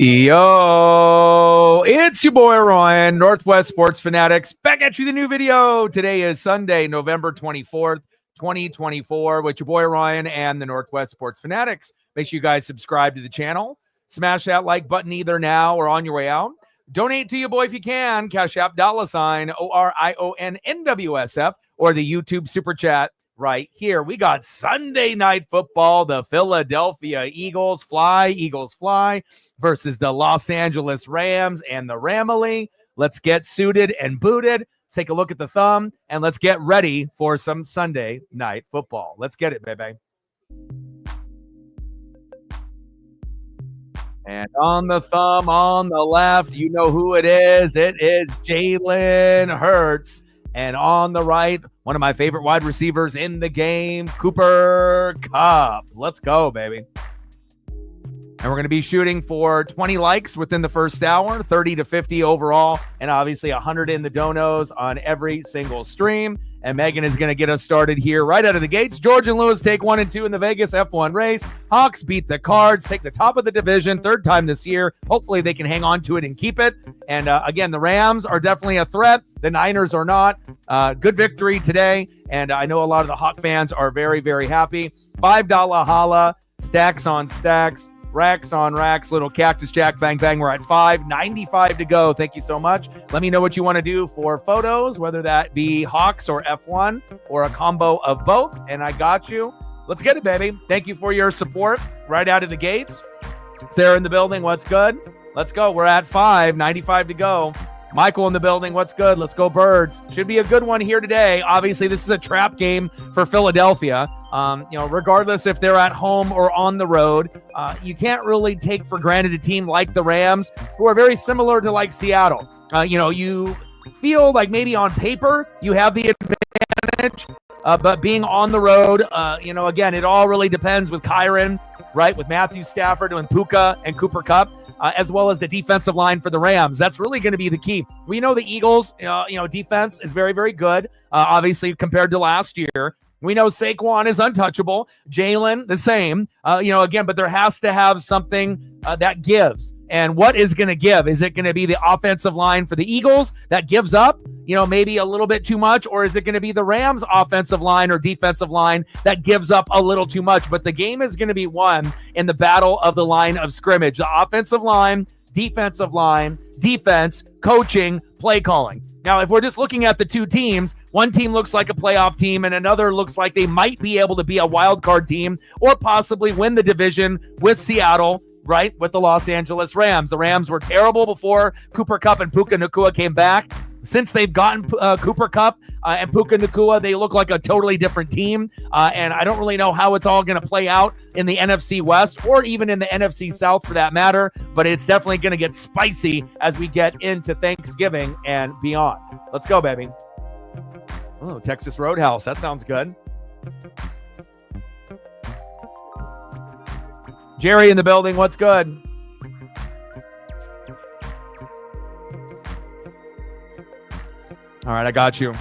Yo, it's your boy Ryan, Northwest Sports Fanatics, back at you with a new video. Today is Sunday, November 24th, 2024, with your boy Ryan and the Northwest Sports Fanatics. Make sure you guys subscribe to the channel. Smash that like button either now or on your way out. Donate to your boy if you can. Cash App $ORIONNWSF or the YouTube Super Chat right here. We got Sunday Night Football. The Philadelphia Eagles fly versus the Los Angeles Rams and the Ramily. Let's get suited and booted. Let's take a look at the thumb and let's get ready for some Sunday Night Football. Let's get it, baby. And on the thumb on the left, you know who it is. It is Jalen Hurts. And on the right, one of my favorite wide receivers in the game, Cooper Kupp. Let's go, baby. And we're going to be shooting for 20 likes within the first hour, 30 to 50 overall, and obviously 100 in the donos on every single stream. And Megan is going to get us started here right out of the gates. George and Lewis take 1 and 2 in the Vegas F1 race. Hawks beat the Cards, take the top of the division, third time this year. Hopefully they can hang on to it and keep it. And again, the Rams are definitely a threat. The Niners are not. Good victory today. And I know a lot of the Hawk fans are very, very happy. $5 holla, stacks on stacks. Racks on racks, little Cactus Jack, bang, bang. We're at 5:95 to go. Thank you so much. Let me know what you want to do for photos, whether that be Hawks or F1 or a combo of both. And I got you. Let's get it, baby. Thank you for your support right out of the gates. Sarah in the building. What's good? Let's go. We're at 5:95 to go. Michael in the building. What's good? Let's go, Birds. Should be a good one here today. Obviously, this is a trap game for Philadelphia. Regardless if they're at home or on the road, you can't really take for granted a team like the Rams, who are very similar to like Seattle. You feel like maybe on paper you have the advantage, but being on the road, again, it all really depends with Kyron, right? With Matthew Stafford and Puka and Cooper Kupp. As well as the defensive line for the Rams. That's really going to be the key. We know the Eagles, defense is very, very good, obviously, compared to last year. We know Saquon is untouchable. Jalen, the same, again, but there has to have something that gives. And what is going to give? Is it going to be the offensive line for the Eagles that gives up, maybe a little bit too much? Or is it going to be the Rams offensive line or defensive line that gives up a little too much? But the game is going to be won in the battle of the line of scrimmage. The offensive line, defensive line, defense, coaching, play calling. Now, if we're just looking at the two teams, one team looks like a playoff team and another looks like they might be able to be a wild card team or possibly win the division with Seattle, right, with the Los Angeles Rams. The Rams were terrible before Cooper Kupp and Puka Nacua came back. Since they've gotten Cooper Kupp and Puka Nacua, they look like a totally different team. And I don't really know how it's all going to play out in the NFC West or even in the NFC South for that matter. But it's definitely going to get spicy as we get into Thanksgiving and beyond. Let's go, baby. Oh, Texas Roadhouse. That sounds good. Jerry in the building. What's good? All right, I got you.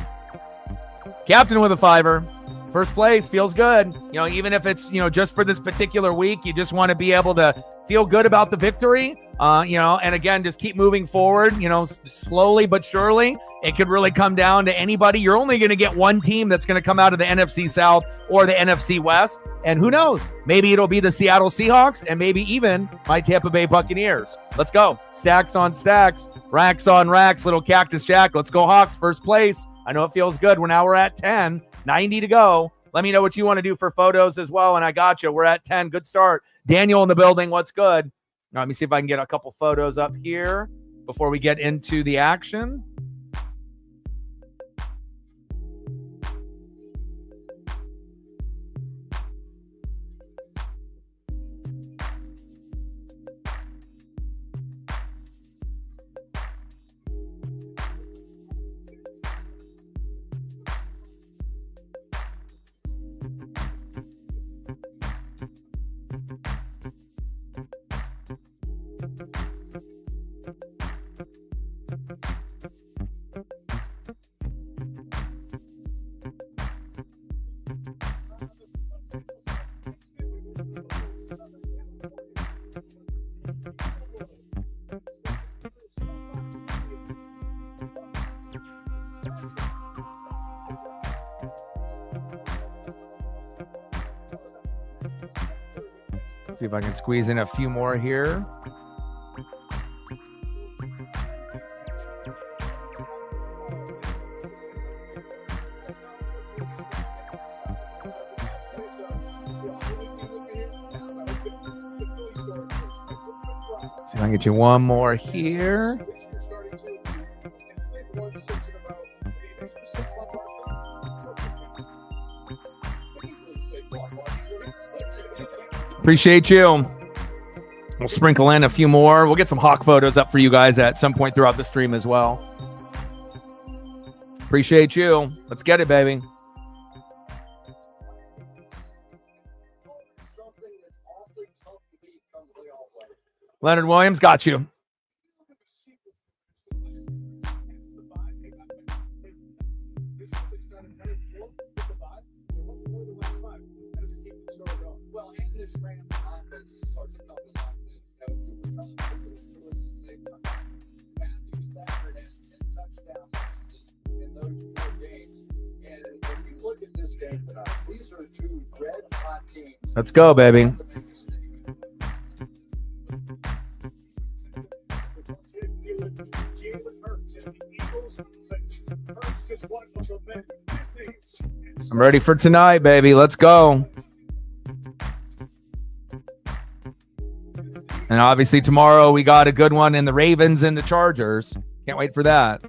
Captain with a $5. First place feels good. Even if it's, just for this particular week, you just want to be able to feel good about the victory. And again, just keep moving forward, slowly but surely. It could really come down to anybody. You're only going to get one team that's going to come out of the NFC South or the NFC West. And who knows? Maybe it'll be the Seattle Seahawks and maybe even my Tampa Bay Buccaneers. Let's go. Stacks on stacks, racks on racks, little Cactus Jack. Let's go Hawks, first place. I know it feels good. We're at 10, 90 to go. Let me know what you want to do for photos as well. And I got you. We're at 10. Good start. Daniel in the building. What's good? Now, let me see if I can get a couple photos up here before we get into the action. See if I can squeeze in a few more here. See if I can get you one more here. Appreciate you. We'll sprinkle in a few more. We'll get some Hawk photos up for you guys at some point throughout the stream as well. Appreciate you. Let's get it, baby. Leonard Williams, got you. Let's go, baby. I'm ready for tonight, baby. Let's go. And obviously tomorrow we got a good one in the Ravens and the Chargers. Can't wait for that.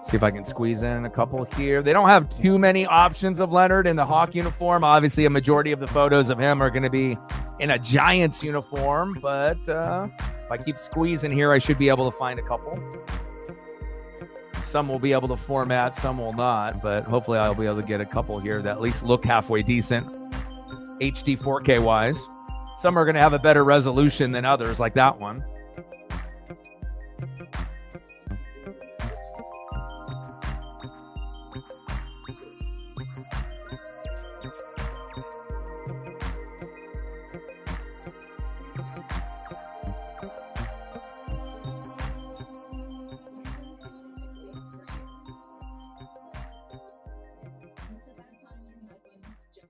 See if I can squeeze in a couple here. They don't have too many options of Leonard in the Hawk uniform. Obviously, a majority of the photos of him are going to be in a Giants uniform. But if I keep squeezing here, I should be able to find a couple. Some will be able to format, some will not. But hopefully I'll be able to get a couple here that at least look halfway decent, HD 4K wise. Some are going to have a better resolution than others, like that one.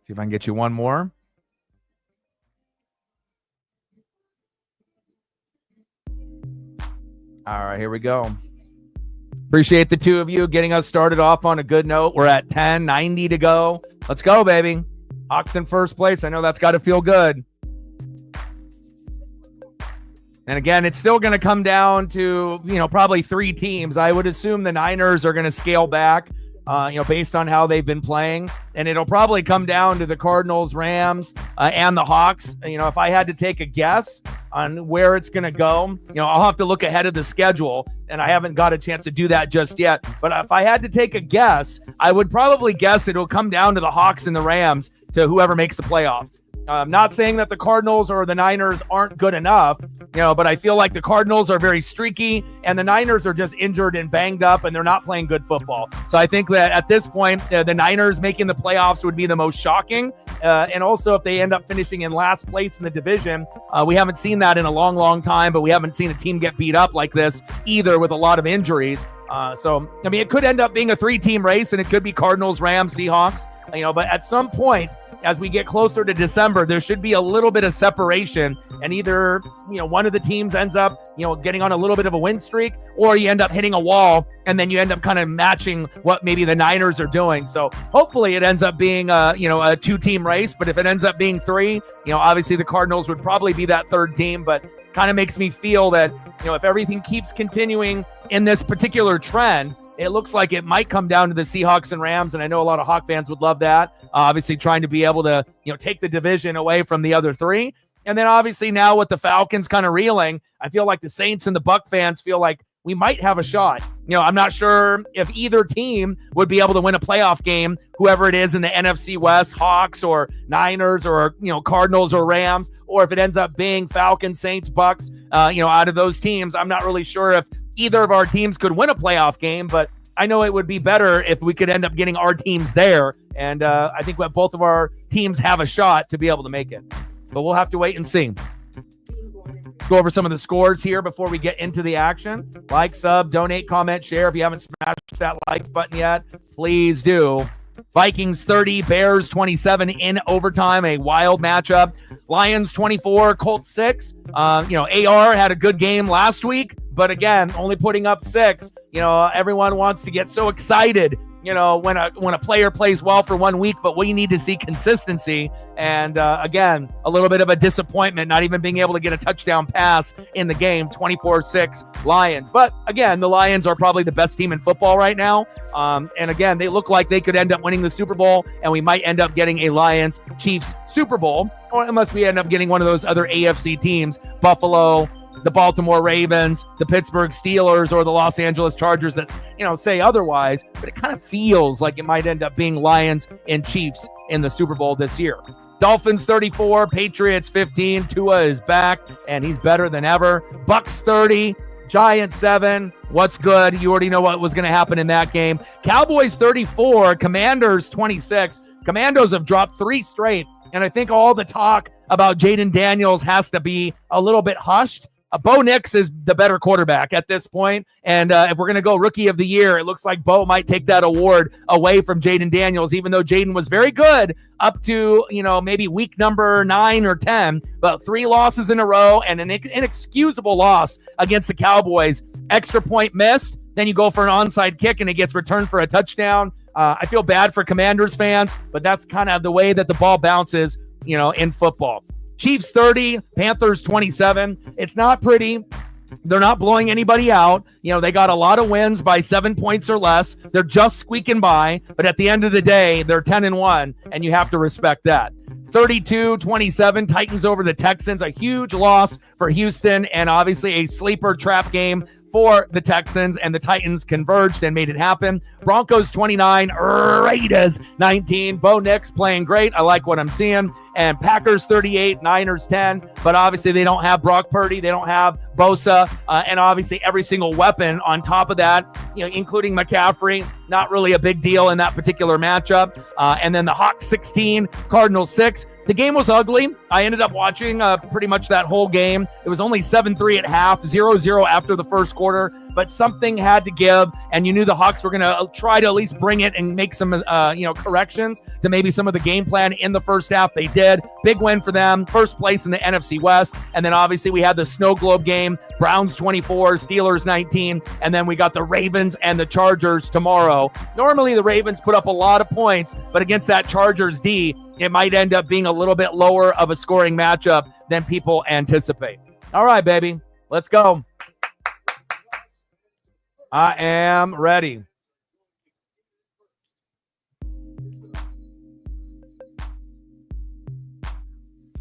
See if I can get you one more. All right, here we go. Appreciate the two of you getting us started off on a good note. We're at 10:90 to go. Let's go, baby. Hawks in first place. I know that's got to feel good. And again, it's still going to come down to, probably three teams. I would assume the Niners are going to scale back. Based on how they've been playing. And it'll probably come down to the Cardinals, Rams, and the Hawks. If I had to take a guess on where it's going to go, I'll have to look ahead of the schedule, and I haven't got a chance to do that just yet. But if I had to take a guess, I would probably guess it'll come down to the Hawks and the Rams to whoever makes the playoffs. I'm not saying that the Cardinals or the Niners aren't good enough, but I feel like the Cardinals are very streaky and the Niners are just injured and banged up and they're not playing good football. So I think that at this point, the Niners making the playoffs would be the most shocking. And also if they end up finishing in last place in the division, we haven't seen that in a long, long time, but we haven't seen a team get beat up like this either with a lot of injuries. It could end up being a three-team race and it could be Cardinals, Rams, Seahawks, but at some point, as we get closer to December, there should be a little bit of separation, and either, one of the teams ends up, getting on a little bit of a win streak, or you end up hitting a wall, and then you end up kind of matching what maybe the Niners are doing. So hopefully it ends up being a two-team race, but if it ends up being three, obviously the Cardinals would probably be that third team, but kind of makes me feel that, if everything keeps continuing in this particular trend, it looks like it might come down to the Seahawks and Rams, and I know a lot of Hawk fans would love that. Obviously trying to be able to, take the division away from the other three. And then obviously now with the Falcons kind of reeling, I feel like the Saints and the Buck fans feel like we might have a shot. I'm not sure if either team would be able to win a playoff game, whoever it is in the NFC West, Hawks or Niners or, Cardinals or Rams, or if it ends up being Falcons, Saints, Bucks, out of those teams. I'm not really sure if either of our teams could win a playoff game, but I know it would be better if we could end up getting our teams there. And I think that both of our teams have a shot to be able to make it. But we'll have to wait and see. Let's go over some of the scores here before we get into the action. Like, sub, donate, comment, share. If you haven't smashed that like button yet, please do. Vikings 30, Bears 27 in overtime, a wild matchup. Lions 24, Colts 6. AR had a good game last week, but again, only putting up 6. Everyone wants to get so excited when a player plays well for 1 week, but we need to see consistency. And again, a little bit of a disappointment, not even being able to get a touchdown pass in the game, 24-6 Lions. But again, the Lions are probably the best team in football right now. And again, they look like they could end up winning the Super Bowl, and we might end up getting a Lions-Chiefs Super Bowl, or unless we end up getting one of those other AFC teams, Buffalo, the Baltimore Ravens, the Pittsburgh Steelers, or the Los Angeles Chargers that, say otherwise, but it kind of feels like it might end up being Lions and Chiefs in the Super Bowl this year. Dolphins 34, Patriots 15. Tua is back, and he's better than ever. Bucks 30, Giants 7. What's good? You already know what was going to happen in that game. Cowboys 34, Commanders 26. Commandos have dropped 3 straight, and I think all the talk about Jaden Daniels has to be a little bit hushed. Bo Nix is the better quarterback at this point, and if we're going to go Rookie of the Year, it looks like Bo might take that award away from Jaden Daniels, even though Jaden was very good up to, maybe week number 9 or 10, but 3 losses in a row and an inexcusable loss against the Cowboys. Extra point missed, then you go for an onside kick, and it gets returned for a touchdown. I feel bad for Commanders fans, but that's kind of the way that the ball bounces, in football. Chiefs 30, Panthers 27. It's not pretty. They're not blowing anybody out. They got a lot of wins by 7 points or less. They're just squeaking by, but at the end of the day, they're 10-1, and you have to respect that. 32-27, Titans over the Texans, a huge loss for Houston, and obviously a sleeper trap game for the Texans, and the Titans converged and made it happen. Broncos 29, Raiders 19. Bo Nix playing great. I like what I'm seeing. And Packers 38, Niners 10. But obviously they don't have Brock Purdy. They don't have Bosa. And obviously every single weapon on top of that, including McCaffrey, not really a big deal in that particular matchup. And then the Hawks 16, Cardinals 6. The game was ugly. I ended up watching pretty much that whole game. It was only 7-3 at half, 0-0 after the first quarter, but something had to give, and you knew the Hawks were going to try to at least bring it and make some corrections to maybe some of the game plan in the first half. They did. Big win for them. First place in the NFC West. And then obviously we had the Snow Globe game, Browns 24, Steelers 19, and then we got the Ravens and the Chargers tomorrow. Normally the Ravens put up a lot of points, but against that Chargers D, it might end up being a little bit lower of a scoring matchup than people anticipate. All right, baby, let's go. I am ready.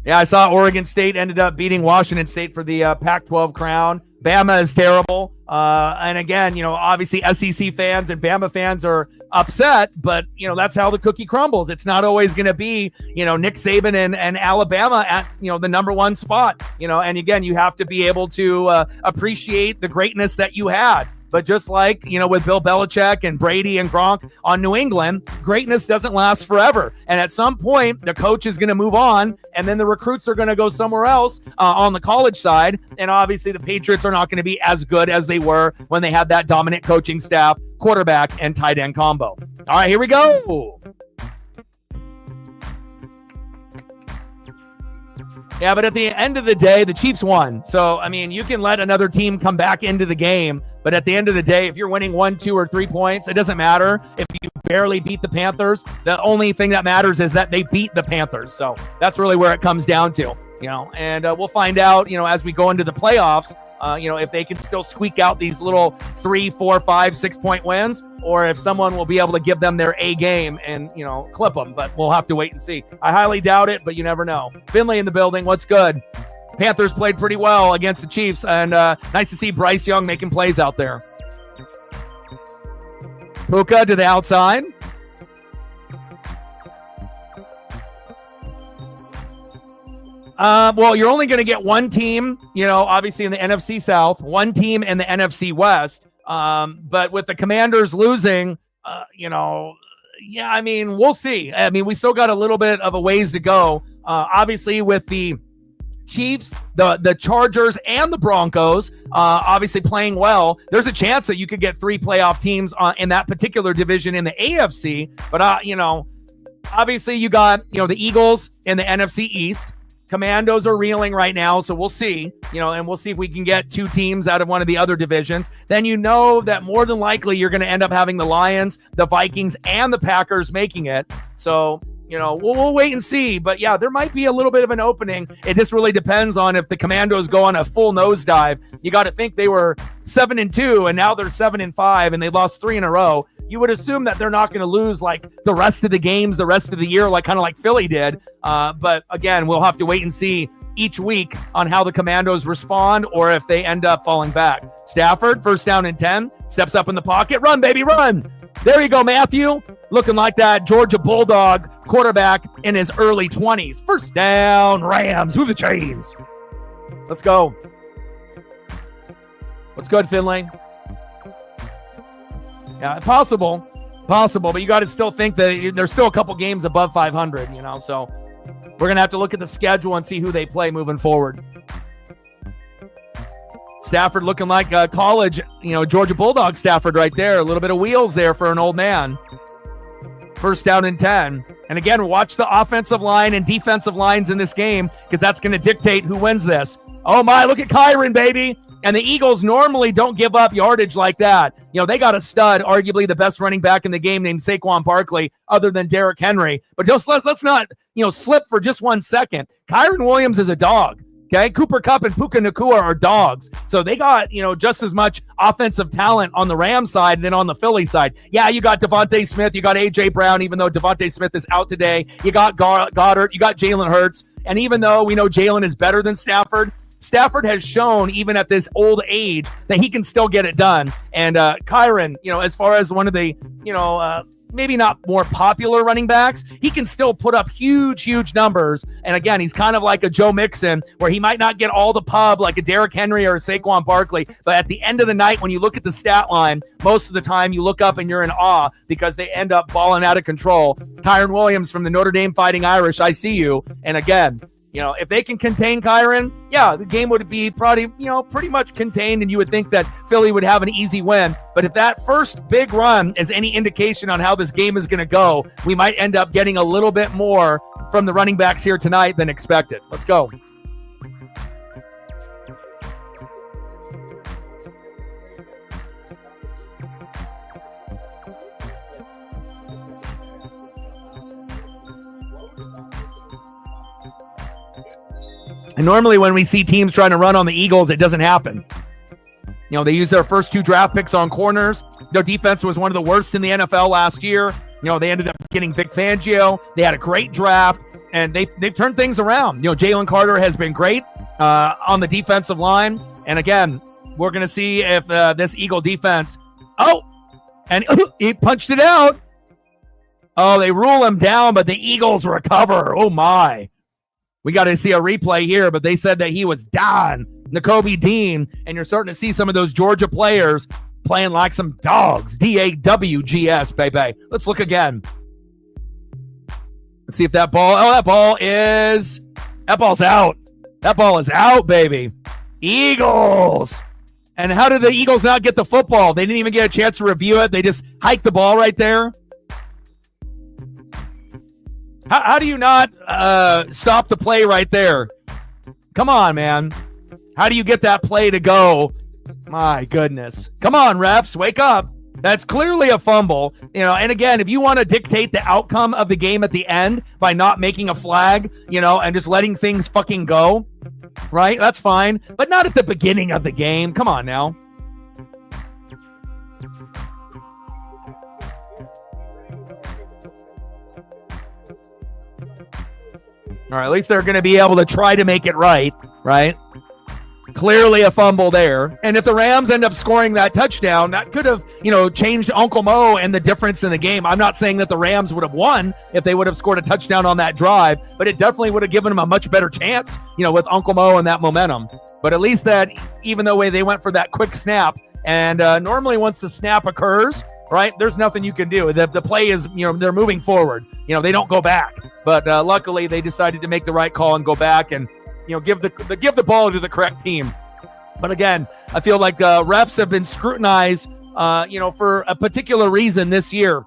Yeah, I saw Oregon State ended up beating Washington State for the Pac-12 crown. Bama is terrible. And again, obviously SEC fans and Bama fans are upset, but, that's how the cookie crumbles. It's not always going to be, Nick Saban and Alabama at, the number 1 spot, and again, you have to be able to appreciate the greatness that you had. But just like, with Bill Belichick and Brady and Gronk on New England, greatness doesn't last forever. And at some point, the coach is going to move on, and then the recruits are going to go somewhere else on the college side. And obviously, the Patriots are not going to be as good as they were when they had that dominant coaching staff, quarterback, and tight end combo. All right, here we go. Yeah, but at the end of the day, the Chiefs won. So, you can let another team come back into the game, but at the end of the day, if you're winning 1, 2, or 3 points, it doesn't matter. If you barely beat the Panthers, the only thing that matters is that they beat the Panthers. So that's really where it comes down to, and we'll find out, as we go into the playoffs, if they can still squeak out these little 3, 4, 5, 6 point wins, or if someone will be able to give them their A game and, clip them. But we'll have to wait and see. I highly doubt it, but you never know. Finley in the building. What's good? Panthers played pretty well against the Chiefs, and nice to see Bryce Young making plays out there. Puka to the outside. Well, you're only going to get one team, obviously in the NFC South, one team in the NFC West. But with the Commanders losing, we'll see. We still got a little bit of a ways to go. Obviously with the Chiefs, the Chargers, and the Broncos obviously playing well, there's a chance that you could get 3 playoff teams in that particular division in the AFC. But, obviously you got, the Eagles in the NFC East. Commandos are reeling right now, so we'll see, and we'll see if we can get 2 teams out of one of the other divisions. Then that more than likely you're going to end up having the Lions, the Vikings, and the Packers making it. So, we'll wait and see. But, yeah, there might be a little bit of an opening. It just really depends on if the Commandos go on a full nosedive. You got to think they were 7-2, and now they're 7-5, and they lost 3 in a row. You would assume that they're not going to lose like the rest of the games, the rest of the year, kind of like Philly did. But again, we'll have to wait and see each week on how the Commandos respond or if they end up falling back. Stafford, 1st down and 10, steps up in the pocket. Run, baby, run. There you go, Matthew. Looking like that Georgia Bulldog quarterback in his early 20s. 1st down, Rams. Move the chains. Let's go. What's good, Finlay? Yeah, possible, but you got to still think that there's still a couple games above 500, so we're going to have to look at the schedule and see who they play moving forward. Stafford looking like a college, Georgia Bulldog Stafford right there. A little bit of wheels there for an old man. 1st down and 10. And again, watch the offensive line and defensive lines in this game because that's going to dictate who wins this. Oh my, look at Kyren, baby. And the Eagles normally don't give up yardage like that. They got a stud, arguably the best running back in the game named Saquon Barkley, other than Derrick Henry. But just let's not, slip for just 1 second. Kyren Williams is a dog. Okay, Cooper Kupp and Puka Nacua are dogs. So they got, just as much offensive talent on the Rams side than on the Philly side. Yeah, you got Devontae Smith, you got A.J. Brown, even though Devontae Smith is out today. You got Goddard, you got Jalen Hurts. And even though we know Jalen is better than Stafford has shown, even at this old age, that he can still get it done. And Kyren, as far as one of the, maybe not more popular running backs, he can still put up huge numbers. And again, he's kind of like a Joe Mixon, where he might not get all the pub like a Derrick Henry or a Saquon Barkley. But at the end of the night, when you look at the stat line, most of the time you look up and you're in awe because they end up balling out of control. Kyren Williams from the Notre Dame Fighting Irish, I see you. And again, if they can contain Kyren, yeah, the game would be probably, pretty much contained, and you would think that Philly would have an easy win. But if that first big run is any indication on how this game is going to go, we might end up getting a little bit more from the running backs here tonight than expected. Let's go. And normally when we see teams trying to run on the Eagles, it doesn't happen. They use their first 2 draft picks on corners. Their defense was one of the worst in the NFL last year. They ended up getting Vic Fangio. They had a great draft, and they've turned things around. Jalen Carter has been great on the defensive line. And again, we're going to see if this Eagle defense, and he punched it out. Oh, they rule him down, but the Eagles recover. Oh, my. We got to see a replay here, but they said that he was done. Nakobe Dean, and you're starting to see some of those Georgia players playing like some dogs. DAWGS, baby. Let's look again. Let's see if that ball, that ball's out. That ball is out, baby. Eagles. And how did the Eagles not get the football? They didn't even get a chance to review it. They just hiked the ball right there. How do you not stop the play right there? Come on, man. How do you get that play to go? My goodness. Come on, refs, wake up. That's clearly a fumble. And again, if you want to dictate the outcome of the game at the end by not making a flag, and just letting things fucking go, right? That's fine. But not at the beginning of the game. Come on now. All right, at least they're going to be able to try to make it right? Clearly a fumble there. And if the Rams end up scoring that touchdown, that could have, changed Uncle Mo and the difference in the game. I'm not saying that the Rams would have won if they would have scored a touchdown on that drive, but it definitely would have given them a much better chance, with Uncle Mo and that momentum. But at least that, even the way they went for that quick snap, and normally once the snap occurs, right, there's nothing you can do. The play is, they're moving forward. They don't go back. But luckily, they decided to make the right call and go back. And give the ball to the correct team. But again, I feel like refs have been scrutinized, for a particular reason this year,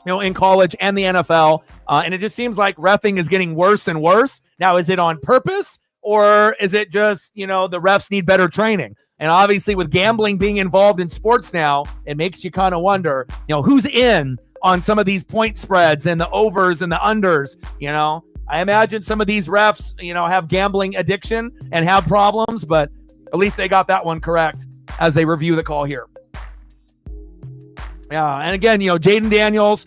in college and the NFL. And it just seems like reffing is getting worse and worse. Now, is it on purpose or is it just, the refs need better training? And obviously with gambling being involved in sports now, it makes you kind of wonder, who's in on some of these point spreads and the overs and the unders. I imagine some of these refs, have gambling addiction and have problems, but at least they got that one correct as they review the call here. Yeah, and again, Jaden Daniels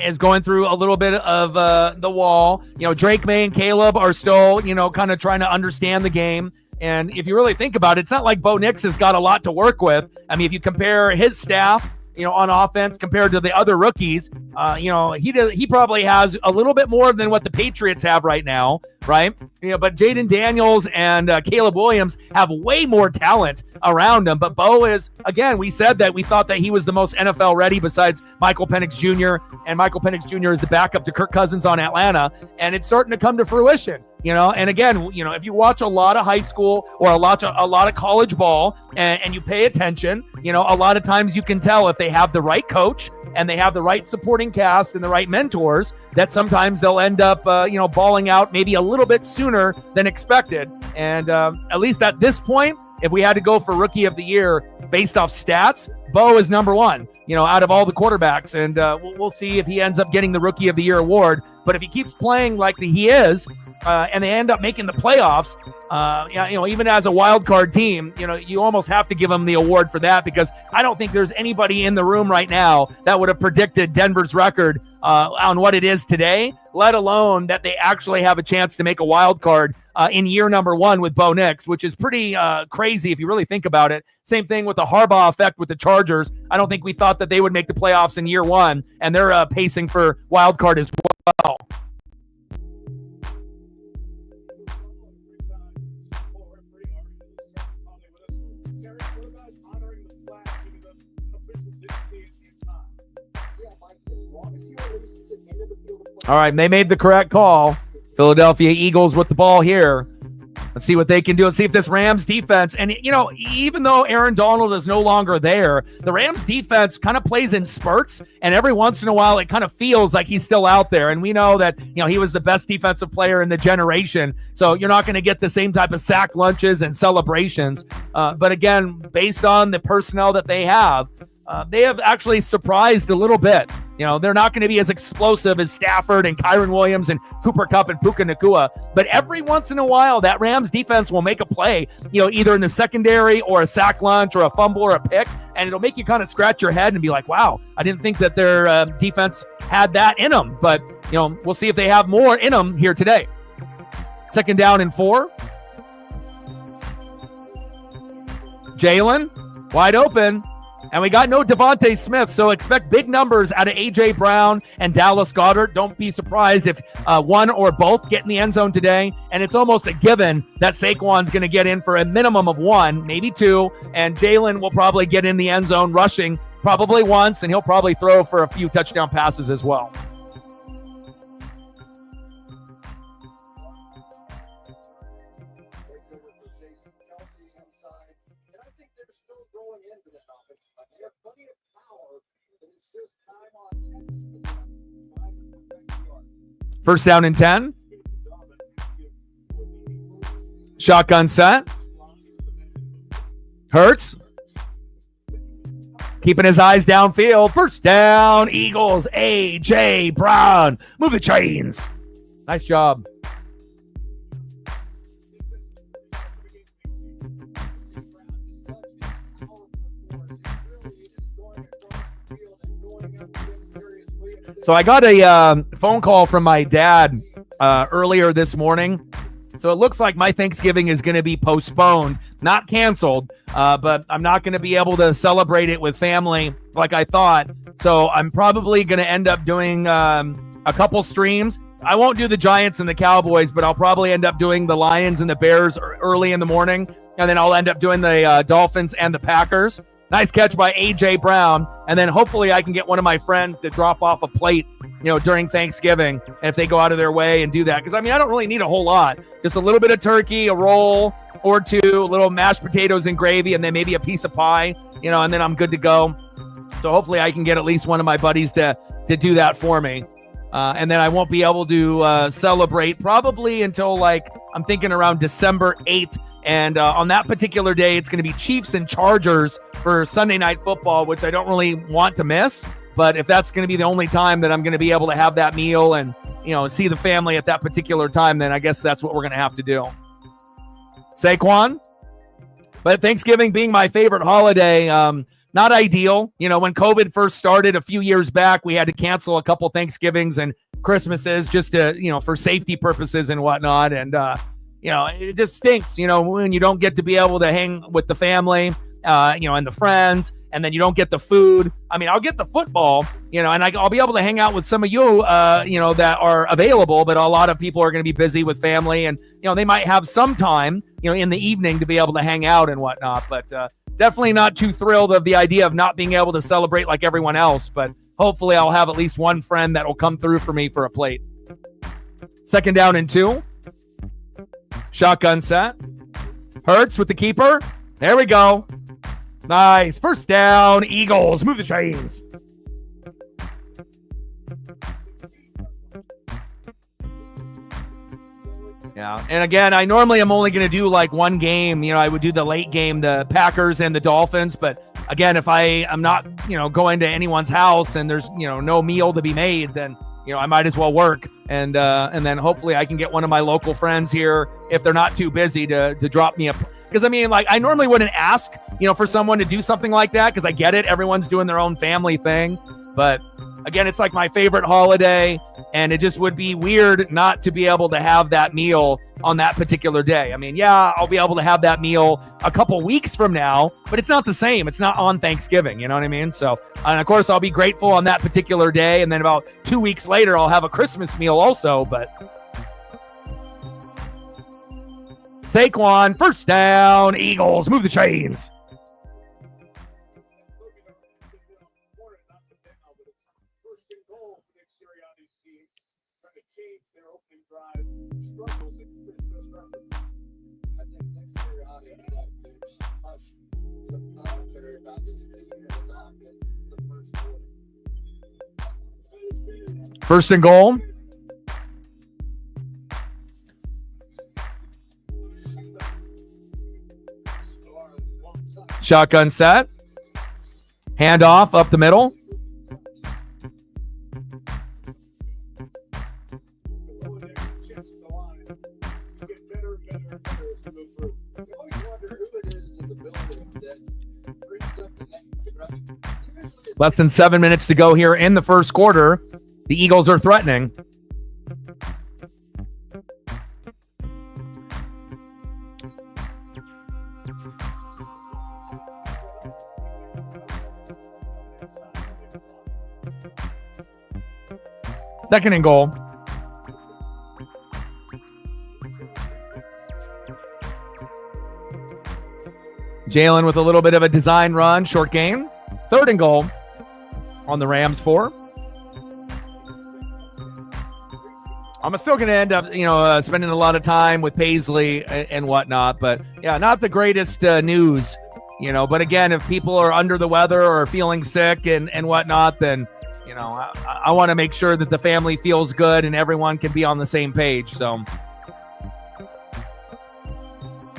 is going through a little bit of the wall. Drake May and Caleb are still, kind of trying to understand the game. And if you really think about it, it's not like Bo Nix has got a lot to work with. I mean, if you compare his staff, on offense compared to the other rookies, he probably has a little bit more than what the Patriots have right now, right? But Jaden Daniels and Caleb Williams have way more talent around them. But Bo is, again, we said that we thought that he was the most NFL ready besides Michael Penix Jr. And Michael Penix Jr. is the backup to Kirk Cousins on Atlanta. And it's starting to come to fruition. And again, if you watch a lot of high school or a lot of college ball and you pay attention, a lot of times you can tell if they have the right coach and they have the right supporting cast and the right mentors, that sometimes they'll end up, balling out maybe a little bit sooner than expected. And at least at this point, if we had to go for Rookie of the Year based off stats, Bo is number one, out of all the quarterbacks. And we'll see if he ends up getting the Rookie of the Year award. But if he keeps playing like he is, and they end up making the playoffs, even as a wild card team, you almost have to give him the award for that, because I don't think there's anybody in the room right now that would have predicted Denver's record on what it is today, let alone that they actually have a chance to make a wild card in year number one with Bo Nix, which is pretty crazy if you really think about it. Same thing with the Harbaugh effect with the Chargers. I don't think we thought that they would make the playoffs in year one, and they're pacing for wild card as well. All right, they made the correct call. Philadelphia Eagles with the ball here. Let's see what they can do. Let's see if this Rams defense, and even though Aaron Donald is no longer there, the Rams defense kind of plays in spurts, and every once in a while it kind of feels like he's still out there. And we know that he was the best defensive player in the generation, so you're not going to get the same type of sack lunches and celebrations. But again, based on the personnel that they have actually surprised a little bit. They're not going to be as explosive as Stafford and Kyren Williams and Cooper Kupp and Puka Nacua. But every once in a while, that Rams defense will make a play, either in the secondary or a sack lunch or a fumble or a pick. And it'll make you kind of scratch your head and be like, wow, I didn't think that their defense had that in them. But, we'll see if they have more in them here today. 2nd down and 4. Jalen, wide open. And we got no Devontae Smith, so expect big numbers out of A.J. Brown and Dallas Goedert. Don't be surprised if one or both get in the end zone today. And it's almost a given that Saquon's going to get in for a minimum of 1, maybe 2. And Jalen will probably get in the end zone rushing probably once, and he'll probably throw for a few touchdown passes as well. First down and 10. Shotgun set. Hurts. Keeping his eyes downfield. First down, Eagles. A.J. Brown. Move the chains. Nice job. So I got a phone call from my dad earlier this morning. So it looks like my Thanksgiving is going to be postponed, not canceled, but I'm not going to be able to celebrate it with family like I thought. So I'm probably going to end up doing a couple streams. I won't do the Giants and the Cowboys, but I'll probably end up doing the Lions and the Bears early in the morning. And then I'll end up doing the Dolphins and the Packers. Nice catch by A.J. Brown. And then hopefully I can get one of my friends to drop off a plate, during Thanksgiving, and if they go out of their way and do that. Because, I don't really need a whole lot. Just a little bit of turkey, a roll or two, a little mashed potatoes and gravy, and then maybe a piece of pie, and then I'm good to go. So hopefully I can get at least one of my buddies to do that for me. And then I won't be able to celebrate probably until, I'm thinking around December 8th. And on that particular day, it's going to be Chiefs and Chargers for Sunday Night Football, which I don't really want to miss. But if that's going to be the only time that I'm going to be able to have that meal and, see the family at that particular time, then I guess that's what we're going to have to do. Saquon. But Thanksgiving being my favorite holiday, not ideal. When COVID first started a few years back, we had to cancel a couple Thanksgivings and Christmases just to, for safety purposes and whatnot. And, it just stinks, when you don't get to be able to hang with the family, and the friends, and then you don't get the food. I'll get the football, and I'll be able to hang out with some of you, that are available, but a lot of people are going to be busy with family, and, they might have some time, in the evening to be able to hang out and whatnot. But definitely not too thrilled of the idea of not being able to celebrate like everyone else, but hopefully I'll have at least one friend that will come through for me for a plate. 2nd down and 2. Shotgun set. Hurts with the keeper. There we go. Nice. 1st down. Eagles. Move the chains. Yeah. And again, I normally am only going to do one game. I would do the late game, the Packers and the Dolphins. But again, if I am not, going to anyone's house and there's, no meal to be made, then, I might as well work. And then hopefully I can get one of my local friends here, if they're not too busy, to drop me a. Because I normally wouldn't ask, for someone to do something like that, because I get it. Everyone's doing their own family thing. But again, it's my favorite holiday, and it just would be weird not to be able to have that meal on that particular day. I'll be able to have that meal a couple weeks from now, but it's not the same. It's not on Thanksgiving. You know what I mean? So, and of course, I'll be grateful on that particular day. And then about 2 weeks later, I'll have a Christmas meal also. But Saquon, 1st down, Eagles, move the chains. First and goal. Shotgun set. Handoff up the middle. Less than 7 minutes to go here in the first quarter. The Eagles are threatening. Second and goal. Jalen with a little bit of a design run, short gain. 3rd and goal on the Rams 4. I'm still going to end up, spending a lot of time with Paisley and whatnot. But, yeah, not the greatest news, But, again, if people are under the weather or feeling sick and whatnot, then, I want to make sure that the family feels good and everyone can be on the same page. So,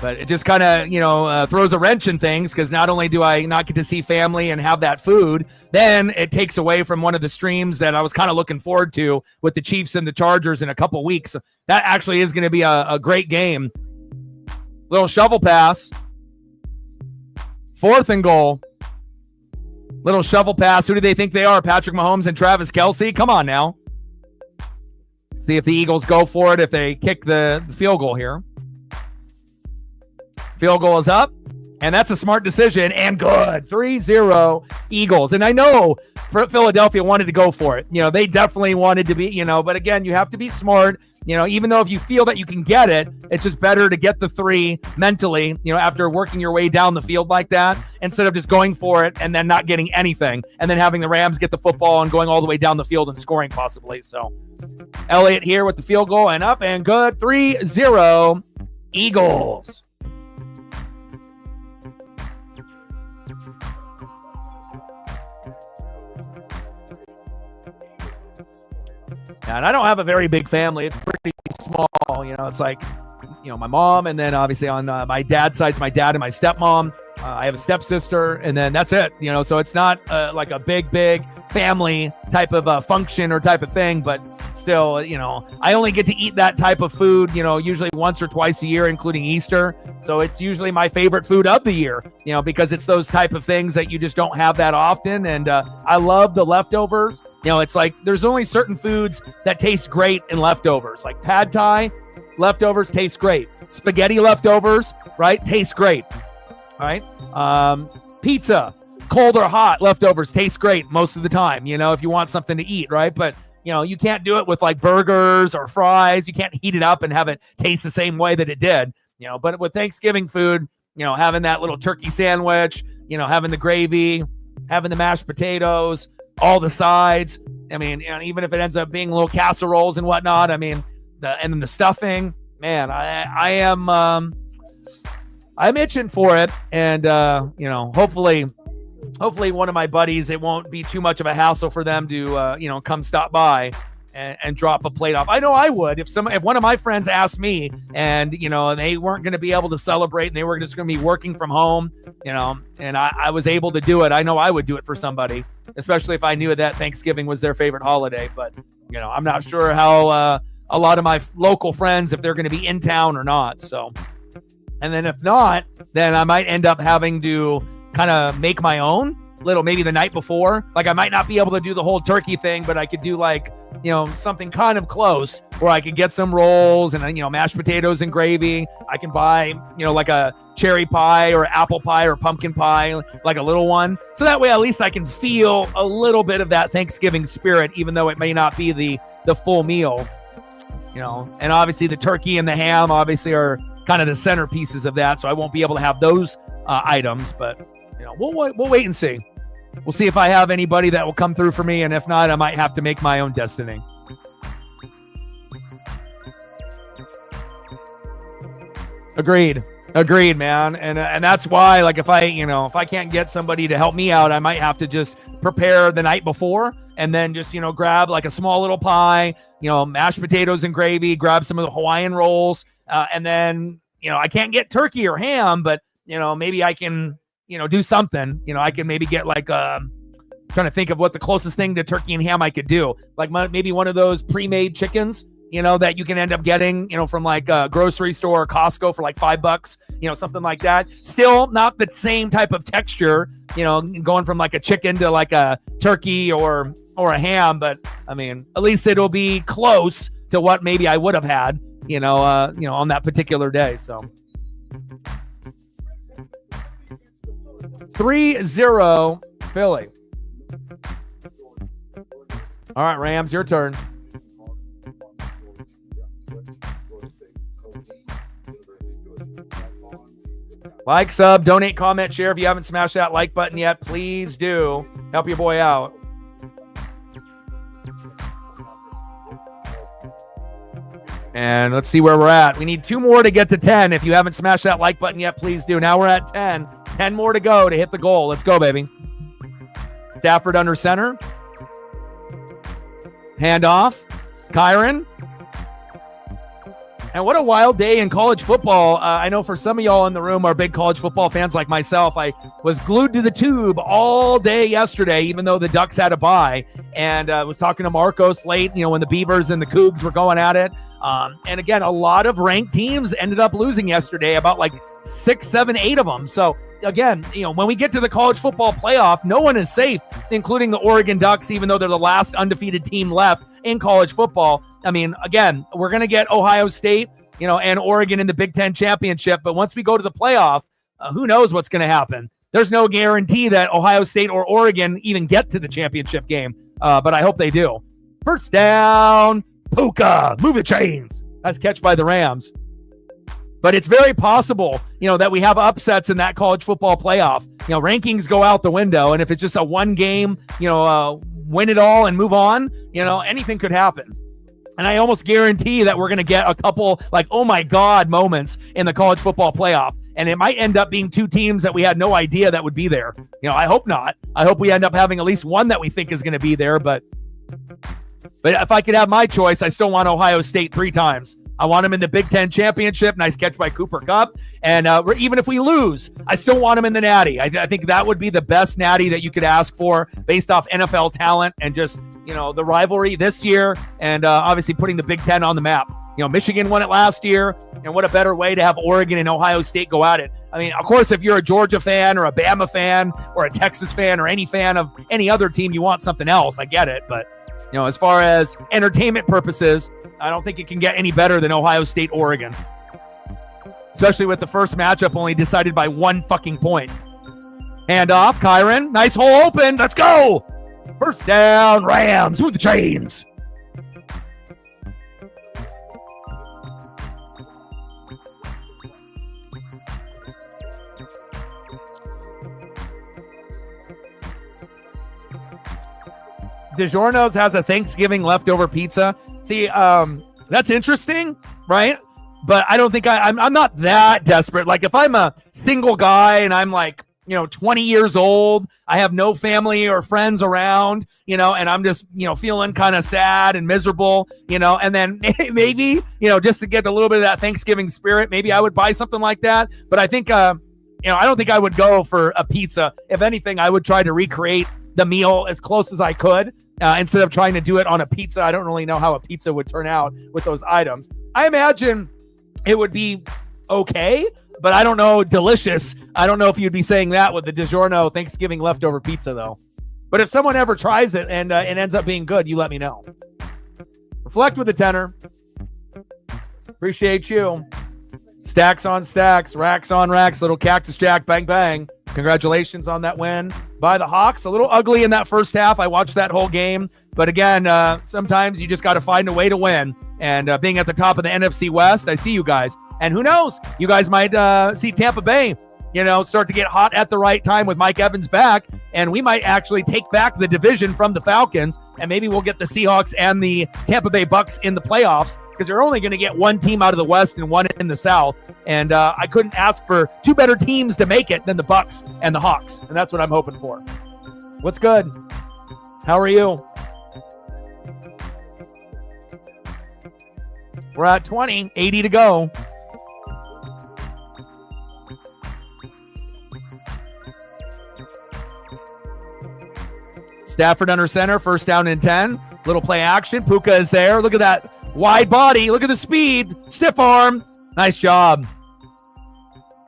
but it just kind of, throws a wrench in things, because not only do I not get to see family and have that food, then it takes away from one of the streams that I was kind of looking forward to with the Chiefs and the Chargers in a couple weeks. That actually is going to be a great game. Little shovel pass. 4th and goal. Little shovel pass. Who do they think they are? Patrick Mahomes and Travis Kelce? Come on now. See if the Eagles go for it, if they kick the field goal here. Field goal is up, and that's a smart decision, and good. 3-0 Eagles. And I know Philadelphia wanted to go for it. They definitely wanted to be, but again, you have to be smart. even though if you feel that you can get it, it's just better to get the 3 mentally, after working your way down the field like that, instead of just going for it and then not getting anything and then having the Rams get the football and going all the way down the field and scoring possibly. So Elliott here with the field goal and up and good. 3-0 Eagles. And I don't have a very big family. It's pretty small. It's like, my mom, and then obviously on my dad's side, it's my dad and my stepmom. I have a stepsister, and then that's it. So it's not like a big family type of function or type of thing, but still, I only get to eat that type of food, usually once or twice a year, including Easter. So it's usually my favorite food of the year, because it's those type of things that you just don't have that often. And I love the leftovers. It's like there's only certain foods that taste great in leftovers, like pad thai leftovers taste great. Spaghetti leftovers, right? Taste great, right? Pizza, cold or hot leftovers taste great most of the time, if you want something to eat, right? But you can't do it with like burgers or fries. You can't heat it up and have it taste the same way that it did, but with Thanksgiving food, having that little turkey sandwich, having the gravy, having the mashed potatoes, all the sides. I mean, even if it ends up being little casseroles and whatnot, I mean, and then the stuffing, man, I am, I'm itching for it. And, hopefully one of my buddies, it won't be too much of a hassle for them to, come stop by and drop a plate off. I know I would if one of my friends asked me and, they weren't going to be able to celebrate and they were just going to be working from home, and I was able to do it. I know I would do it for somebody, especially if I knew that Thanksgiving was their favorite holiday. But, I'm not sure how a lot of my local friends, if they're going to be in town or not. So, and then if not, then I might end up having to kind of make my own little, maybe the night before. Like I might not be able to do the whole turkey thing, but I could do like, something kind of close where I could get some rolls and, mashed potatoes and gravy. I can buy, like a cherry pie or apple pie or pumpkin pie, like a little one. So that way, at least I can feel a little bit of that Thanksgiving spirit, even though it may not be the full meal, and obviously the turkey and the ham obviously are kind of the centerpieces of that. So I won't be able to have those items, but we'll wait and see. We'll see if I have anybody that will come through for me, and if not, I might have to make my own destiny. Agreed, man. And that's why, like, if I can't get somebody to help me out, I might have to just prepare the night before and then just, grab like a small little pie, mashed potatoes and gravy, grab some of the Hawaiian rolls, and then, I can't get turkey or ham, but, maybe I can, do something. I can maybe get like trying to think of what the closest thing to turkey and ham I could do. Like maybe one of those pre-made chickens, that you can end up getting, from like a grocery store or Costco for like $5, something like that. Still not the same type of texture, going from like a chicken to like a turkey or a ham. But I mean, at least it'll be close to what maybe I would have had, on that particular day. So 3-0 Philly. All right, Rams, your turn. Like, sub, donate, comment, share. If you haven't smashed that like button yet, please do. Help your boy out. And let's see where we're at. We need 2 more to get to 10. If you haven't smashed that like button yet, please do. Now we're at 10. 10 more to go to hit the goal. Let's go, baby. Stafford under center. Handoff. Kyron. And what a wild day in college football. I know for some of y'all in the room are big college football fans like myself. I was glued to the tube all day yesterday, even though the Ducks had a bye. And was talking to Marcos late, when the Beavers and the Cougs were going at it. And again, a lot of ranked teams ended up losing yesterday, about like 6, 7, 8 of them. So again, when we get to the college football playoff, no one is safe, including the Oregon Ducks, even though they're the last undefeated team left in college football. I mean, again, we're going to get Ohio State, and Oregon in the Big Ten championship. But once we go to the playoff, who knows what's going to happen? There's no guarantee that Ohio State or Oregon even get to the championship game. But I hope they do. First down Puka, move the chains. That's catch by the Rams. But it's very possible, that we have upsets in that college football playoff. Rankings go out the window, and if it's just a one game, win it all and move on, anything could happen. And I almost guarantee that we're going to get a couple oh my God moments in the college football playoff. And it might end up being two teams that we had no idea that would be there. I hope not. I hope we end up having at least one that we think is going to be there. But if I could have my choice, I still want Ohio State 3 times. I want them in the Big Ten championship. Nice catch by Cooper Kupp. And even if we lose, I still want them in the Natty. I think that would be the best Natty that you could ask for based off NFL talent and just, the rivalry this year and obviously putting the Big Ten on the map. Michigan won it last year, and what a better way to have Oregon and Ohio State go at it. I mean, of course, if you're a Georgia fan or a Bama fan or a Texas fan or any fan of any other team, you want something else. I get it. But, as far as entertainment purposes, I don't think it can get any better than Ohio State, Oregon. Especially with the first matchup only decided by 1 fucking point. Hand off, Kyron. Nice hole open. Let's go. First down, Rams. Move the chains. DiGiorno's has a Thanksgiving leftover pizza. See, that's interesting, right? But I don't think I'm not that desperate. Like if I'm a single guy and I'm 20 years old, I have no family or friends around, and I'm just, feeling kind of sad and miserable, and then maybe, just to get a little bit of that Thanksgiving spirit, maybe I would buy something like that. But I think, I don't think I would go for a pizza. If anything, I would try to recreate the meal as close as I could. Instead of trying to do it on a pizza. I don't really know how a pizza would turn out with those items. I imagine it would be okay, but I don't know, delicious. I don't know if you'd be saying that with the DiGiorno Thanksgiving leftover pizza, though. But if someone ever tries it and it ends up being good, you let me know. Reflect with a tenor. Appreciate you. Stacks on stacks, racks on racks, little Cactus Jack, bang, bang. Congratulations on that win by the Hawks. A little ugly in that first half. I watched that whole game. But again, sometimes you just got to find a way to win. And being at the top of the NFC West, I see you guys. And who knows? You guys might see Tampa Bay, start to get hot at the right time with Mike Evans back. And we might actually take back the division from the Falcons. And maybe we'll get the Seahawks and the Tampa Bay Bucks in the playoffs because they're only going to get one team out of the West and one in the South. And I couldn't ask for two better teams to make it than the Bucks and the Hawks. And that's what I'm hoping for. What's good? How are you? We're at 20, 80 to go. Stafford under center, first down and 10. Little play action. Puka is there. Look at that wide body. Look at the speed. Stiff arm. Nice job.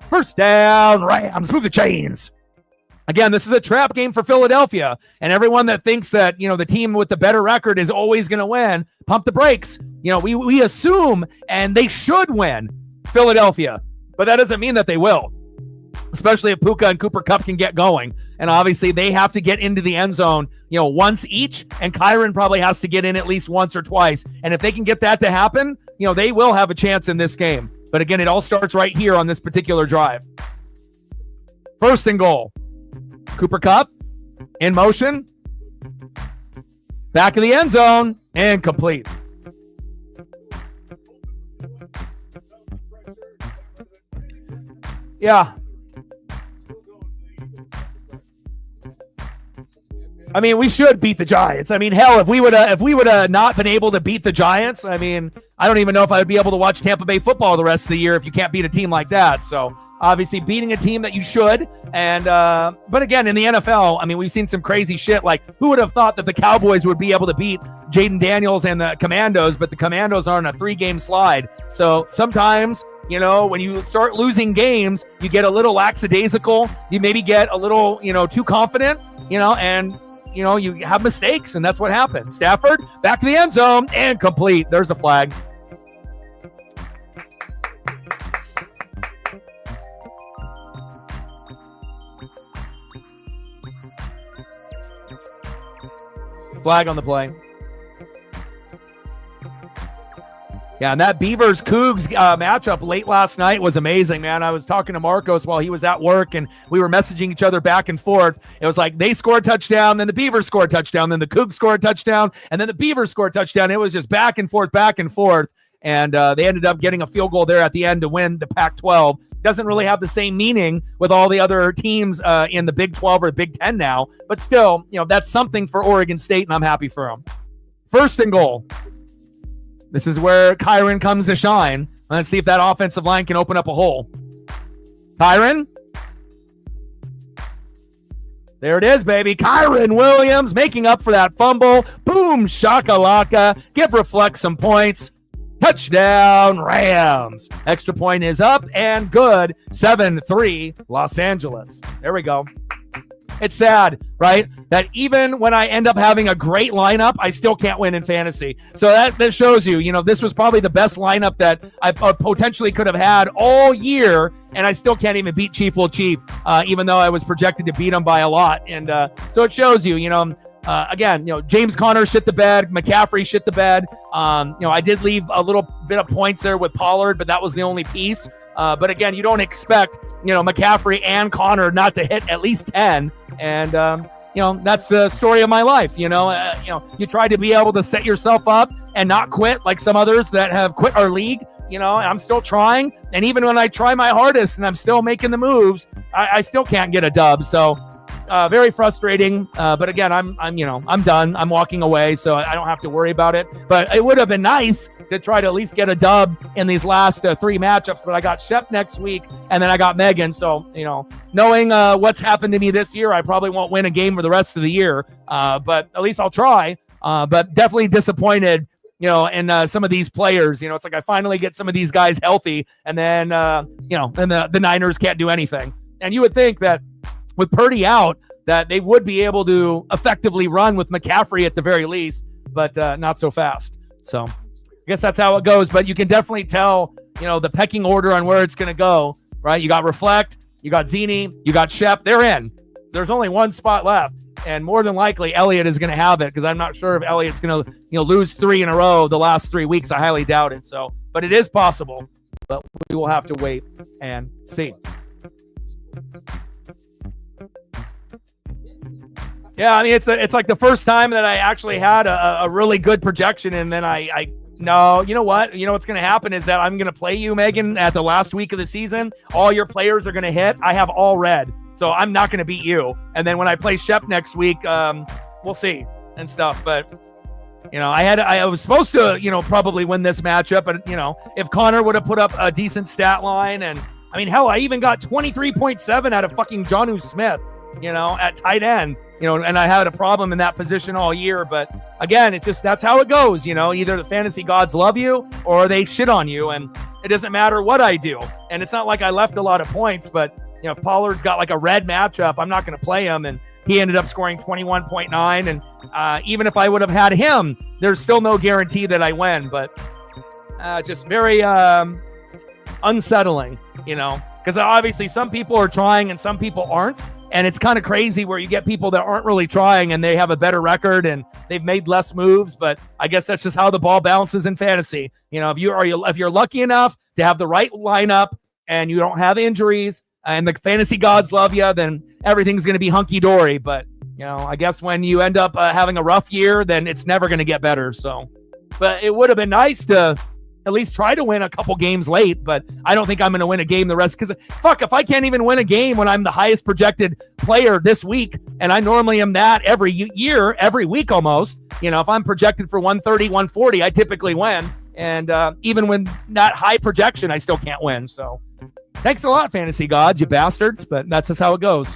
First down, Rams. Move the chains. Again, this is a trap game for Philadelphia. And everyone that thinks that, the team with the better record is always going to win, pump the brakes. We assume, and they should win, Philadelphia. But that doesn't mean that they will. Especially if Puka and Cooper Kupp can get going. And obviously they have to get into the end zone, once each. And Kyron probably has to get in at least once or twice. And if they can get that to happen, they will have a chance in this game. But again, it all starts right here on this particular drive. First and goal. Cooper Kupp in motion. Back of the end zone and complete. Yeah. I mean, we should beat the Giants. I mean, hell, if we would have not been able to beat the Giants, I mean, I don't even know if I would be able to watch Tampa Bay football the rest of the year if you can't beat a team like that. So obviously beating a team that you should. And but again, in the NFL, I mean, we've seen some crazy shit. Like, who would have thought that the Cowboys would be able to beat Jaden Daniels and the Commandos, but the Commandos are on a 3-game slide. So sometimes, when you start losing games, you get a little lackadaisical. You maybe get a little, too confident, and you have mistakes, and that's what happened. Stafford, back to the end zone, and complete. There's the flag. Flag on the play. Yeah, and that Beavers Cougs matchup late last night was amazing, man. I was talking to Marcos while he was at work, and we were messaging each other back and forth. It was like they scored a touchdown, then the Beavers scored a touchdown, then the Cougs scored a touchdown, and then the Beavers scored a touchdown. It was just back and forth, and they ended up getting a field goal there at the end to win the Pac-12. Doesn't really have the same meaning with all the other teams in the Big 12 or Big 10 now, but still, that's something for Oregon State, and I'm happy for them. First and goal. This is where Kyron comes to shine. Let's see if that offensive line can open up a hole. Kyron. There it is, baby. Kyron Williams making up for that fumble. Boom, shakalaka. Give Reflect some points. Touchdown, Rams. Extra point is up and good. 7-3, Los Angeles. There we go. It's sad, right? That even when I end up having a great lineup, I still can't win in fantasy. So that shows you, this was probably the best lineup that I potentially could have had all year, and I still can't even beat Chief Will Chief, even though I was projected to beat him by a lot. And so it shows you, again, James Conner shit the bed, McCaffrey shit the bed. I did leave a little bit of points there with Pollard, but that was the only piece. But again, you don't expect, McCaffrey and Conner not to hit at least 10. And, that's the story of my life. You try to be able to set yourself up and not quit like some others that have quit our league. I'm still trying. And even when I try my hardest and I'm still making the moves, I still can't get a dub. So very frustrating. But again, I'm done. I'm walking away, so I don't have to worry about it. But it would have been nice to try to at least get a dub in these last 3 matchups. But I got Shep next week, and then I got Megan. So, knowing what's happened to me this year, I probably won't win a game for the rest of the year. But at least I'll try. But definitely disappointed, in some of these players. It's like I finally get some of these guys healthy, and then, then the Niners can't do anything. And you would think that with Purdy out, that they would be able to effectively run with McCaffrey at the very least, but not so fast. So I guess that's how it goes. But you can definitely tell, the pecking order on where it's going to go, right? You got Reflect, you got Zini, you got Shep. They're in. There's only one spot left, and more than likely Elliott is going to have it, because I'm not sure if Elliott's going to lose 3 in a row the last 3 weeks. I highly doubt it. So, but it is possible. But we will have to wait and see. Yeah, I mean, it's like the first time that I actually had a really good projection, and then no, you know what? What's going to happen is that I'm going to play you, Megan, at the last week of the season. All your players are going to hit. I have all red, so I'm not going to beat you. And then when I play Shep next week, we'll see and stuff. But I was supposed to, probably win this matchup, but if Connor would have put up a decent stat line, and I mean, hell, I even got 23.7 out of fucking Jonnu Smith, at tight end. And I had a problem in that position all year. But again, that's how it goes. Either the fantasy gods love you or they shit on you. And it doesn't matter what I do. And it's not like I left a lot of points, but if Pollard's got like a red matchup, I'm not going to play him. And he ended up scoring 21.9. And even if I would have had him, there's still no guarantee that I win. But just very unsettling, because obviously some people are trying and some people aren't. And it's kind of crazy where you get people that aren't really trying and they have a better record and they've made less moves. But I guess that's just how the ball bounces in fantasy. If you're lucky enough to have the right lineup and you don't have injuries and the fantasy gods love you, then everything's going to be hunky dory. But I guess when you end up having a rough year, then it's never going to get better. So, but it would have been nice to at least try to win a couple games late, but I don't think I'm going to win a game the rest, because if I can't even win a game when I'm the highest projected player this week, and I normally am that every year, every week almost, if I'm projected for 130, 140, I typically win. And even when not high projection, I still can't win. So thanks a lot, fantasy gods, you bastards, but that's just how it goes.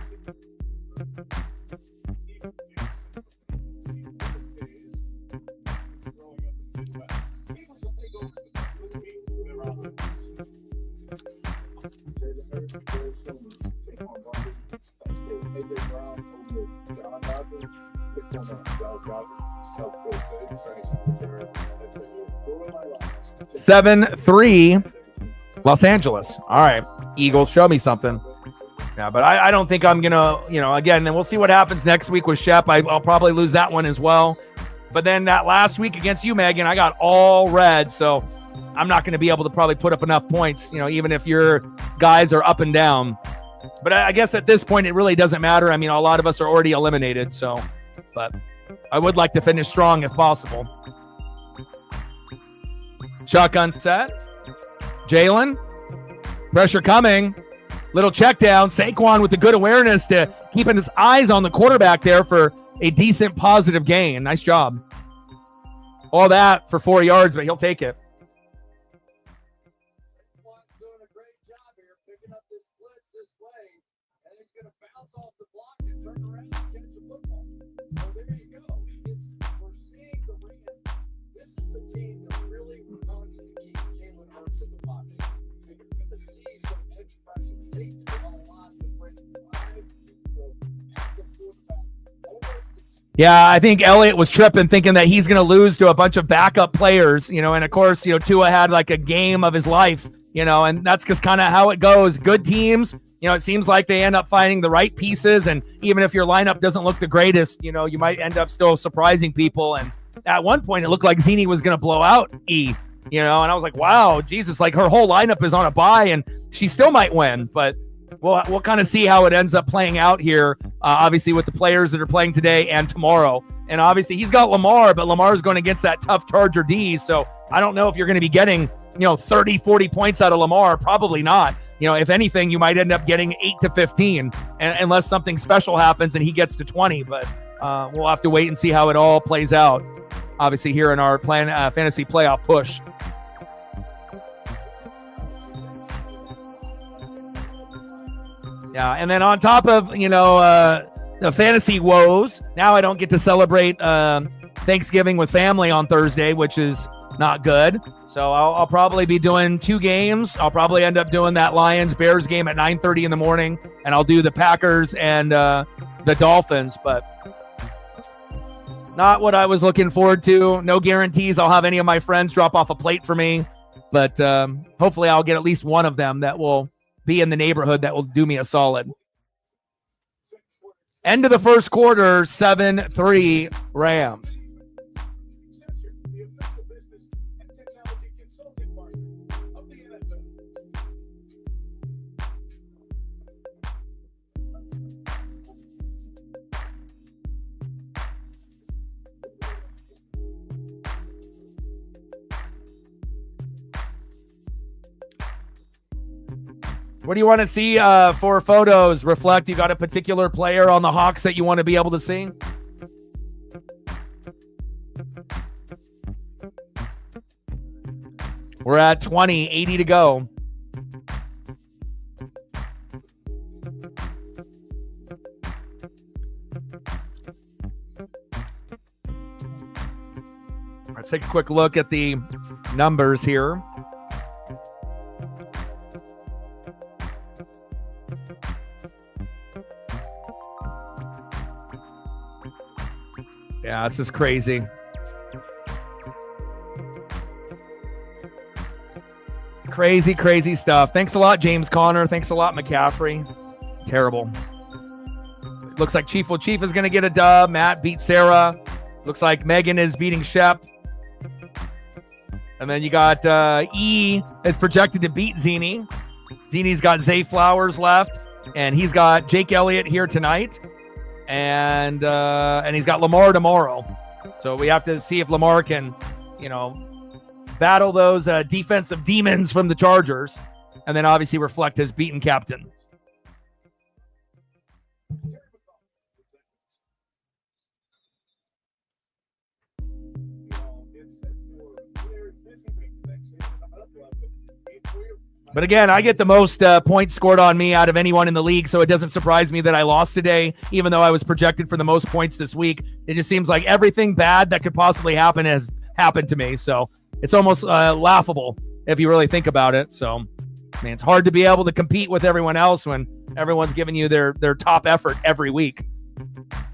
Seven, 3, Los Angeles. All right, Eagles, show me something. Yeah, but I don't think I'm gonna, again, and we'll see what happens next week with Shep. I'll probably lose that one as well. But then that last week against you, Megan, I got all red. So I'm not going to be able to probably put up enough points, even if your guys are up and down. But I guess at this point, it really doesn't matter. I mean, a lot of us are already eliminated, but I would like to finish strong if possible. Shotgun set. Jalen. Pressure coming. Little check down. Saquon with the good awareness to keeping his eyes on the quarterback there for a decent positive gain. Nice job. All that for 4 yards, but he'll take it. Saquon's doing a great job here, picking up this blitz this way, and he's going to bounce off the block and turn around and catch the football. So there you go. We're seeing the Rams. This is a team that really wants to keep Jalen Hurts in the pocket. So you're going to see some edge pressures. They do a lot to bring 5 people at the quarterback. Yeah, I think Elliott was tripping, thinking that he's going to lose to a bunch of backup players, and of course, Tua had like a game of his life, and that's just kind of how it goes. Good teams, it seems like they end up finding the right pieces, and even if your lineup doesn't look the greatest, you might end up still surprising people. And at one point, it looked like Zini was going to blow out E, and I was like, wow, Jesus, like her whole lineup is on a bye, and she still might win, but we'll kind of see how it ends up playing out here, obviously with the players that are playing today and tomorrow. And obviously he's got Lamar, but Lamar's going against that tough Charger D. So I don't know if you're going to be getting, 30, 40 points out of Lamar. Probably not. If anything, you might end up getting 8 to 15 unless something special happens and he gets to 20. But we'll have to wait and see how it all plays out, obviously, here in our fantasy playoff push. Yeah, and then on top of, the fantasy woes, now I don't get to celebrate Thanksgiving with family on Thursday, which is not good. So I'll probably be doing 2 games. I'll probably end up doing that Lions-Bears game at 9:30 in the morning, and I'll do the Packers and the Dolphins, but not what I was looking forward to. No guarantees I'll have any of my friends drop off a plate for me, but hopefully I'll get at least one of them that will be in the neighborhood that will do me a solid. End of the first quarter, 7-3 Rams. What do you want to see for photos? Reflect, you got a particular player on the Hawks that you want to be able to see? We're at 20, 80 to go. Let's take a quick look at the numbers here. Yeah, this is crazy. Crazy stuff. Thanks a lot, James Conner. Thanks a lot, McCaffrey. Terrible. Looks like Chief is going to get a dub. Matt beat Sarah. Looks like Megan is beating Shep. And then you got E is projected to beat Zini. Zini's got Zay Flowers left, and he's got Jake Elliott here tonight. And he's got Lamar tomorrow. So we have to see if Lamar can, battle those defensive demons from the Chargers. And then obviously reflect his beaten captain. But again, I get the most points scored on me out of anyone in the league, so it doesn't surprise me that I lost today, even though I was projected for the most points this week. It just seems like everything bad that could possibly happen has happened to me, so it's almost laughable if you really think about it. So, man, it's hard to be able to compete with everyone else when everyone's giving you their top effort every week.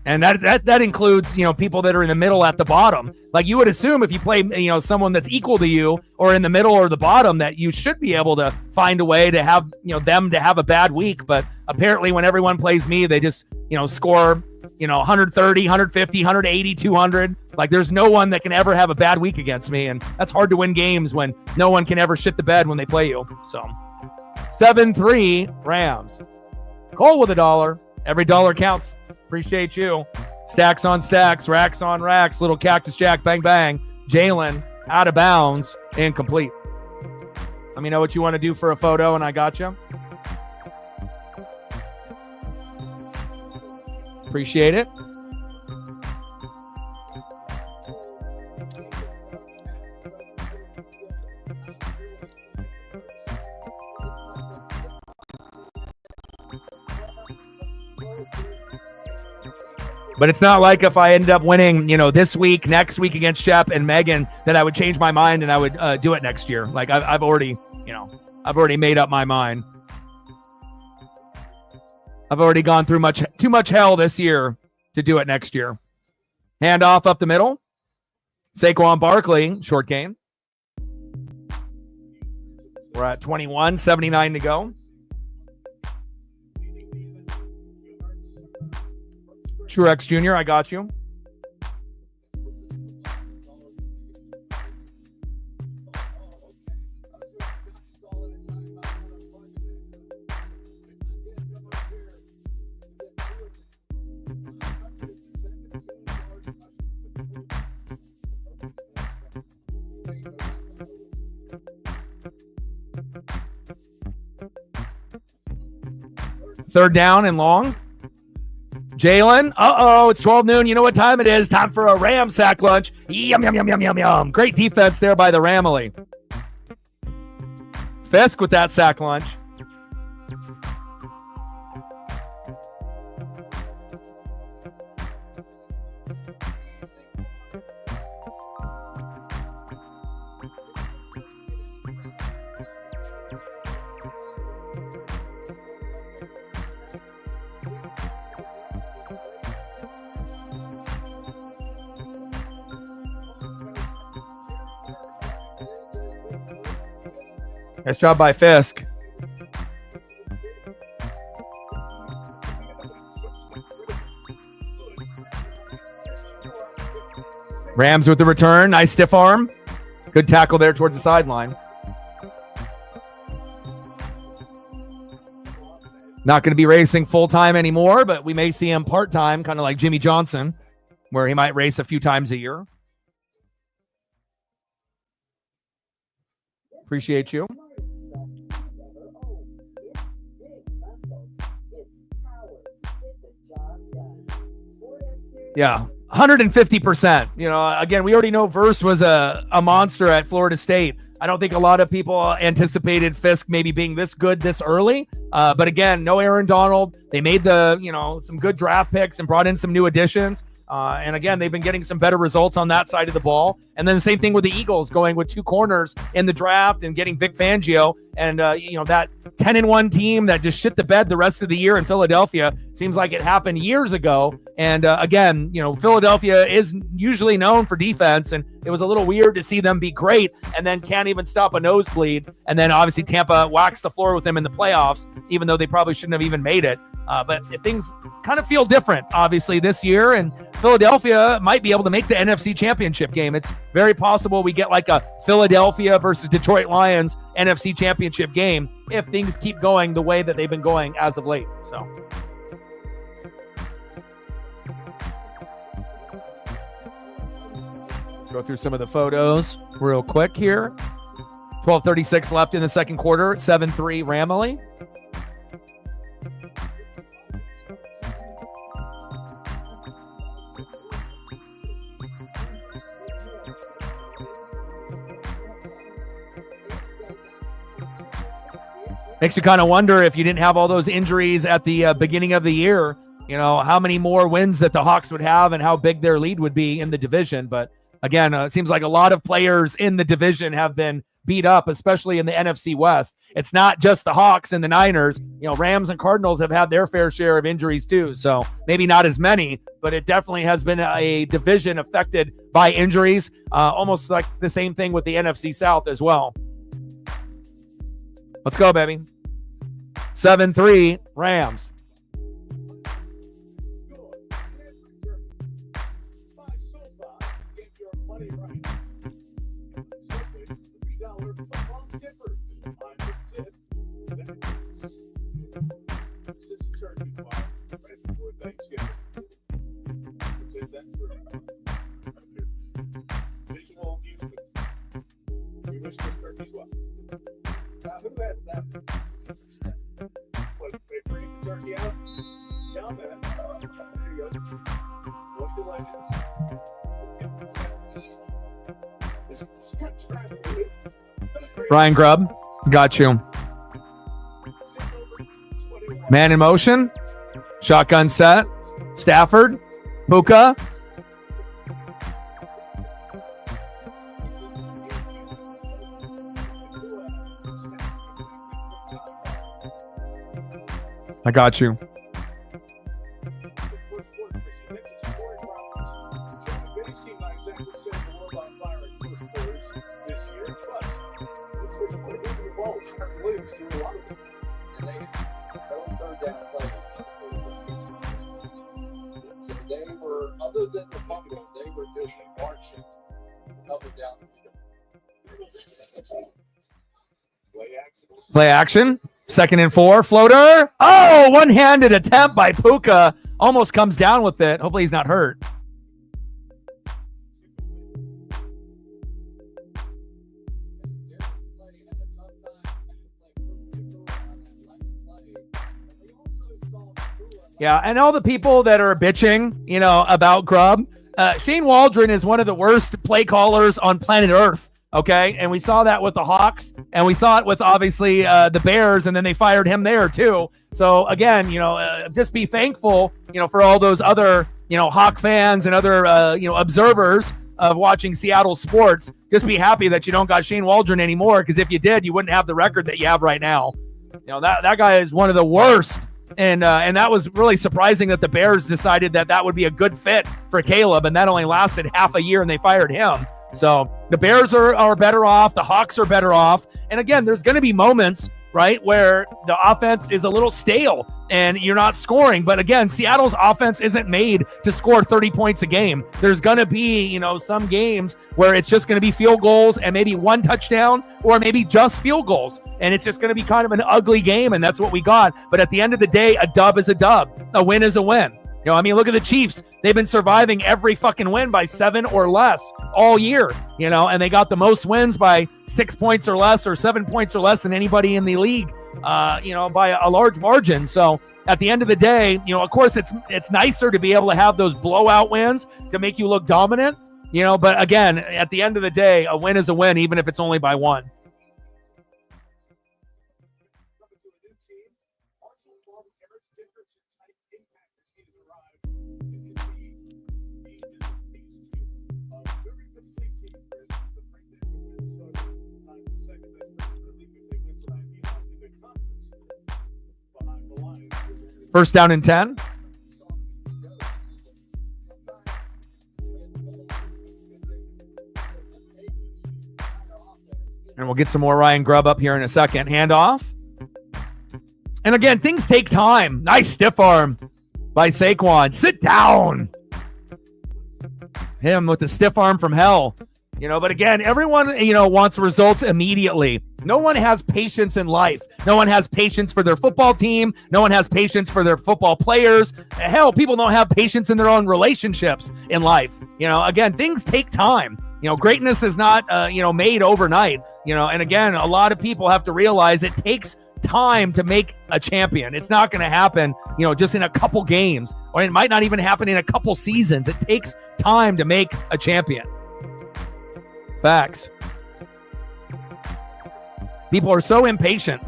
And that includes, people that are in the middle at the bottom. Like you would assume if you play, someone that's equal to you or in the middle or the bottom, that you should be able to find a way to have, them to have a bad week. But apparently when everyone plays me, they just score, 130, 150, 180, 200. Like, there's no one that can ever have a bad week against me, and that's hard to win games when no one can ever shit the bed when they play you. So 7-3 Rams. Cole with $1. Every dollar counts. Appreciate you. Stacks on stacks, racks on racks, little Cactus Jack, bang, bang. Jalen, out of bounds, incomplete. Let me know what you want to do for a photo, and I got you. Appreciate it. But it's not like if I ended up winning, this week, next week against Shep and Megan, that I would change my mind and I would do it next year. Like I've already made up my mind. I've already gone through too much hell this year to do it next year. Hand off up the middle. Saquon Barkley, short game. We're at 21, 79 to go. Truex Jr., I got you. Third down and long. Jalen, it's 12 noon. You know what time it is. Time for a Ram sack lunch. Yum, yum, yum, yum, yum, yum. Great defense there by the Ramily. Fisk with that sack lunch. Nice job by Fisk. Rams with the return. Nice stiff arm. Good tackle there towards the sideline. Not going to be racing full-time anymore, but we may see him part-time, kind of like Jimmy Johnson, where he might race a few times a year. Appreciate you. Yeah, 150%. Again, we already know Verse was a monster at Florida State. I don't think a lot of people anticipated Fisk maybe being this good this early. But again, no Aaron Donald. They made some good draft picks and brought in some new additions. And again, they've been getting some better results on that side of the ball. And then the same thing with the Eagles, going with 2 corners in the draft and getting Vic Fangio. And, that 10-1 team that just shit the bed the rest of the year in Philadelphia seems like it happened years ago. And again, Philadelphia is usually known for defense. And it was a little weird to see them be great and then can't even stop a nosebleed. And then obviously Tampa waxed the floor with them in the playoffs, even though they probably shouldn't have even made it. But things kind of feel different, obviously, this year. And Philadelphia might be able to make the NFC Championship game. It's very possible we get like a Philadelphia versus Detroit Lions NFC Championship game if things keep going the way that they've been going as of late. So let's go through some of the photos real quick here. 12:36 left in the second quarter. 7-3 Ramily. Makes you kind of wonder, if you didn't have all those injuries at the beginning of the year, how many more wins that the Hawks would have and how big their lead would be in the division. But again, it seems like a lot of players in the division have been beat up, especially in the NFC West. It's not just the Hawks and the Niners. Rams and Cardinals have had their fair share of injuries too. So maybe not as many, but it definitely has been a division affected by injuries. Almost like the same thing with the NFC South as well. Let's go, baby. 7-3 Rams. What, they bring the turkey out? Down there. There you go. What the legends? Ryan Grubb, got you. Man in motion. Shotgun set. Stafford. Puka. I got you. Other than the fumble, they were just marching up and down the field. Play action. 2nd and 4. Floater. Oh, one-handed attempt by Puka. Almost comes down with it. Hopefully he's not hurt. Yeah, and all the people that are bitching, about Grubb, Shane Waldron is one of the worst play callers on planet Earth, okay? And we saw that with the Hawks, and we saw it with, obviously, the Bears, and then they fired him there, too. So, again, just be thankful, for all those other, Hawk fans and other, observers of watching Seattle sports. Just be happy that you don't got Shane Waldron anymore, because if you did, you wouldn't have the record that you have right now. That guy is one of the worst. And that was really surprising that the Bears decided that would be a good fit for Caleb, and that only lasted half a year, and they fired him. So the Bears are better off. The Hawks are better off. And again, there's going to be moments, right, where the offense is a little stale and you're not scoring. But again, Seattle's offense isn't made to score 30 points a game. There's going to be, some games where it's just going to be field goals and maybe one touchdown or maybe just field goals. And it's just going to be kind of an ugly game, and that's what we got. But at the end of the day, a dub is a dub. A win is a win. Look at the Chiefs. They've been surviving every fucking win by 7 or less all year, and they got the most wins by 6 points or less or 7 points or less than anybody in the league, by a large margin. So at the end of the day, of course, it's nicer to be able to have those blowout wins to make you look dominant, but again, at the end of the day, a win is a win, even if it's only by 1. First down and 10. And we'll get some more Ryan Grubb up here in a second. Handoff. And again, things take time. Nice stiff arm by Saquon. Sit down. Him with the stiff arm from hell. But again, everyone, wants results immediately. No one has patience in life. No one has patience for their football team. No one has patience for their football players. Hell, people don't have patience in their own relationships in life. Again, things take time. Greatness is not, made overnight. And again, a lot of people have to realize it takes time to make a champion. It's not going to happen, just in a couple games, or it might not even happen in a couple seasons. It takes time to make a champion. Facts. People are so impatient.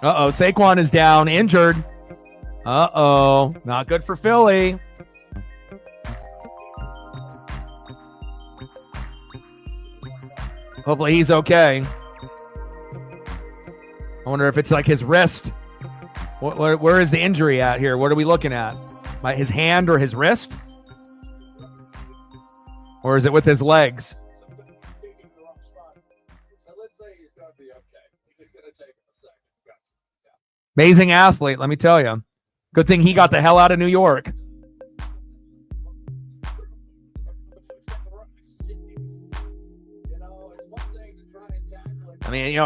Uh-oh, Saquon is down, injured. Uh-oh, not good for Philly. Hopefully he's okay. I wonder if it's like his wrist. Where is the injury at here? What are we looking at? His hand or his wrist? Or is it with his legs? So let's say he's going to be okay. He's just going to take him a second. Yeah. Amazing athlete, let me tell you. Good thing he got the hell out of New York. I mean,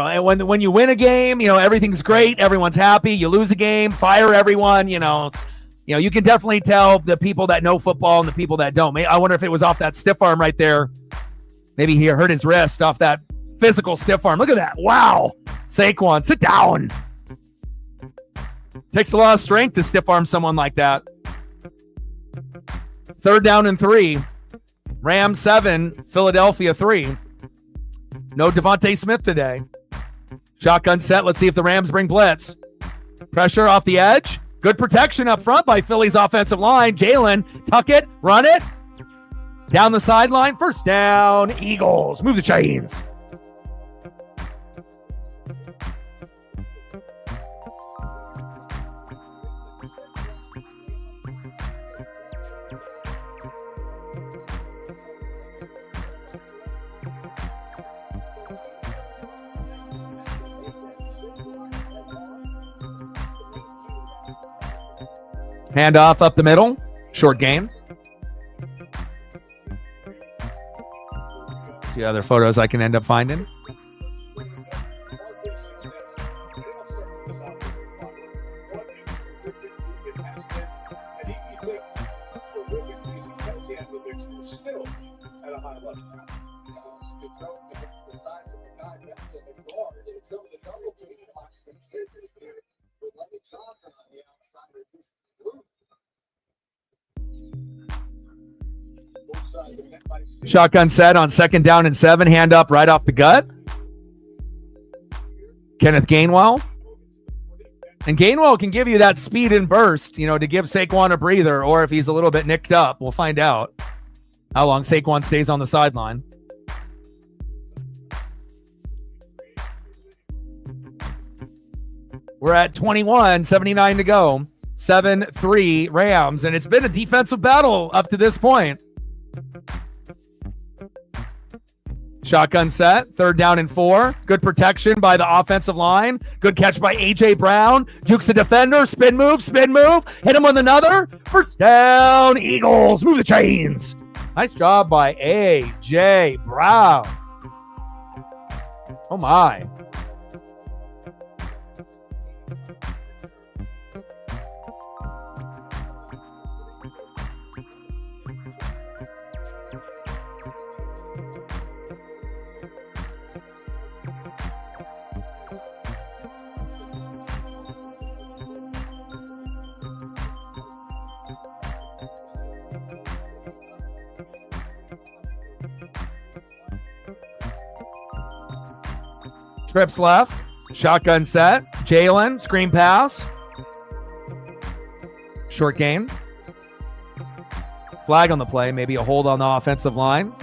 when you win a game, everything's great. Everyone's happy. You lose a game, fire everyone. You can definitely tell the people that know football and the people that don't. I wonder if it was off that stiff arm right there. Maybe he hurt his wrist off that physical stiff arm. Look at that. Wow. Saquon, sit down. Takes a lot of strength to stiff arm someone like that. 3rd down and 3. Rams 7, Philadelphia 3. No Devontae Smith today. Shotgun set. Let's see if the Rams bring blitz. Pressure off the edge. Good protection up front by Philly's offensive line. Jalen, tuck it, run it. Down the sideline. 1st down, Eagles. Move the chains. Handoff up the middle. Short gain. See other photos I can end up finding. Shotgun set on 2nd down and 7. Hand up right off the gut. Kenneth Gainwell. And Gainwell can give you that speed and burst, to give Saquon a breather, or if he's a little bit nicked up, we'll find out how long Saquon stays on the sideline. We're at 21:79 to go. 7-3 Rams, and it's been a defensive battle up to this point. Shotgun set, 3rd down and 4. Good protection by the offensive line. Good catch by A.J. Brown. Jukes the defender. Spin move. Hit him with another. 1st down, Eagles. Move the chains. Nice job by A.J. Brown. Oh, my. Trips left. Shotgun set. Jalen. Screen pass. Short gain. Flag on the play. Maybe a hold on the offensive line.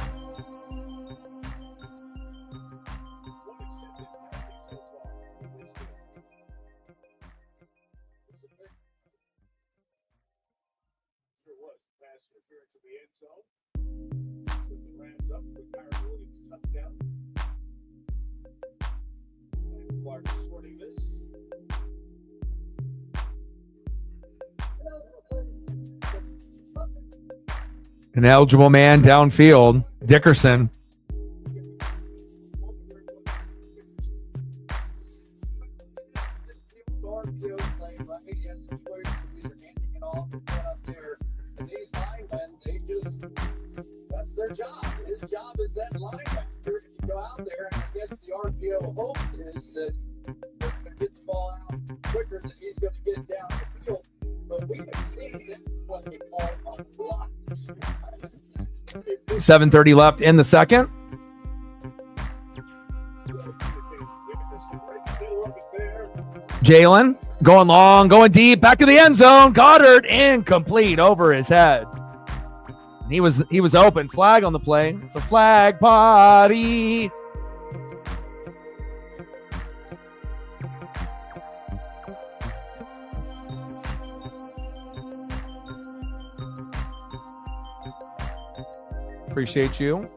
An eligible man downfield, Dickerson. That's their job. His job is that linebacker. If you go out there, and I guess the RPO hope is that they're going to get the ball out quicker than he's going to get down the field. But we have seen that what they call a block. 7:30 left in the second. Jalen going long, going deep, back of the end zone. Goddard incomplete over his head. And he was open. Flag on the play. It's a flag party. Appreciate you.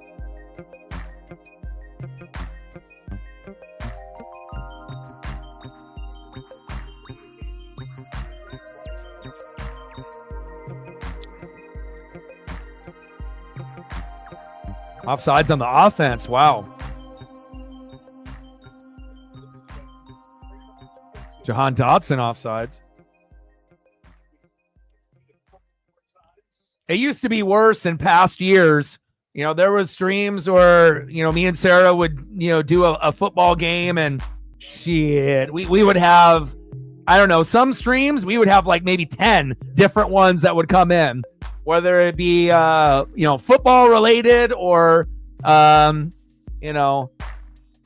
Offsides on the offense. Wow. Jahan Dotson offsides. It used to be worse in past years There was streams where, me and Sarah would, do a football game, and shit, we would have, I don't know, some streams we would have like maybe 10 different ones that would come in, whether it be, football related or,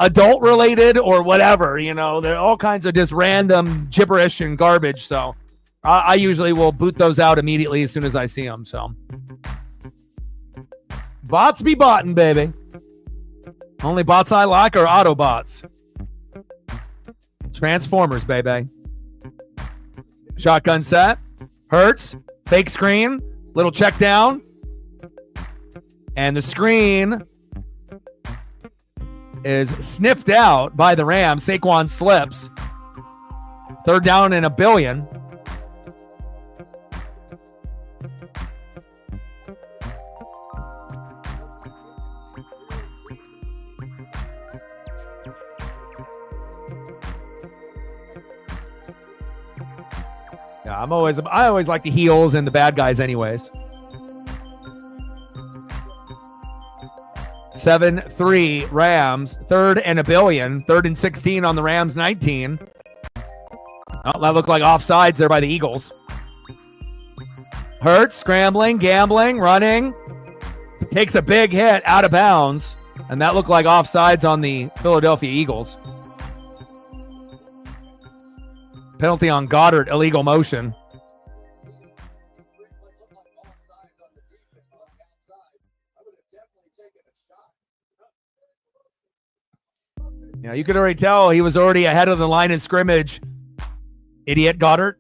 adult related or whatever, there are all kinds of just random gibberish and garbage. So I usually will boot those out immediately as soon as I see them. So bots be botting, baby. Only bots I like are Autobots. Transformers, baby. Shotgun set. Hurts. Fake screen. Little check down. And the screen is sniffed out by the Rams. Saquon slips. 3rd down and 1 billion. Yeah, I always like the heels and the bad guys anyways. 7-3 Rams, 3rd and 1 billion, 3rd and 16 on the Rams 19. Oh, that looked like offsides there by the Eagles. Hurts, scrambling, gambling, running. Takes a big hit out of bounds, and that looked like offsides on the Philadelphia Eagles. Penalty on Goddard, illegal motion. Yeah, you could already tell he was already ahead of the line of scrimmage. Idiot Goddard.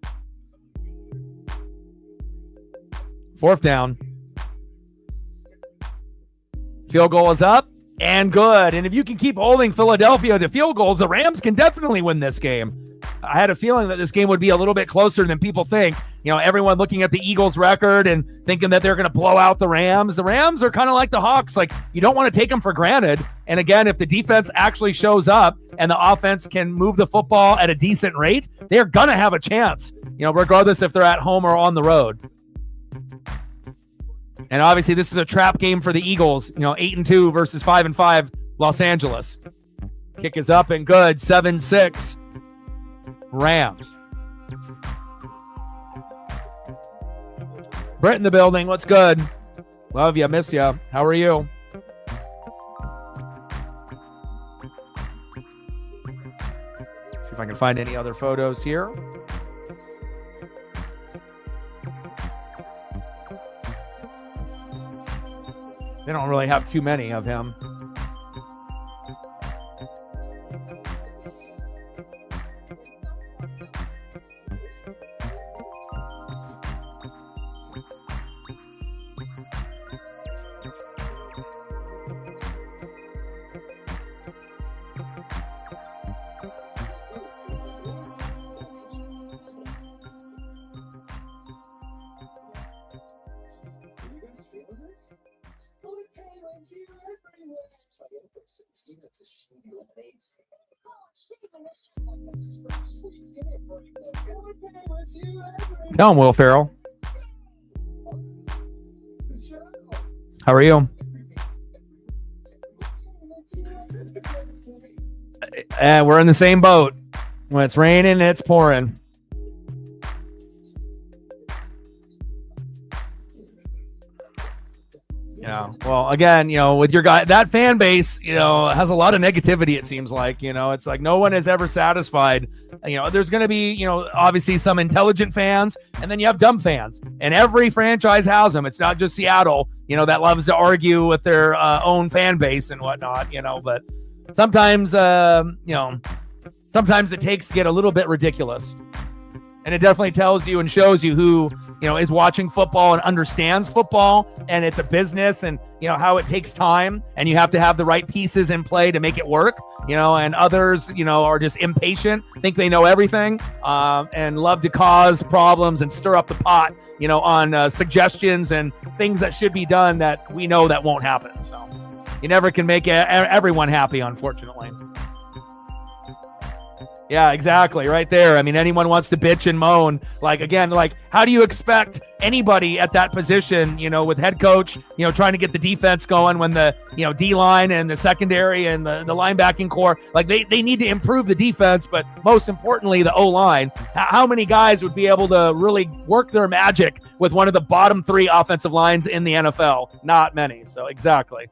4th down. Field goal is up and good. And if you can keep holding Philadelphia to field goals, the Rams can definitely win this game. I had a feeling that this game would be a little bit closer than people think. Everyone looking at the Eagles record and thinking that they're going to blow out the Rams. The Rams are kind of like the Hawks. Like, you don't want to take them for granted. And again, if the defense actually shows up and the offense can move the football at a decent rate, they're going to have a chance, regardless if they're at home or on the road. And obviously this is a trap game for the Eagles, 8-2 versus 5-5 Los Angeles. Kick is up and good. 7-6 Rams. Brett in the building. What's good? Love you. Miss you. How are you? See if I can find any other photos here. They don't really have too many of him. Tell him, Will Ferrell. How are you? We're in the same boat. When it's raining, it's pouring. Yeah. Well, again, with your guy, that fan base, has a lot of negativity, it seems like. It's like no one is ever satisfied. There's going to be, obviously some intelligent fans, and then you have dumb fans. And every franchise has them. It's not just Seattle, that loves to argue with their own fan base and whatnot, but sometimes, sometimes the takes get a little bit ridiculous. And it definitely tells you and shows you who, is watching football and understands football, and it's a business, and, how it takes time, and you have to have the right pieces in play to make it work, and others, are just impatient, think they know everything, and love to cause problems and stir up the pot, on suggestions and things that should be done that we know that won't happen. So you never can make everyone happy, unfortunately. Yeah, exactly. Right there. I mean, anyone wants to bitch and moan. Like, again, like, how do you expect anybody at that position, with head coach, trying to get the defense going when the, D-line and the secondary and the linebacking core, like, they need to improve the defense, but most importantly, the O-line. How many guys would be able to really work their magic with one of the bottom 3 offensive lines in the NFL? Not many. So, exactly.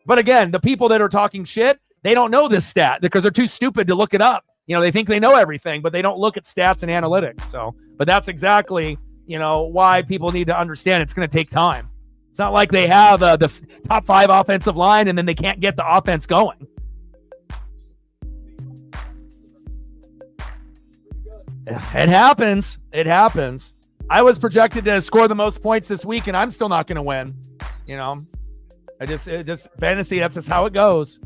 But again, the people that are talking shit, they don't know this stat because they're too stupid to look it up. They think they know everything, but they don't look at stats and analytics. So, but that's exactly, why people need to understand it's going to take time. It's not like they have the top 5 offensive line and then they can't get the offense going. It happens. It happens. I was projected to score the most points this week, and I'm still not going to win. It just fantasy. That's just how it goes.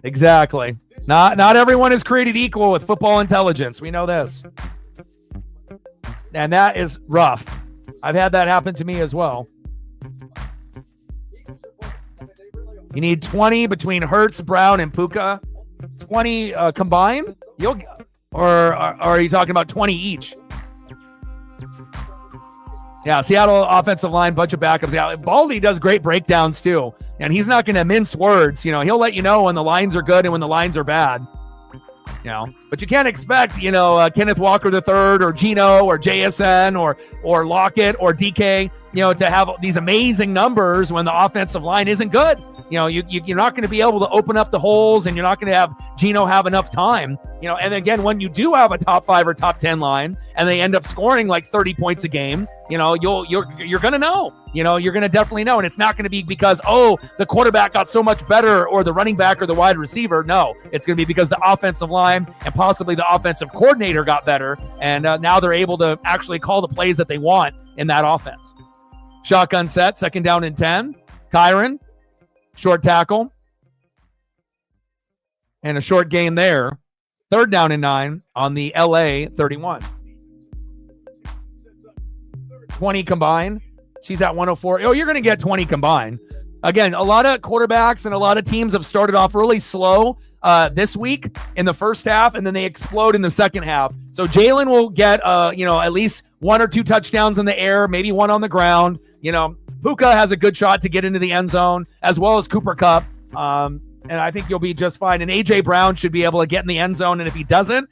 Exactly. Not everyone is created equal with football intelligence. We know this. And that is rough. I've had that happen to me as well. You need 20 between Hurts, Brown, and Puka. 20 combined? Or are you talking about 20 each? Yeah, Seattle offensive line, bunch of backups. Yeah, Baldy does great breakdowns too. And he's not going to mince words. He'll let you know when the lines are good and when the lines are bad. But you can't expect, Kenneth Walker III or Gino or JSN or Lockett or DK, to have these amazing numbers when the offensive line isn't good. You're not going to be able to open up the holes, and you're not going to have Gino have enough time. And again, when you do have a top 5 or top 10 line and they end up scoring like 30 points a game, you're going to know. You're going to definitely know. And it's not going to be because, the quarterback got so much better or the running back or the wide receiver. No, it's going to be because the offensive line and possibly the offensive coordinator got better. And now they're able to actually call the plays that they want in that offense. Shotgun set, 2nd down and 10. Kyron, short tackle. And a short gain there. 3rd down and 9 on the LA 31. 20 combined. She's at 104. You're going to get 20 combined. Again, a lot of quarterbacks and a lot of teams have started off really slow this week in the first half, and then they explode in the second half. So Jalen will get, at least 1 or 2 touchdowns in the air, maybe 1 on the ground. Puka has a good shot to get into the end zone, as well as Cooper Kupp. And I think you'll be just fine. And A.J. Brown should be able to get in the end zone, and if he doesn't,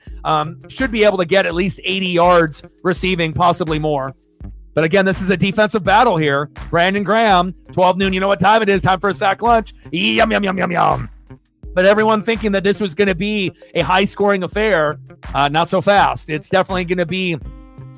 should be able to get at least 80 yards receiving, possibly more. But again, this is a defensive battle here. Brandon Graham, 12 noon. You know what time it is? Time for a sack lunch. Yum, yum, yum, yum, yum. But everyone thinking that this was going to be a high-scoring affair, not so fast. It's definitely going to be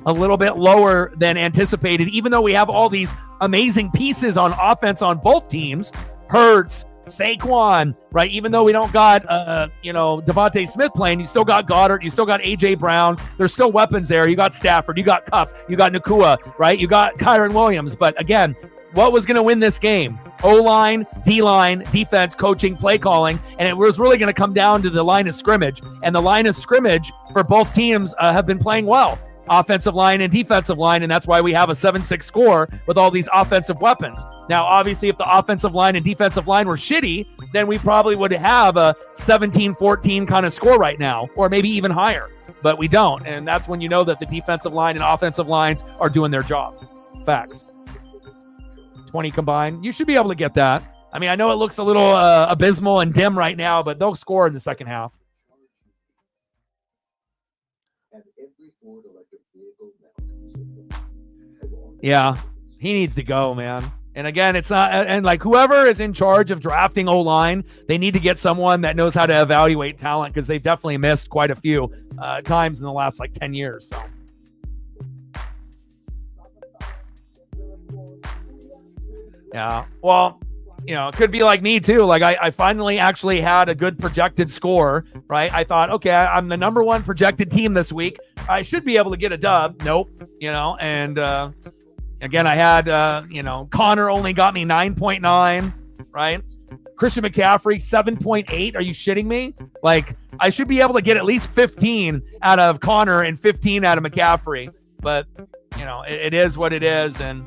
a little bit lower than anticipated, even though we have all these amazing pieces on offense on both teams. Hurts, Saquon, right? Even though we don't got, Devontae Smith playing, you still got Goddard, you still got A.J. Brown. There's still weapons there. You got Stafford, you got Kupp, you got Nakua, right? You got Kyron Williams. But again, what was going to win this game? O-line, D-line, defense, coaching, play calling, and it was really going to come down to the line of scrimmage. And the line of scrimmage for both teams have been playing well. Offensive line and defensive line, and that's why we have a 7-6 score with all these offensive weapons. Now, obviously, if the offensive line and defensive line were shitty, then we probably would have a 17-14 kind of score right now, or maybe even higher. But we don't, and that's when you know that the defensive line and offensive lines are doing their job. Facts. 20 combined. You should be able to get that. I mean, I know it looks a little abysmal and dim right now, but they'll score in the second half. Yeah, he needs to go, man. And again, it's not, and like whoever is in charge of drafting O-line, they need to get someone that knows how to evaluate talent, because they've definitely missed quite a few times in the last 10 years. So. Yeah, well, it could be like me too. Like I finally actually had a good projected score, right? I thought, okay, I'm the number 1 projected team this week. I should be able to get a dub. Nope, and again, I had, Connor only got me 9.9, right? Christian McCaffrey, 7.8. Are you shitting me? Like, I should be able to get at least 15 out of Connor and 15 out of McCaffrey. But, it is what it is. And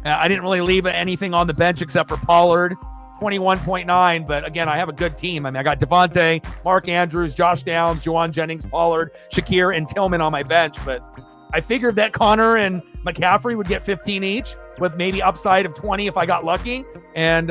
I didn't really leave anything on the bench except for Pollard. 21.9. But again, I have a good team. I mean, I got Devontae, Mark Andrews, Josh Downs, Juwan Jennings, Pollard, Shakir, and Tillman on my bench. But I figured that Connor and McCaffrey would get 15 each with maybe upside of 20 if I got lucky. And,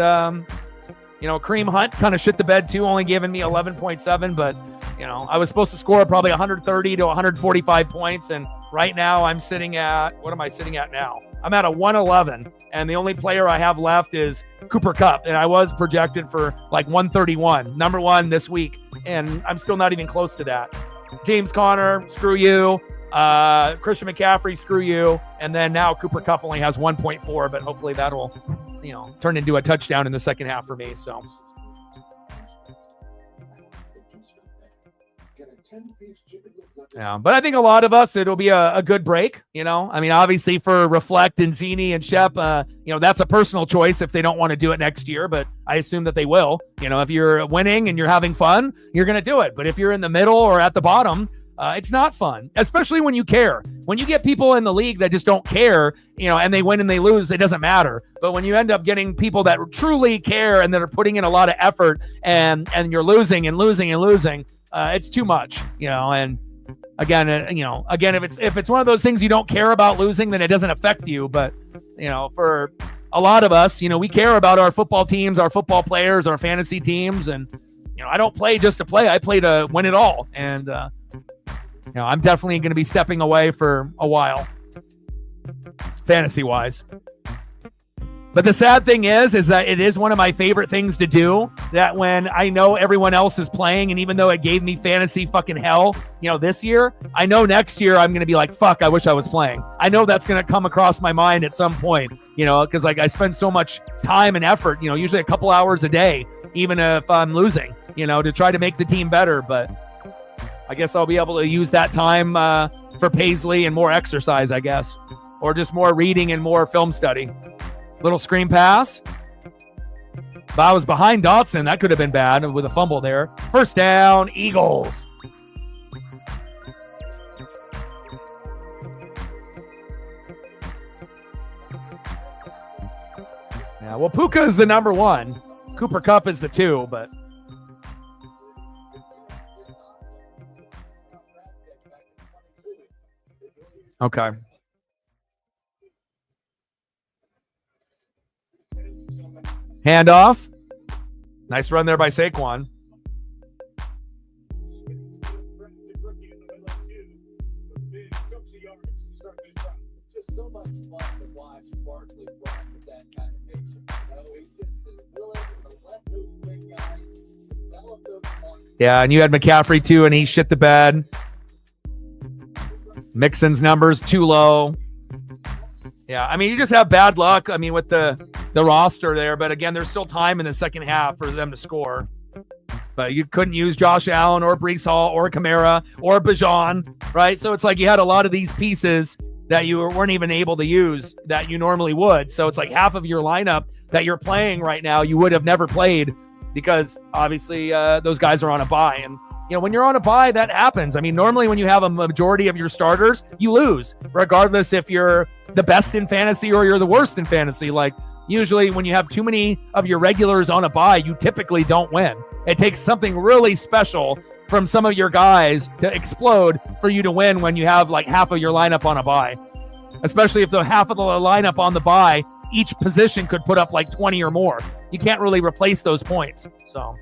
Kareem Hunt kind of shit the bed too, only giving me 11.7. But, I was supposed to score probably 130 to 145 points. And right now I'm sitting at, what am I sitting at now? I'm at a 111. And the only player I have left is Cooper Kupp. And I was projected for like 131, number one this week. And I'm still not even close to that. James Conner, screw you. Christian McCaffrey, screw you. And then now Cooper Kupp only has 1.4, but hopefully that'll, turn into a touchdown in the second half for me. So. Yeah, but I think a lot of us, it'll be a good break, I mean, obviously for Reflect and Zini and Shep, that's a personal choice if they don't want to do it next year, but I assume that they will. If you're winning and you're having fun, you're going to do it. But if you're in the middle or at the bottom, it's not fun, especially when you care. When you get people in the league that just don't care, and they win and they lose, it doesn't matter. But when you end up getting people that truly care and that are putting in a lot of effort and you're losing and losing and losing, it's too much, and again, if it's one of those things you don't care about losing, then it doesn't affect you. But, for a lot of us, we care about our football teams, our football players, our fantasy teams. And, I don't play just to play. I play to win it all. And, I'm definitely going to be stepping away for a while, fantasy wise. But the sad thing is that it is one of my favorite things to do, that when I know everyone else is playing, and even though it gave me fantasy fucking hell, this year, I know next year I'm going to be like, fuck, I wish I was playing. I know that's going to come across my mind at some point, because I spend so much time and effort, usually a couple hours a day, even if I'm losing, to try to make the team better. But I guess I'll be able to use that time for Paisley and more exercise, I guess, or just more reading and more film study. Little screen pass. If I was behind Dotson, that could have been bad with a fumble there. First down, Eagles. Yeah, well, Puka is the number one. Cooper Kupp is the two, but. Okay. Handoff. Nice run there by Saquon. Just so much fun to watch Barkley run with that kind of patience. He's just willing to let those big guys develop those points. Yeah, and you had McCaffrey too, and he shit the bed. Mixon's numbers too low. Yeah, I mean, you just have bad luck, with the roster there. But again, there's still time in the second half for them to score. But you couldn't use Josh Allen or Breece Hall or Kamara or Bijan, right? So it's like you had a lot of these pieces that you weren't even able to use that you normally would. So it's like half of your lineup that you're playing right now, you would have never played because obviously those guys are on a bye. And when you're on a bye, that happens. I mean, normally when you have a majority of your starters, you lose, regardless if you're the best in fantasy or you're the worst in fantasy. Like, usually when you have too many of your regulars on a bye, you typically don't win. It takes something really special from some of your guys to explode for you to win when you have like half of your lineup on a bye. Especially if the half of the lineup on the bye, each position could put up like 20 or more. You can't really replace those points. So...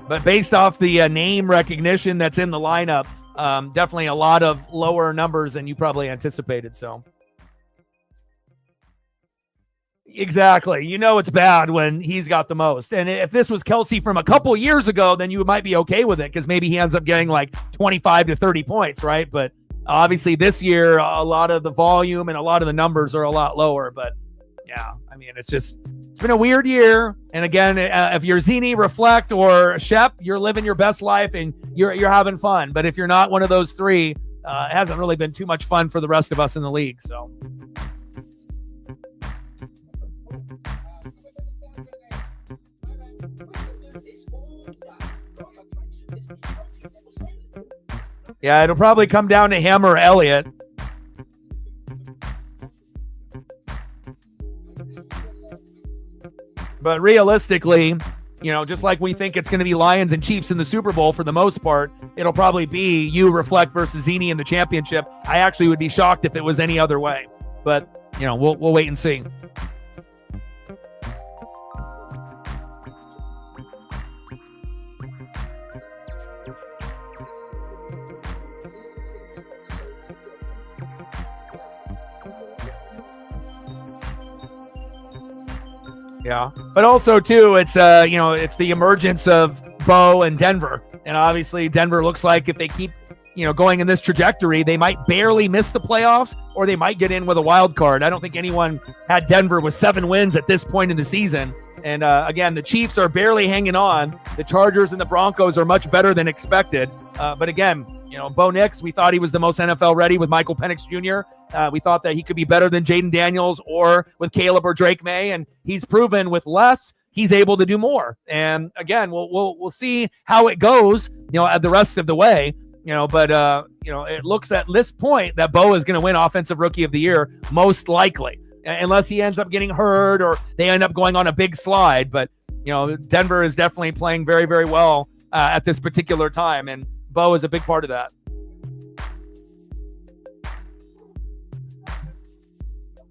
But based off the name recognition that's in the lineup, definitely a lot of lower numbers than you probably anticipated. So, exactly. It's bad when he's got the most. And if this was Kelsey from a couple years ago, then you might be okay with it because maybe he ends up getting like 25 to 30 points, right? But obviously this year, a lot of the volume and a lot of the numbers are a lot lower. But yeah, I mean, it's been a weird year. And again, if you're Zini, Reflect, or Shep, you're living your best life and you're having fun. But if you're not one of those three, it hasn't really been too much fun for the rest of us in the league. So. Yeah, it'll probably come down to him or Elliott. But realistically, just like we think it's going to be Lions and Chiefs in the Super Bowl for the most part, it'll probably be you, Reflect, versus Zini in the championship. I actually would be shocked if it was any other way. But, we'll wait and see. Yeah, but also too, it's it's the emergence of Bo and Denver, and obviously Denver looks like if they keep going in this trajectory, they might barely miss the playoffs, or they might get in with a wild card. I don't think anyone had Denver with 7 wins at this point in the season, and again, the Chiefs are barely hanging on. The Chargers and the Broncos are much better than expected, but again, Bo Nix, we thought he was the most NFL ready with Michael Penix Jr. We thought that he could be better than Jaden Daniels or with Caleb or Drake May, and he's proven with less, he's able to do more. And again, we'll see how it goes, at the rest of the way, but it looks at this point that Bo is going to win Offensive Rookie of the Year, most likely, unless he ends up getting hurt or they end up going on a big slide. But, Denver is definitely playing very, very well at this particular time, and Bo is a big part of that.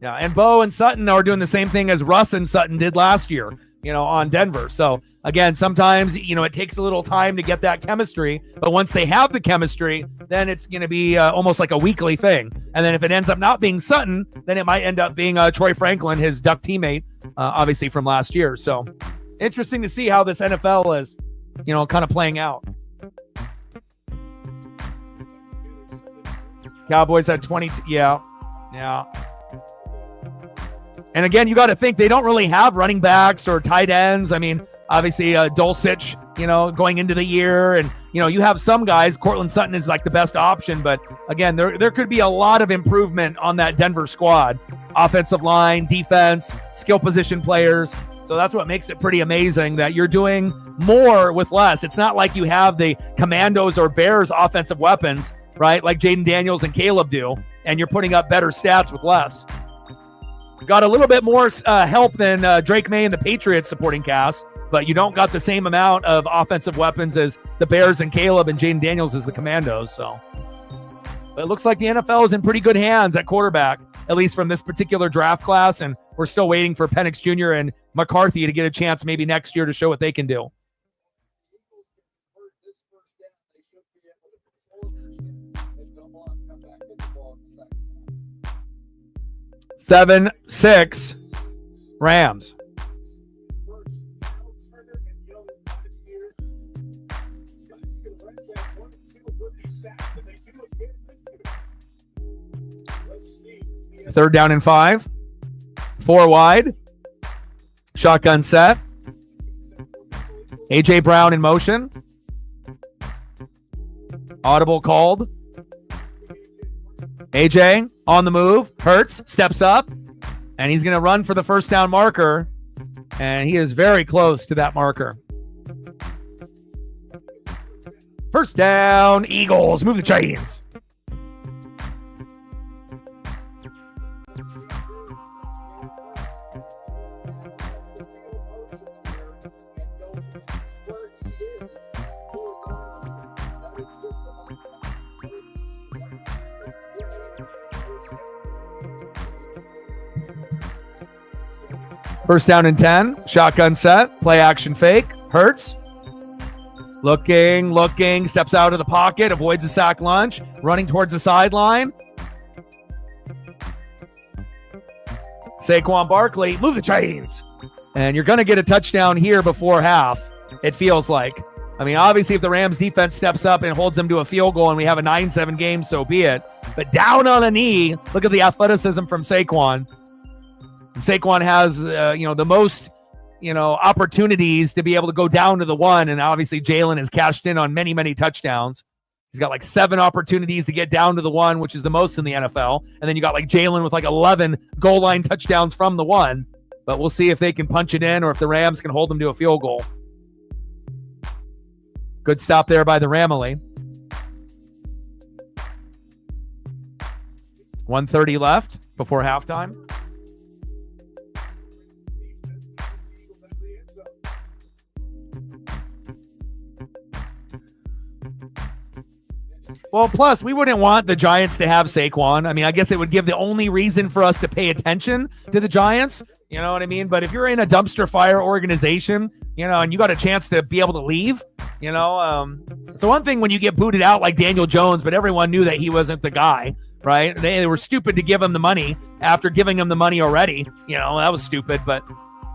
Yeah, and Bo and Sutton are doing the same thing as Russ and Sutton did last year, on Denver. So, again, sometimes, it takes a little time to get that chemistry. But once they have the chemistry, then it's going to be almost like a weekly thing. And then if it ends up not being Sutton, then it might end up being Troy Franklin, his Duck teammate, obviously from last year. So, interesting to see how this NFL is, kind of playing out. Cowboys had 22. Yeah. And again, you got to think they don't really have running backs or tight ends. I mean, obviously, Dulcich, going into the year. And, you have some guys. Cortland Sutton is like the best option. But again, there could be a lot of improvement on that Denver squad. Offensive line, defense, skill position players. So that's what makes it pretty amazing that you're doing more with less. It's not like you have the Commandos or Bears offensive weapons, right? Like Jaden Daniels and Caleb do, and you're putting up better stats with less. Got a little bit more help than Drake May and the Patriots supporting cast, but you don't got the same amount of offensive weapons as the Bears and Caleb and Jaden Daniels as the Commandos. So, but it looks like the NFL is in pretty good hands at quarterback, at least from this particular draft class, and we're still waiting for Penix Jr. and McCarthy to get a chance maybe next year to show what they can do. 7-6 Rams. Third down and 5. 4 wide. Shotgun set. A.J. Brown in motion. Audible called. A.J. on the move. Hurts steps up. And he's going to run for the first down marker. And he is very close to that marker. First down, Eagles. Move the chains. First down and 10. Shotgun set. Play action fake. Hurts. Looking. Steps out of the pocket. Avoids a sack lunch. Running towards the sideline. Saquon Barkley. Move the chains. And you're going to get a touchdown here before half, it feels like. I mean, obviously, if the Rams defense steps up and holds them to a field goal and we have a 9-7 game, so be it. But down on a knee, look at the athleticism from Saquon. And Saquon has, the most, opportunities to be able to go down to the one. And obviously, Jalen has cashed in on many, many touchdowns. He's got like 7 opportunities to get down to the one, which is the most in the NFL. And then you got like Jalen with like 11 goal line touchdowns from the one. But we'll see if they can punch it in or if the Rams can hold them to a field goal. Good stop there by the Ramley. 1:30 left before halftime. Well, plus, we wouldn't want the Giants to have Saquon. I mean, I guess it would give the only reason for us to pay attention to the Giants. You know what I mean? But if you're in a dumpster fire organization, you know, and you got a chance to be able to leave, you know, it's one thing when you get booted out like Daniel Jones, but everyone knew that he wasn't the guy, right? They were stupid to give him the money after giving him the money already. You know, that was stupid, but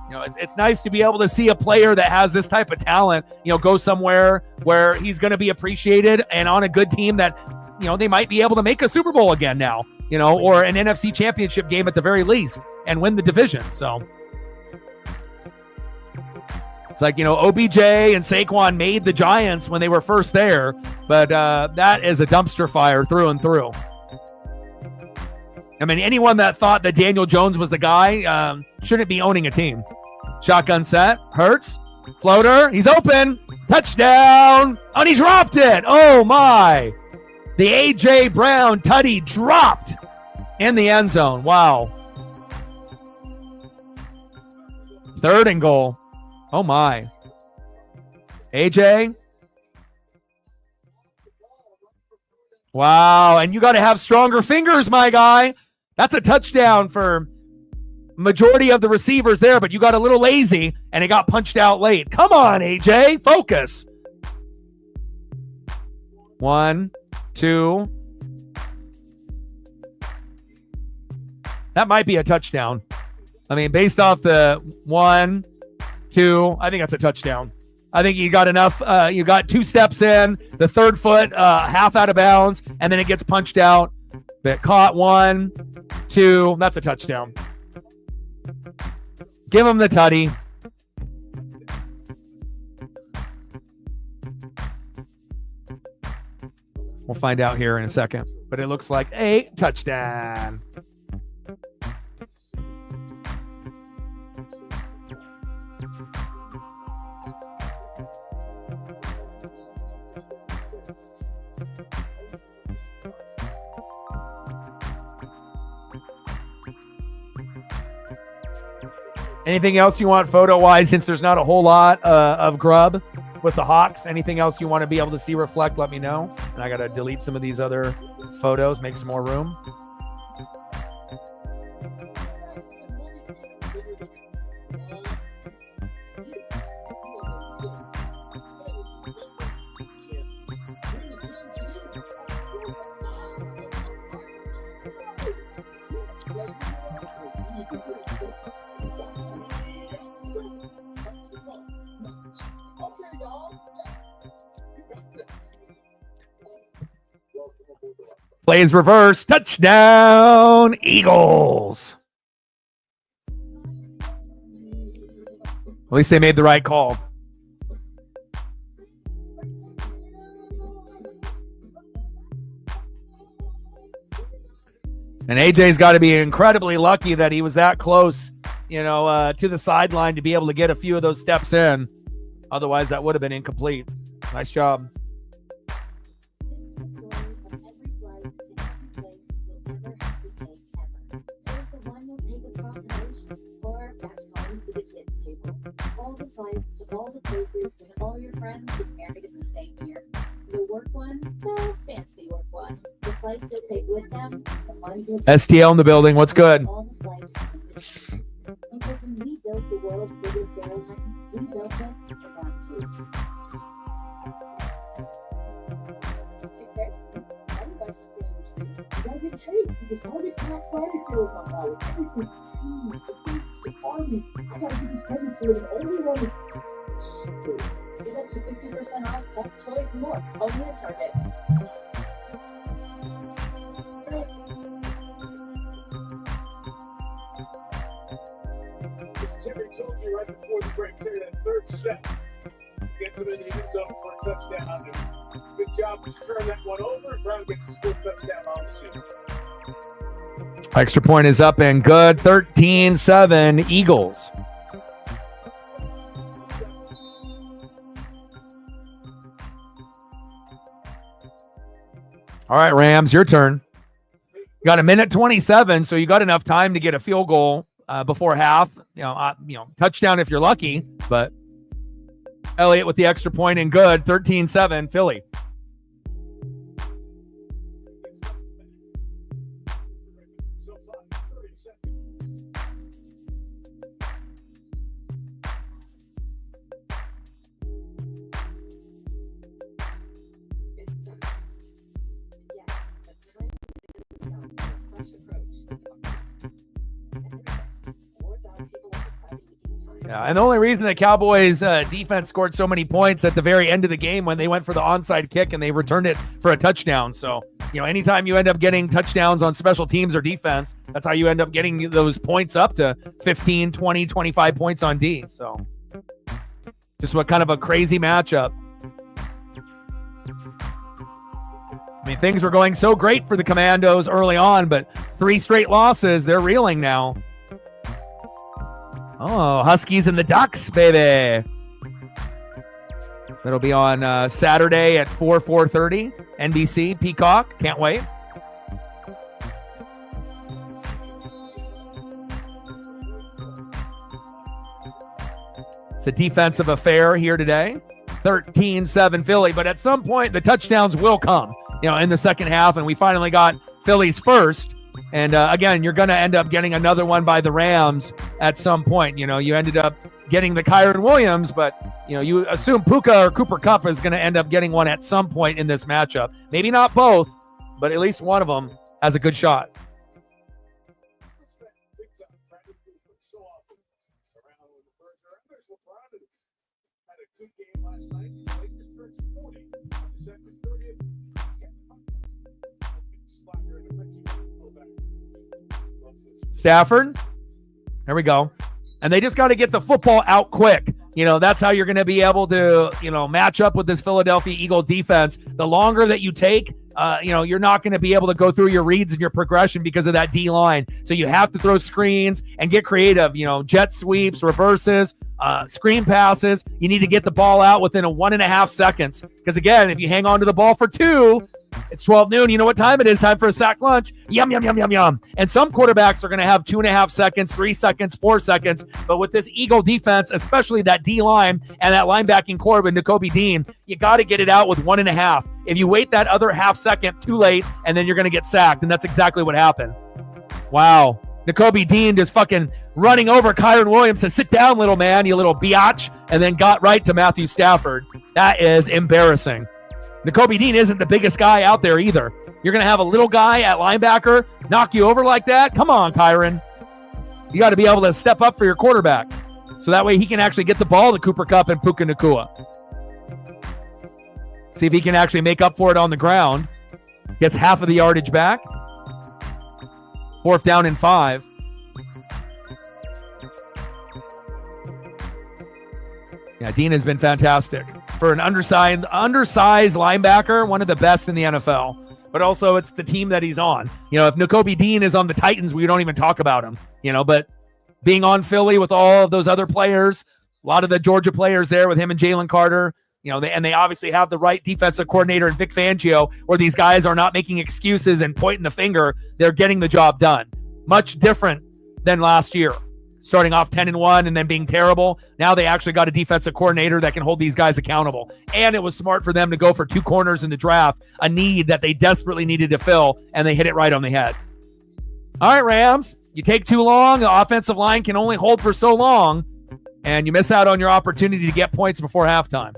you know, it's nice to be able to see a player that has this type of talent, you know, go somewhere where he's going to be appreciated and on a good team that, you know, they might be able to make a Super Bowl again now, you know, or an NFC championship game at the very least and win the division. So it's like, you know, OBJ and Saquon made the Giants when they were first there, but that is a dumpster fire through and through. I mean, anyone that thought that Daniel Jones was the guy shouldn't be owning a team. Shotgun set. Hurts. Floater. He's open. Touchdown. Oh, and he dropped it. Oh, my. The A.J. Brown tutty dropped in the end zone. Wow. 3rd and goal. Oh, my. A.J. Wow. And you got to have stronger fingers, my guy. That's a touchdown for majority of the receivers there, but you got a little lazy and it got punched out late. Come on, AJ, focus. 1, 2. That might be a touchdown. I mean, based off the 1, 2, I think that's a touchdown. I think you got enough. You got 2 steps in, the 3rd foot half out of bounds, and then it gets punched out. But caught 1, 2. That's a touchdown. Give him the tutty. We'll find out here in a second. But it looks like a touchdown. Anything else you want photo-wise, since there's not a whole lot of grub with the Hawks? Anything else you want to be able to see reflect, let me know. And I got to delete some of these other photos, make some more room. Plays reverse. Touchdown, Eagles. At least they made the right call. And AJ's got to be incredibly lucky that he was that close, you know, to the sideline to be able to get a few of those steps in. Otherwise, that would have been incomplete. Nice job. All the flights to all the places with all your friends get married in the same year. The work one, the fancy work one. The flights you'll take with them, the ones you'll take STL in the building. What's good? all the flights. Because when we built the world's biggest airline, we built it for them too. Hey Chris, I would buy something on the tree. You gotta get a tree because Target's Black Friday sales on now with everything from trees to boots to farmers. I gotta give these presents to an only one. Super. Get up to 50% off tech, toys, and more. Only at Target. As Terry told you right before the break, Terry, that 3rd step gets him in the end zone for a touchdown. Good job to turn that one over. Brown gets his 4th touchdown on the season. Extra point is up and good. 13-7 Eagles. All right, Rams, your turn. You got a minute 27, so you got enough time to get a field goal before half. Touchdown if you're lucky. But Elliott with the extra point and good. 13-7, Philly. Yeah, and the only reason the Cowboys defense scored so many points at the very end of the game when they went for the onside kick and they returned it for a touchdown. So, anytime you end up getting touchdowns on special teams or defense, that's how you end up getting those points up to 15, 20, 25 points on D. So, just what kind of a crazy matchup. I mean, things were going so great for the Commandos early on, but 3 straight losses, they're reeling now. Oh, Huskies and the Ducks, baby. That'll be on Saturday at 4:30, NBC, Peacock. Can't wait. It's a defensive affair here today. 13-7 Philly, but at some point the touchdowns will come, in the second half, and we finally got Philly's first. And again, you're going to end up getting another one by the Rams at some point. You ended up getting the Kyren Williams, but you assume Puka or Cooper Kupp is going to end up getting one at some point in this matchup. Maybe not both, but at least one of them has a good shot. Stafford. There we go. And they just got to get the football out quick. That's how you're going to be able to, match up with this Philadelphia Eagle defense. The longer that you take, you're not going to be able to go through your reads and your progression because of that D line. So you have to throw screens and get creative, jet sweeps, reverses, screen passes. You need to get the ball out within 1.5 seconds. Because again, if you hang on to the ball for 2, it's 12 noon. You know what time it is? Time for a sack lunch. Yum, yum, yum, yum, yum. And some quarterbacks are going to have 2.5 seconds, 3 seconds, 4 seconds. But with this Eagle defense, especially that D-line and that linebacking core with Nakobe Dean, you got to get it out with 1.5. If you wait that other half second, too late, and then you're going to get sacked. And that's exactly what happened. Wow. Nakobe Dean just fucking running over Kyren Williams to sit down, little man, you little biatch, and then got right to Matthew Stafford. That is embarrassing. Nakobe Dean isn't the biggest guy out there either. You're going to have a little guy at linebacker knock you over like that? Come on, Kyren. You got to be able to step up for your quarterback. So that way he can actually get the ball to Cooper Kupp and Puka Nacua. See if he can actually make up for it on the ground. Gets half of the yardage back. 4th down and 5. Yeah, Dean has been fantastic. For an undersized linebacker, one of the best in the NFL. But also, it's the team that he's on. If Nakobe Dean is on the Titans, we don't even talk about him. But being on Philly with all of those other players, a lot of the Georgia players there with him and Jalen Carter, and they obviously have the right defensive coordinator in Vic Fangio, where these guys are not making excuses and pointing the finger. They're getting the job done. Much different than last year. Starting off 10-1 and then being terrible. Now they actually got a defensive coordinator that can hold these guys accountable. And it was smart for them to go for 2 corners in the draft, a need that they desperately needed to fill, and they hit it right on the head. All right, Rams, you take too long. The offensive line can only hold for so long, and you miss out on your opportunity to get points before halftime.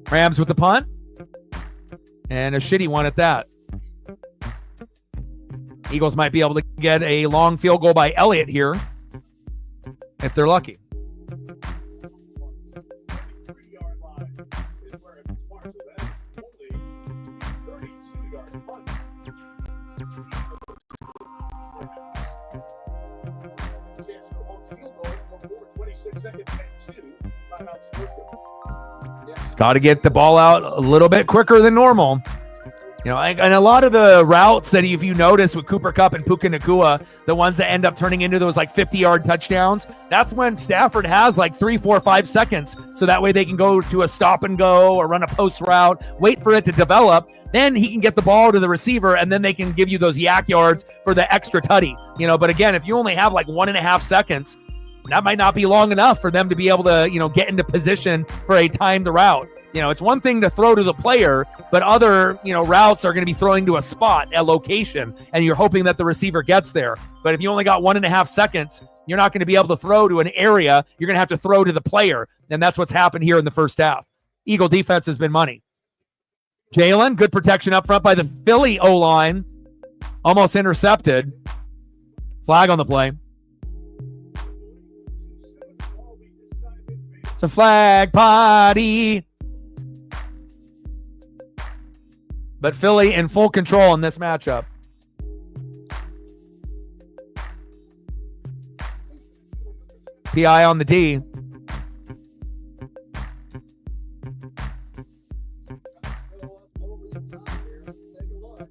Rams with the punt, and a shitty one at that. Eagles might be able to get a long field goal by Elliott here if they're lucky. Got to get the ball out a little bit quicker than normal. And a lot of the routes that if you notice with Cooper Kupp and Puka Nacua, the ones that end up turning into those 50-yard touchdowns, that's when Stafford has 3, 4, 5 seconds. So that way they can go to a stop and go or run a post route, wait for it to develop, then he can get the ball to the receiver, and then they can give you those yak yards for the extra tutty. But again, if you only have like 1.5 seconds, that might not be long enough for them to be able to, get into position for a timed route. It's one thing to throw to the player, but other, routes are going to be throwing to a spot, a location, and you're hoping that the receiver gets there. But if you only got 1.5 seconds, you're not going to be able to throw to an area. You're going to have to throw to the player, and that's what's happened here in the first half. Eagle defense has been money. Jalen, good protection up front by the Philly O-line. Almost intercepted. Flag on the play. It's a flag party. But Philly in full control in this matchup. PI on the D.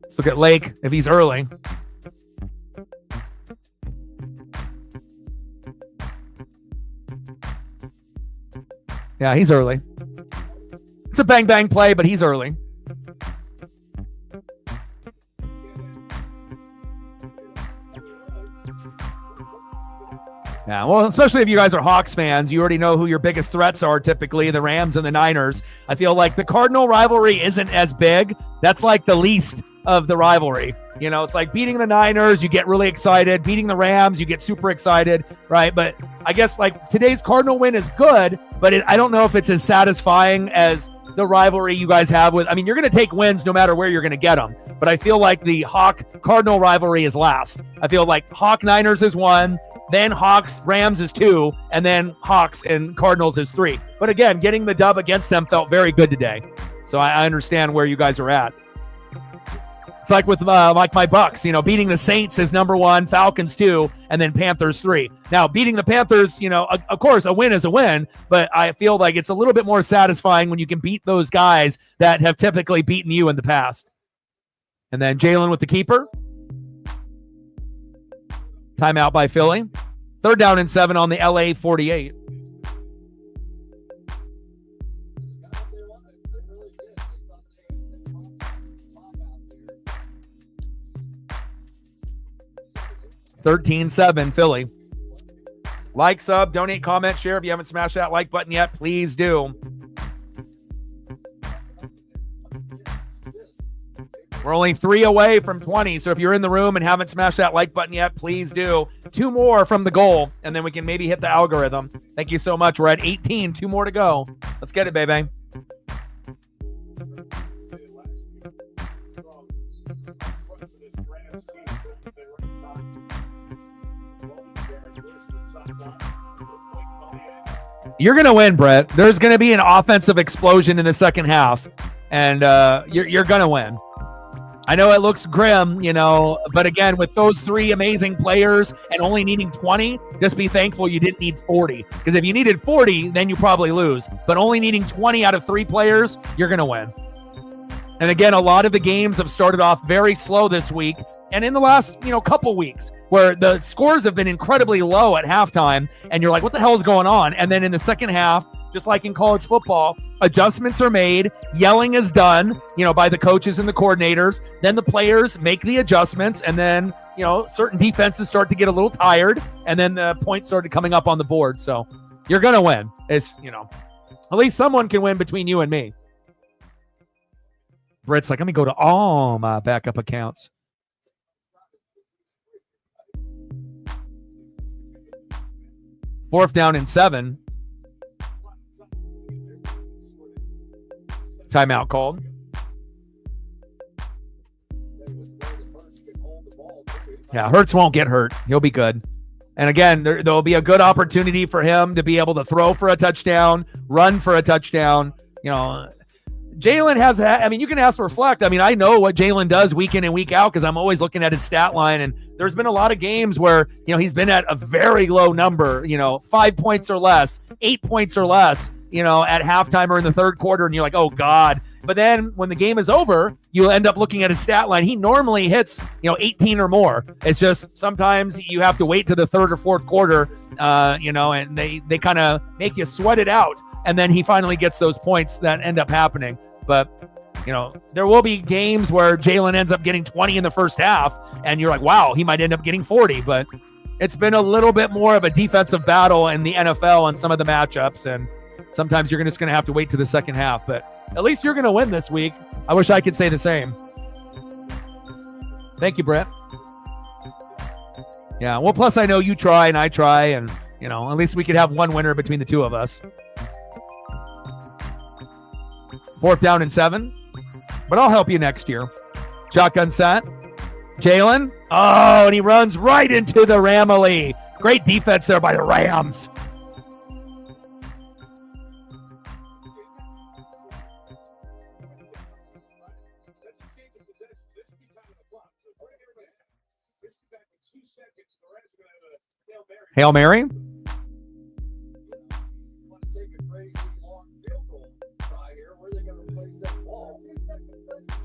Let's look at Lake if he's early. Yeah, he's early. It's a bang-bang play, but he's early. Yeah, well, especially if you guys are Hawks fans, you already know who your biggest threats are typically, the Rams and the Niners. I feel like the Cardinal rivalry isn't as big. That's like the least of the rivalry. It's like beating the Niners, you get really excited. Beating the Rams, you get super excited, right? But I guess like today's Cardinal win is good, but I don't know if it's as satisfying as the rivalry you guys have with, you're going to take wins no matter where you're going to get them. But I feel like the Hawk-Cardinal rivalry is last. I feel like Hawk-Niners is 1, then Hawks-Rams is 2, and then Hawks and Cardinals is 3. But again, getting the dub against them felt very good today. So I understand where you guys are at. It's like with like my Bucks, beating the Saints is number 1, Falcons 2, and then Panthers 3. Now, beating the Panthers, of course, a win is a win, but I feel like it's a little bit more satisfying when you can beat those guys that have typically beaten you in the past. And then Jalen with the keeper. Timeout by Philly. 3rd down and 7 on the LA 48. $13-7 Philly. Like, sub, donate, comment, share. If you haven't smashed that like button yet, please do. We're only 3 away from 20, so if you're in the room and haven't smashed that like button yet, please do. 2 more from the goal, and then we can maybe hit the algorithm. Thank you so much. We're at 18, 2 more to go. Let's get it, baby. You're going to win, Brett. There's going to be an offensive explosion in the second half, and you're going to win. I know it looks grim, but again, with those 3 amazing players and only needing 20, just be thankful you didn't need 40. Because if you needed 40, then you probably lose. But only needing 20 out of 3 players, you're going to win. And again, a lot of the games have started off very slow this week. And in the last, couple weeks, where the scores have been incredibly low at halftime, and you're like, what the hell is going on? And then in the second half, just like in college football, adjustments are made, yelling is done, by the coaches and the coordinators. Then the players make the adjustments, and then, certain defenses start to get a little tired, and then the points started coming up on the board. So you're going to win. It's, at least someone can win between you and me. Britt's like, let me go to all my backup accounts. Fourth down and 7. Timeout called. Yeah, Hurts won't get hurt. He'll be good. And again, there'll be a good opportunity for him to be able to throw for a touchdown, run for a touchdown. Jalen has, you can ask Reflect. I know what Jalen does week in and week out because I'm always looking at his stat line. And there's been a lot of games where, he's been at a very low number, 5 points or less, 8 points or less, at halftime or in the third quarter. And you're like, oh, God. But then when the game is over, you'll end up looking at his stat line. He normally hits, 18 or more. It's just sometimes you have to wait to the third or fourth quarter, and they kind of make you sweat it out. And then he finally gets those points that end up happening. But there will be games where Jalen ends up getting 20 in the first half, and you're like, wow, he might end up getting 40. But it's been a little bit more of a defensive battle in the NFL on some of the matchups, and sometimes you're just going to have to wait to the second half. But at least you're going to win this week. I wish I could say the same. Thank you, Brett. Yeah, well, plus I know you try and I try, and, at least we could have one winner between the two of us. 4th down and 7. But I'll help you next year. Shotgun set. Jalen. Oh, and he runs right into the Ramley. Great defense there by the Rams. Hail Mary. You want to take a crazy long field goal try here. Where are they going to place that ball?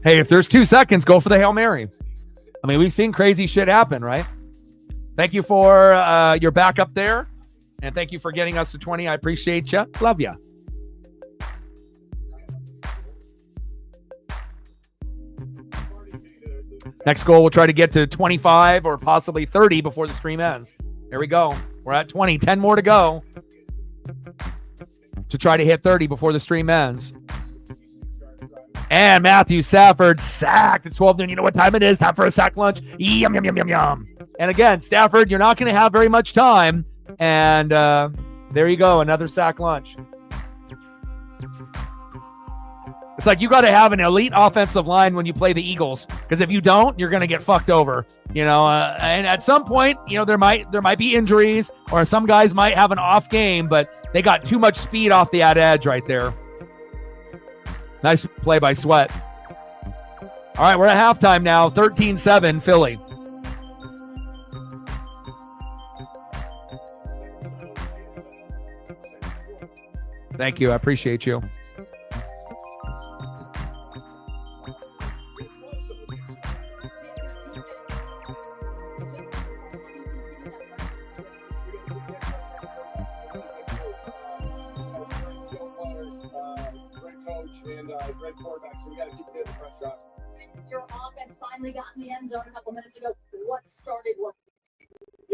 Hey, if there's 2 seconds, go for the Hail Mary. I mean, we've seen crazy shit happen, right? Thank you for your backup there. And thank you for getting us to 20. I appreciate you. Love you. Next goal, we'll try to get to 25 or possibly 30 before the stream ends. There we go. We're at 20. 10 more to go to try to hit 30 before the stream ends. And Matthew Stafford sacked. It's 12 noon. You know what time it is? Time for a sack lunch. Yum, yum, yum, yum, yum. And again, Stafford, you're not going to have very much time. And there you go. Another sack lunch. It's like you got to have an elite offensive line when you play the Eagles, because if you don't, you're going to get fucked over. And at some point, there might be injuries, or some guys might have an off game, but they got too much speed off the edge right there. Nice play by Sweat. All right, we're at halftime now. 13-7 Philly. Thank you. I appreciate you. And great quarterback, so we got to keep getting the pressure out. Your offense finally got in the end zone a couple minutes ago. What started what?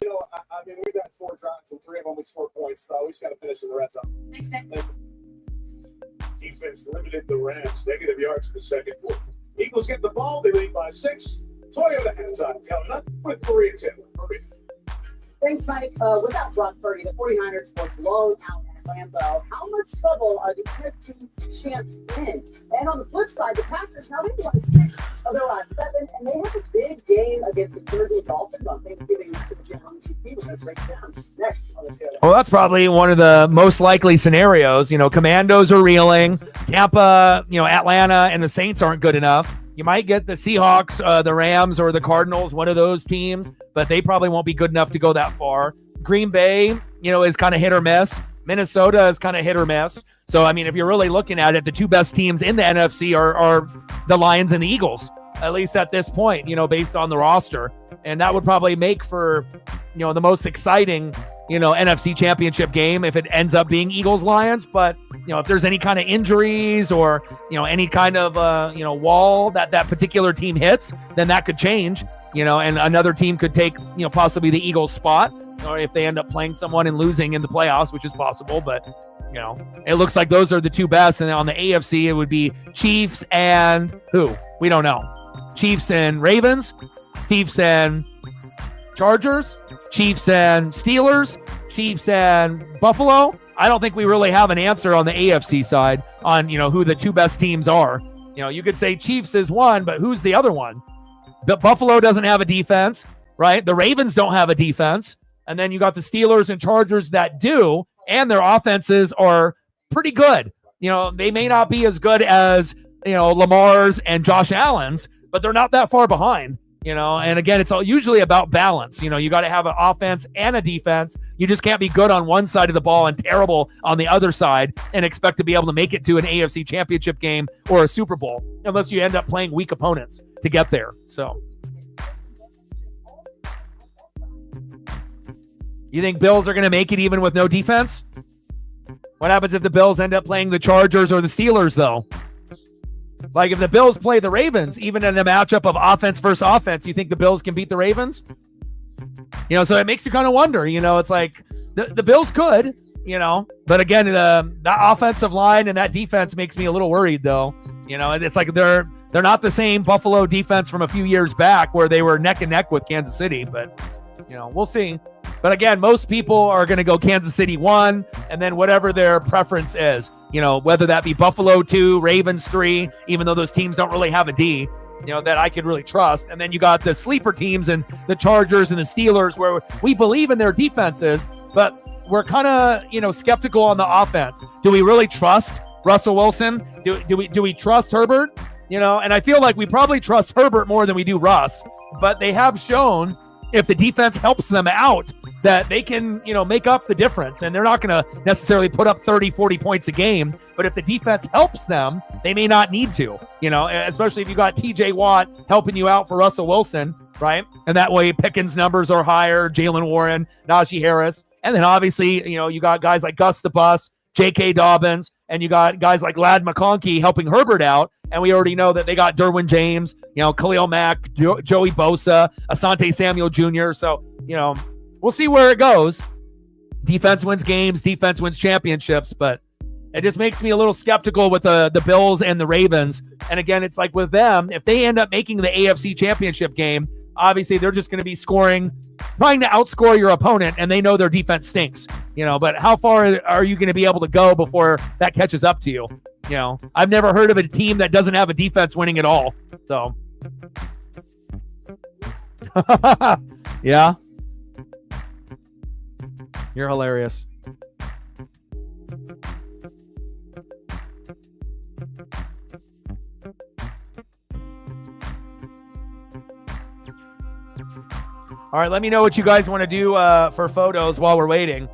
I mean, we've got 4 drives and 3 of them we scored points, so we just got to finish in the red zone. Thanks, Nick. Defense limited the Rams, negative yards in the second quarter. Eagles get the ball, they lead by 6. Toyota halftime coming up with Maria Taylor. Maria. Thanks, Mike. Without Brock Purdy, the 49ers were blown out at Lambeau. How much trouble are the NFC champs in? And on the flip side, the Packers, now they've won 6 of their last 7, and they have a big game against the Jersey Dolphins on Thanksgiving night for the Jim people. Let's break it down next on the schedule. Well, that's probably one of the most likely scenarios. Commandos are reeling. Tampa, Atlanta and the Saints aren't good enough. You might get the Seahawks, the Rams, or the Cardinals, one of those teams, but they probably won't be good enough to go that far. Green Bay, is kind of hit or miss. Minnesota is kind of hit or miss. So, I mean, if you're really looking at it, the 2 best teams in the NFC are the Lions and the Eagles, at least at this point, based on the roster. And that would probably make for, the most exciting, NFC championship game if it ends up being Eagles-Lions. But, if there's any kind of injuries or, any kind of, wall that particular team hits, then that could change, and another team could take, possibly the Eagles spot, or if they end up playing someone and losing in the playoffs, which is possible. But, it looks like those are the 2 best. And then on the AFC, it would be Chiefs and who? We don't know. Chiefs and Ravens, Chiefs and Chargers, Chiefs and Steelers, Chiefs and Buffalo. I don't think we really have an answer on the AFC side on, who the 2 best teams are. You could say Chiefs is one, but who's the other one? But Buffalo doesn't have a defense, right? The Ravens don't have a defense. And then you got the Steelers and Chargers that do, and their offenses are pretty good. They may not be as good as, Lamar's and Josh Allen's, but they're not that far behind. And again, it's usually about balance. You got to have an offense and a defense. You just can't be good on one side of the ball and terrible on the other side and expect to be able to make it to an AFC championship game or a Super Bowl, unless you end up playing weak opponents to get there. So you think Bills are going to make it even with no defense? What happens if the Bills end up playing the Chargers or the Steelers, though? Like if the Bills play the Ravens, even in a matchup of offense versus offense, you think the Bills can beat the Ravens? So it makes you kind of wonder, it's like the Bills could, but again, that offensive line and that defense makes me a little worried though. It's like they're not the same Buffalo defense from a few years back where they were neck and neck with Kansas City, but we'll see. But again, most people are going to go Kansas City 1 and then whatever their preference is, whether that be Buffalo 2, Ravens 3, even though those teams don't really have a D, that I could really trust. And then you got the sleeper teams and the Chargers and the Steelers where we believe in their defenses, but we're kind of, skeptical on the offense. Do we really trust Russell Wilson? Do we trust Herbert? And I feel like we probably trust Herbert more than we do Russ, but they have shown if the defense helps them out that they can, make up the difference. And they're not going to necessarily put up 30, 40 points a game, but if the defense helps them, they may not need to, especially if you got TJ Watt helping you out for Russell Wilson, right? And that way Pickens' numbers are higher, Jalen Warren, Najee Harris. And then obviously, you got guys like Gus the Bus, J.K. Dobbins, and you got guys like Lad McConkey helping Herbert out. And we already know that they got Derwin James, Khalil Mack, Joey Bosa, Asante Samuel Jr. So, we'll see where it goes. Defense wins games, defense wins championships, but it just makes me a little skeptical with the Bills and the Ravens. And again, it's like with them, if they end up making the AFC championship game, obviously they're just going to be trying to outscore your opponent, and they know their defense stinks, but how far are you going to be able to go before that catches up to you? I've never heard of a team that doesn't have a defense winning at all. So, yeah. You're hilarious. All right, let me know what you guys want to do for photos while we're waiting.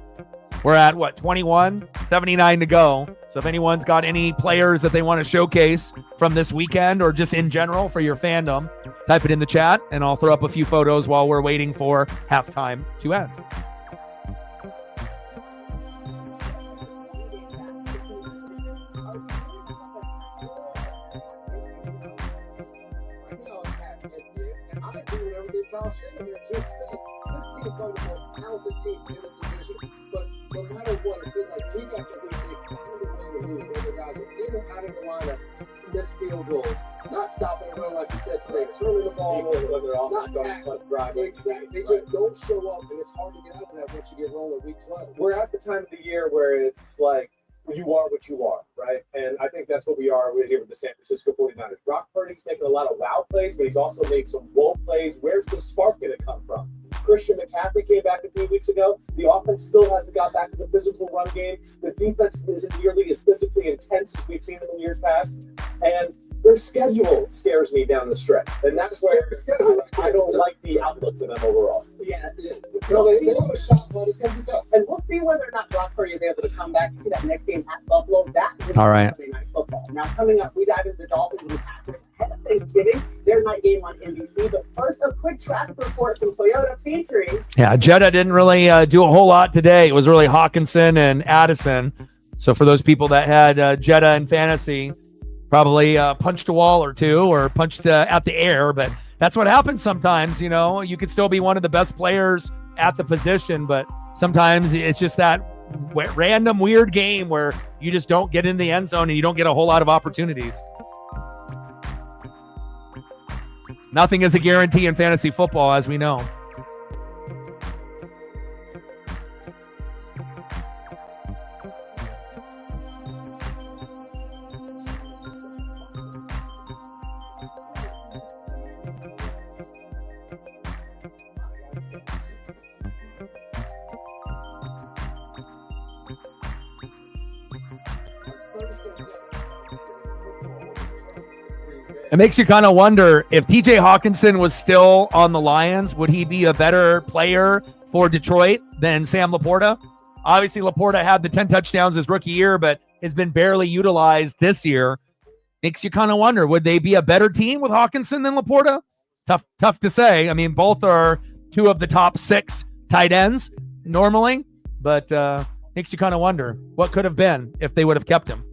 We're at, 21? 79 to go. So if anyone's got any players that they want to showcase from this weekend or just in general for your fandom, type it in the chat, and I'll throw up a few photos while we're waiting for halftime to end. Team in the division, but no matter what, it seems like we got to win the guys are in and out of the lineup, miss field goals, not stopping the run like you said today, turning the ball over, not tackling. Exactly. They just don't show up, and it's hard to get out of that once you get rolling week 12. We're at the time of the year where it's like, you are what you are, right? And I think that's what we are. We're here with the San Francisco 49ers. Brock Purdy's making a lot of wow plays, but he's also made some whoa plays. Where's the spark going to come from? Christian McCaffrey came back a few weeks ago. The offense still hasn't got back to the physical run game. The defense isn't nearly as physically intense as we've seen in the years past. And their schedule scares me down the stretch. And that's where I don't like the outlook for them overall. Yeah. They have a shot, but it's going to be tough. And we'll see whether or not Brock Purdy is able to come back. You see that next game at Buffalo. That is all right. Sunday Night Football. Now, coming up, we dive into the Dolphins and the Packers ahead of Thanksgiving. Their night game on NBC. But first, a quick traffic report from Toyota featuring. Yeah, Jeddah didn't really do a whole lot today. It was really Hawkinson and Addison. So for those people that had Jeddah in fantasy, probably punched a wall or two or punched at the air, but that's what happens sometimes. You could still be one of the best players at the position, but sometimes it's just that random weird game where you just don't get in the end zone and you don't get a whole lot of opportunities. Nothing is a guarantee in fantasy football, as we know. It makes you kind of wonder if TJ Hawkinson was still on the Lions, would he be a better player for Detroit than Sam Laporta? Obviously, Laporta had the 10 touchdowns his rookie year, but has been barely utilized this year. Makes you kind of wonder, would they be a better team with Hawkinson than Laporta? Tough to say. I mean, both are two of the top 6 tight ends normally, but makes you kind of wonder what could have been if they would have kept him.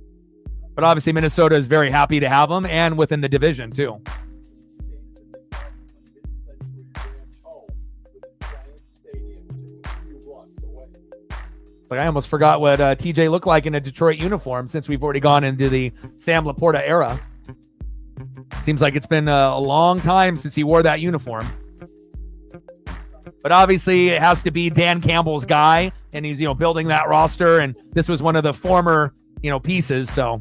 But obviously Minnesota is very happy to have him and within the division too. Like I almost forgot what TJ looked like in a Detroit uniform since we've already gone into the Sam Laporta era. Seems like it's been a long time since he wore that uniform. But obviously it has to be Dan Campbell's guy, and he's, building that roster, and this was one of the former, pieces, so.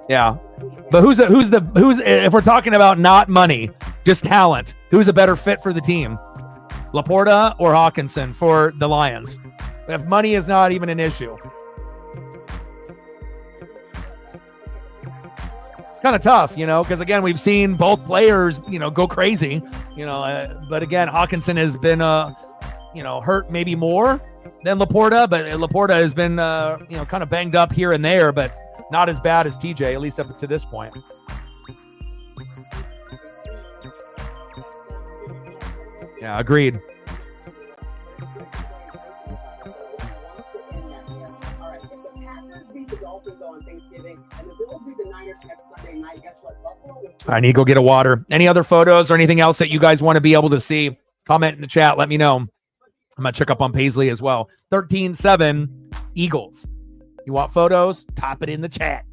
Yeah. But who's if we're talking about not money, just talent, who's a better fit for the team? Laporta or Hawkinson for the Lions? If money is not even an issue. It's kind of tough, because again, we've seen both players, go crazy, but again, Hawkinson has been, hurt maybe more than Laporta, but Laporta has been, kind of banged up here and there, but not as bad as TJ, at least up to this point. Yeah, agreed. I need to go get a water. Any other photos or anything else that you guys want to be able to see? Comment in the chat. Let me know. I'm going to check up on Paisley as well. 13-7 Eagles. You want photos? Top it in the chat.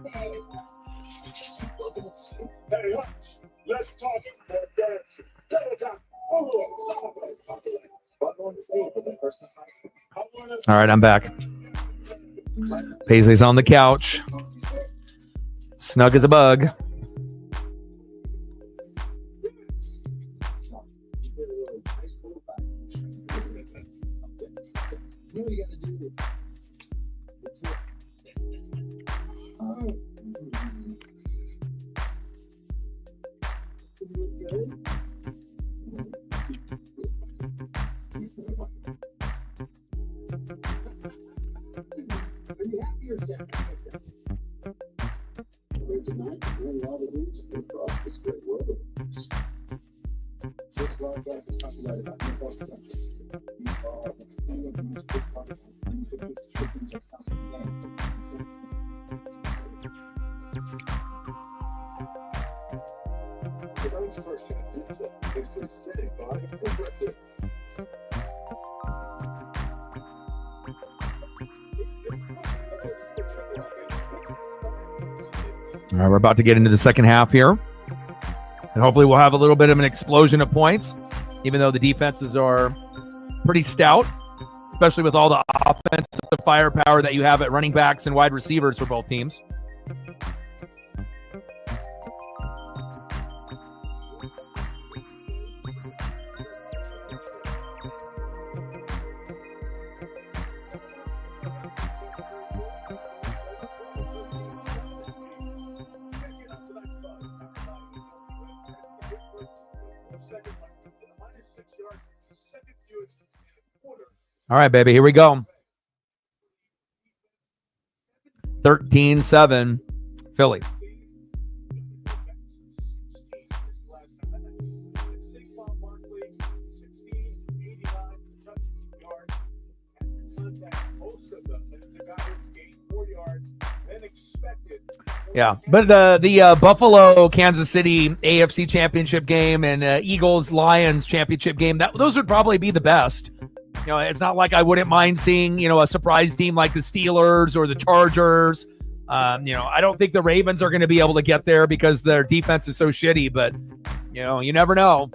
Hey, let's talk about dance. All right, I'm back. Paisley's on the couch. Snug as a bug. All right, we're about to get into the second half here. And hopefully we'll have a little bit of an explosion of points, even though the defenses are pretty stout, especially with all the offensive firepower that you have at running backs and wide receivers for both teams. second one. Minus 6 yards, second fewest in a quarter. All right, baby, here we go. 13-7, Philly. Yeah, but the Buffalo Kansas City AFC Championship game and Eagles Lions Championship game, those would probably be the best. You know, it's not like I wouldn't mind seeing, you know, a surprise team like the Steelers or the Chargers. You know, I don't think the Ravens are going to be able to get there because their defense is so shitty, but, you know, you never know.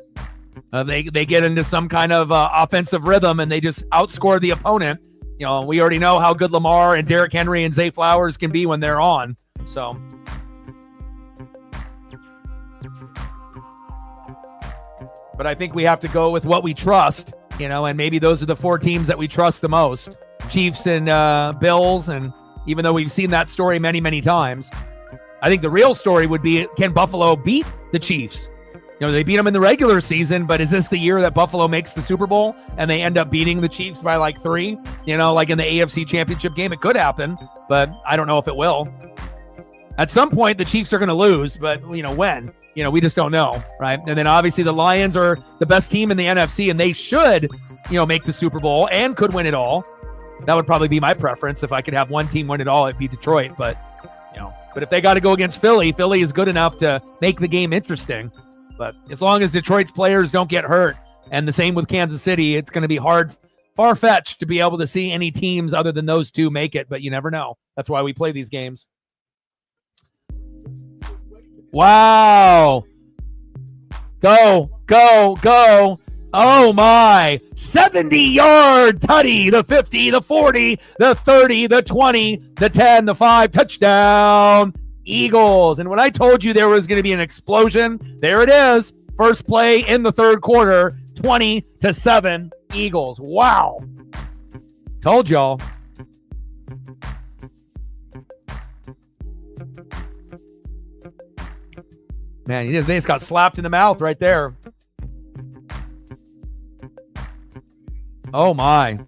They get into some kind of offensive rhythm and they just outscore the opponent. You know, we already know how good Lamar and Derrick Henry and Zay Flowers can be when they're on. So, but I think we have to go with what we trust, you know, and maybe those are the four teams that we trust the most. Chiefs and Bills, and even though we've seen that story many, many times, I think the real story would be, can Buffalo beat the Chiefs? You know, they beat them in the regular season, but is this the year that Buffalo makes the Super Bowl and they end up beating the Chiefs by like 3? You know, like in the AFC Championship game, it could happen, but I don't know if it will. At some point, the Chiefs are going to lose, but, you know, when? You know, we just don't know, right? And then obviously the Lions are the best team in the NFC, and they should, you know, make the Super Bowl and could win it all. That would probably be my preference. If I could have one team win it all, it'd be Detroit. But, you know, but if they got to go against Philly, Philly is good enough to make the game interesting. But as long as Detroit's players don't get hurt, and the same with Kansas City, it's going to be far-fetched to be able to see any teams other than those two make it, but you never know. That's why we play these games. Wow. Go, go, go. Oh, my. 70-yard tutty. The 50, the 40, the 30, the 20, the 10, the 5. Touchdown, Eagles. And when I told you there was going to be an explosion, there it is. First play in the third quarter, 20-7, Eagles. Wow. Told y'all. Man, they just got slapped in the mouth right there. Oh, my.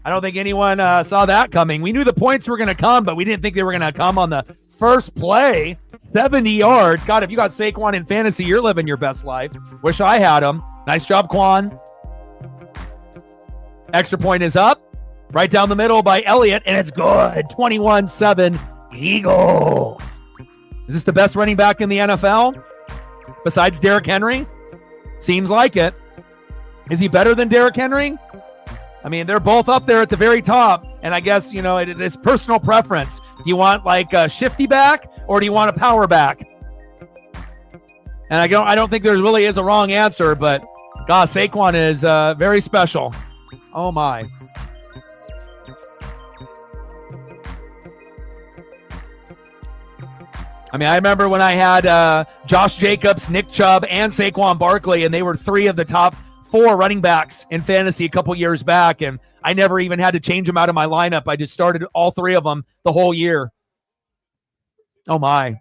I don't think anyone saw that coming. We knew the points were going to come, but we didn't think they were going to come on the first play. 70 yards. God, if you got Saquon in fantasy, you're living your best life. Wish I had him. Nice job, Quan. Extra point is up. Right down the middle by Elliott, and it's good. 21-7, Eagles. Is this the best running back in the NFL besides Derrick Henry? Seems like it. Is he better than Derrick Henry? I mean, they're both up there at the very top. And I guess, you know, it is personal preference. Do you want like a shifty back or do you want a power back? And I don't think there really is a wrong answer, but God, Saquon is very special. Oh, my. I mean, I remember when I had Josh Jacobs, Nick Chubb, and Saquon Barkley, and they were 3 of the top 4 running backs in fantasy a couple years back, and I never even had to change them out of my lineup. I just started all 3 of them the whole year. Oh, my.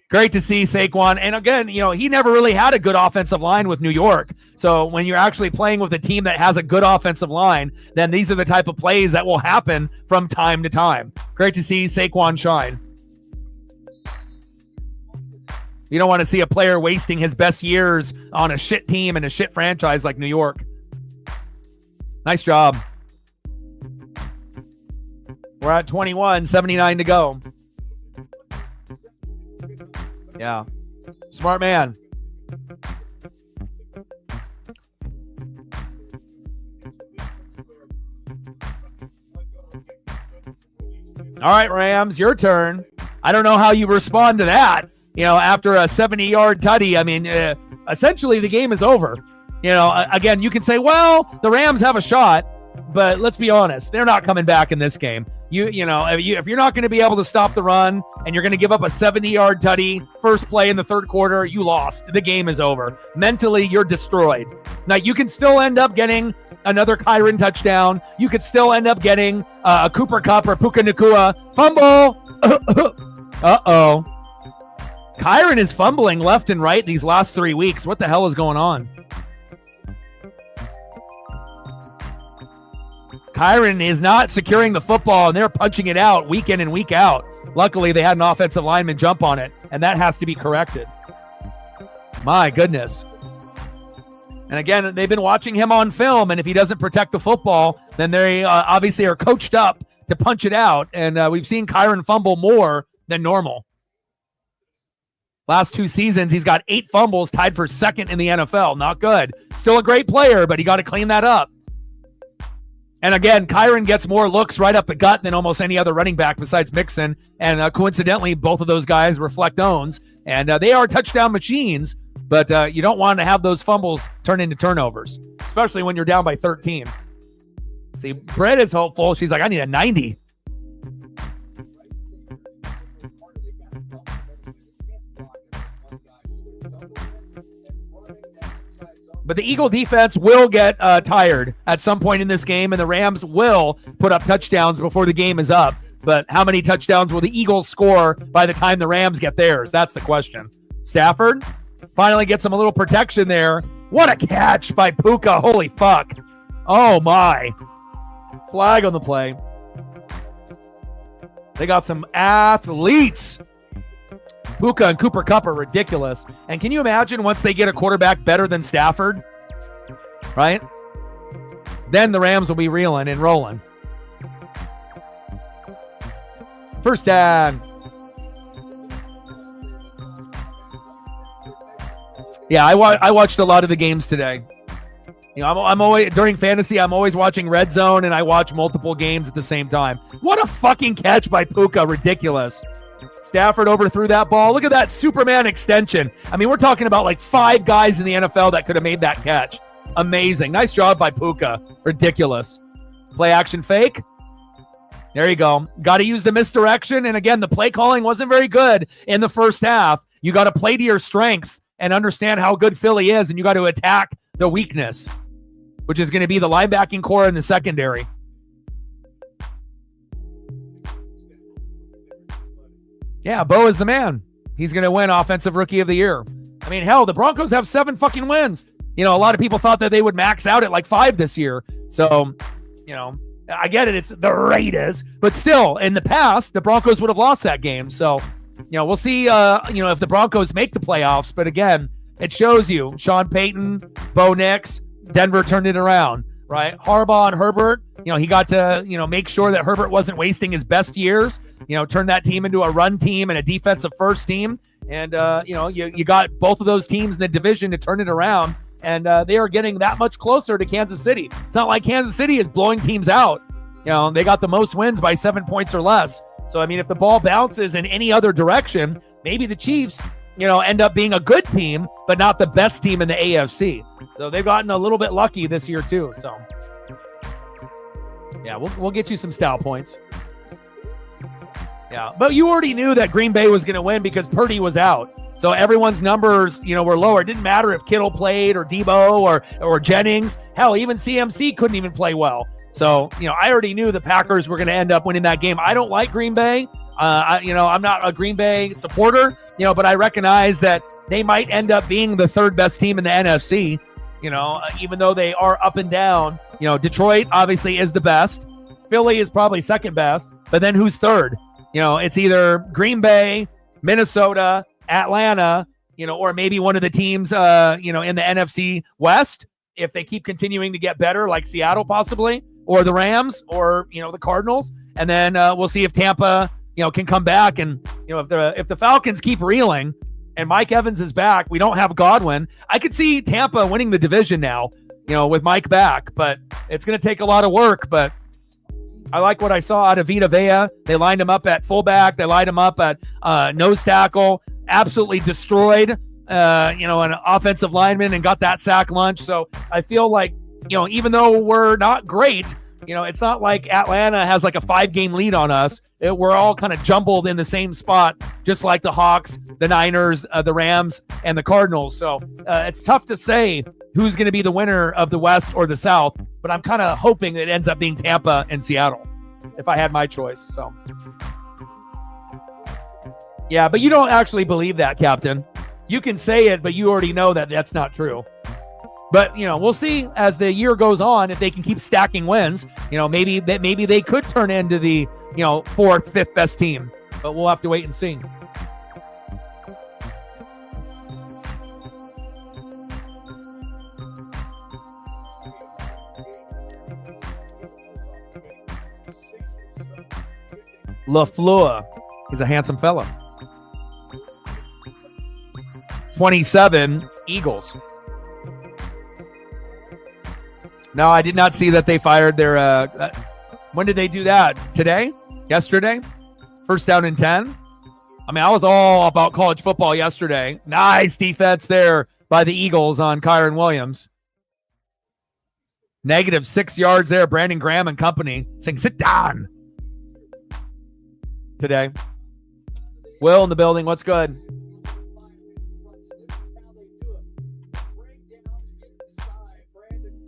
Great to see Saquon. And again, you know, he never really had a good offensive line with New York. So when you're actually playing with a team that has a good offensive line, then these are the type of plays that will happen from time to time. Great to see Saquon shine. You don't want to see a player wasting his best years on a shit team and a shit franchise like New York. Nice job. We're at 21, 79 to go. Yeah. Smart man. All right, Rams, your turn. I don't know how you respond to that. You know, after a 70-yard tutty, I mean, essentially the game is over. You know, again, you can say, well, the Rams have a shot, but let's be honest, they're not coming back in this game. You know, if you're not going to be able to stop the run and you're going to give up a 70-yard tutty first play in the third quarter, you lost. The game is over. Mentally, you're destroyed. Now, you can still end up getting another Kyren touchdown. You could still end up getting a Cooper Kupp or Puka Nacua fumble. Uh-oh. Kyren is fumbling left and right these last 3 weeks. What the hell is going on? Kyren is not securing the football, and they're punching it out week in and week out. Luckily, they had an offensive lineman jump on it, and that has to be corrected. My goodness. And again, they've been watching him on film, and if he doesn't protect the football, then they obviously are coached up to punch it out, and we've seen Kyren fumble more than normal. Last 2 seasons, he's got 8 fumbles, tied for second in the NFL. Not good. Still a great player, but he got to clean that up. And again, Kyren gets more looks right up the gut than almost any other running back besides Mixon. And coincidentally, both of those guys reflect owns. And they are touchdown machines, but you don't want to have those fumbles turn into turnovers, especially when you're down by 13. See, Britt is hopeful. She's like, I need a 90. But the Eagle defense will get tired at some point in this game, and the Rams will put up touchdowns before the game is up. But how many touchdowns will the Eagles score by the time the Rams get theirs? That's the question. Stafford finally gets some a little protection there. What a catch by Puka. Holy fuck. Oh, my. Flag on the play. They got some athletes. Puka and Cooper Kupp are ridiculous. And can you imagine once they get a quarterback better than Stafford? Right? Then the Rams will be reeling and rolling. First down. Yeah, I watched a lot of the games today. You know, I'm always during fantasy. I'm always watching Red Zone, and I watch multiple games at the same time. What a fucking catch by Puka! Ridiculous. Stafford overthrew that ball. Look at that Superman extension. I mean, we're talking about like 5 guys in the NFL that could have made that catch. Amazing. Nice job by Puka. Ridiculous. Play action fake. There you go. Got to use the misdirection. And again, the play calling wasn't very good in the first half. You got to play to your strengths and understand how good Philly is, and you got to attack the weakness, which is going to be the linebacking core in the secondary. Yeah, Bo is the man. He's going to win Offensive Rookie of the Year. I mean, hell, the Broncos have 7 fucking wins. You know, a lot of people thought that they would max out at like 5 this year. So, you know, I get it. It's the Raiders. But still, in the past, the Broncos would have lost that game. So, you know, we'll see, if the Broncos make the playoffs. But again, it shows you Sean Payton, Bo Nix, Denver turned it around, right? Harbaugh and Herbert, he got to, make sure that Herbert wasn't wasting his best years, turn that team into a run team and a defensive first team. And, you got both of those teams in the division to turn it around. And they are getting that much closer to Kansas City. It's not like Kansas City is blowing teams out. They got the most wins by 7 points or less. So, I mean, if the ball bounces in any other direction, maybe the Chiefs, end up being a good team, but not the best team in the AFC. So they've gotten a little bit lucky this year too. So, yeah, we'll get you some style points. Yeah, but you already knew that Green Bay was going to win because Purdy was out. So everyone's numbers, were lower. It didn't matter if Kittle played or Debo or Jennings. Hell, even CMC couldn't even play well. So, I already knew the Packers were going to end up winning that game. I don't like Green Bay. I'm not a Green Bay supporter, but I recognize that they might end up being the third best team in the NFC, even though they are up and down. Detroit obviously is the best. Philly is probably second best. But then who's third? It's either Green Bay, Minnesota, Atlanta, or maybe one of the teams, in the NFC West, if they keep continuing to get better, like Seattle possibly, or the Rams, or, the Cardinals. And then we'll see if Tampa, can come back. And, if the Falcons keep reeling and Mike Evans is back, we don't have Godwin. I could see Tampa winning the division now, with Mike back, but it's going to take a lot of work. But I like what I saw out of Vita Vea. They lined him up at fullback. They lined him up at nose tackle. Absolutely destroyed, an offensive lineman and got that sack lunch. So I feel like, even though we're not great, it's not like Atlanta has like a 5-game lead on us. We're all kind of jumbled in the same spot, just like the Hawks, the Niners, the Rams, and the Cardinals. So it's tough to say who's going to be the winner of the West or the South, but I'm kind of hoping it ends up being Tampa and Seattle if I had my choice. So. Yeah, but you don't actually believe that, Captain. You can say it, but you already know that that's not true. But, we'll see as the year goes on if they can keep stacking wins. Maybe they could turn into the, 4th, 5th best team. But we'll have to wait and see. LaFleur. He's a handsome fella. 27, Eagles. No, I did not see that they fired their... when did they do that? Today? Yesterday? First down and 10? I was all about college football yesterday. Nice defense there by the Eagles on Kyron Williams. -6 yards there. Brandon Graham and company saying, sit down. Today. Will in the building. What's good?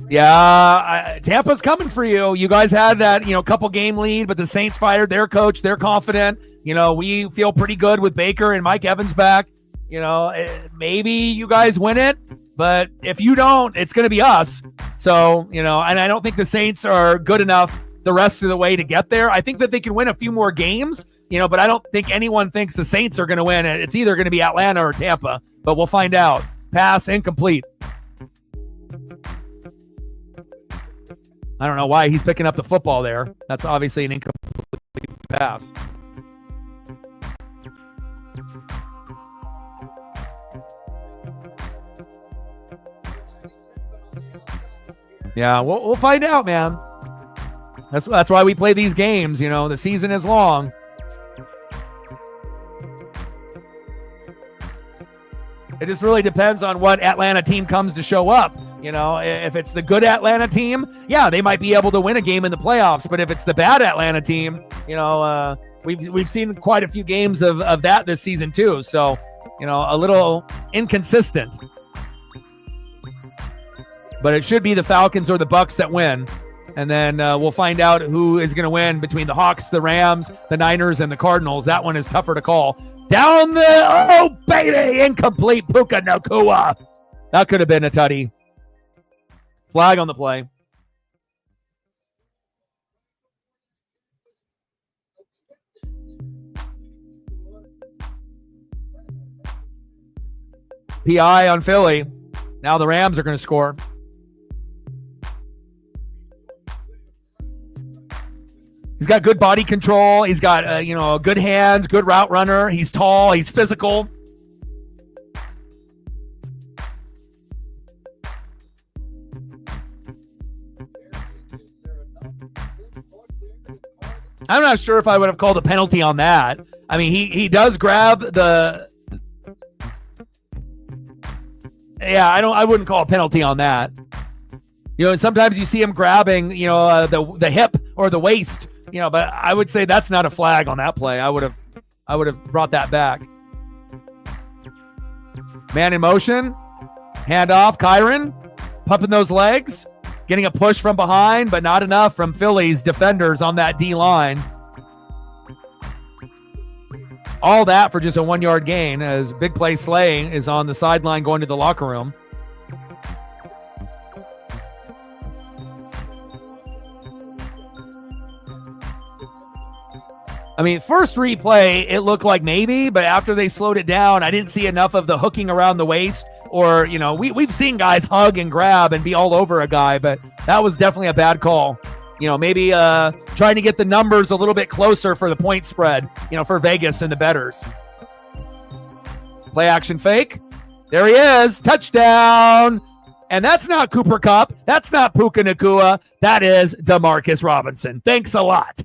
Yeah, Tampa's coming for you. You guys had that, couple game lead, but the Saints fired their coach. They're confident. We feel pretty good with Baker and Mike Evans back. Maybe you guys win it, but if you don't, it's going to be us. So, and I don't think the Saints are good enough the rest of the way to get there. I think that they can win a few more games, but I don't think anyone thinks the Saints are going to win it. It's either going to be Atlanta or Tampa, but we'll find out. Pass incomplete. I don't know why he's picking up the football there. That's obviously an incomplete pass. Yeah, we'll find out, man. That's why we play these games. The season is long. It just really depends on what Atlanta team comes to show up. If it's the good Atlanta team, yeah, they might be able to win a game in the playoffs. But if it's the bad Atlanta team, we've seen quite a few games of that this season too. So, a little inconsistent. But it should be the Falcons or the Bucks that win. And then we'll find out who is going to win between the Hawks, the Rams, the Niners, and the Cardinals. That one is tougher to call. Down the, baby, incomplete Puka Nacua. That could have been a tutty. Flag on the play. PI on Philly. Now the Rams are going to score. He's got good body control. He's got, good hands, good route runner. He's tall. He's physical. I'm not sure if I would have called a penalty on that. He does grab the... Yeah, I wouldn't call a penalty on that. Sometimes you see him grabbing, the hip or the waist. But I would say that's not a flag on that play. I would have brought that back. Man in motion. Hand off. Kyron pumping those legs. Getting a push from behind, but not enough from Philly's defenders on that D-line. All that for just a 1-yard gain as Big Play Slay is on the sideline going to the locker room. First replay, it looked like maybe, but after they slowed it down, I didn't see enough of the hooking around the waist or, we've seen guys hug and grab and be all over a guy, but that was definitely a bad call. Maybe trying to get the numbers a little bit closer for the point spread, for Vegas and the bettors. Play action fake. There he is. Touchdown. And that's not Cooper Kupp. That's not Puka Nacua. That is Demarcus Robinson. Thanks a lot.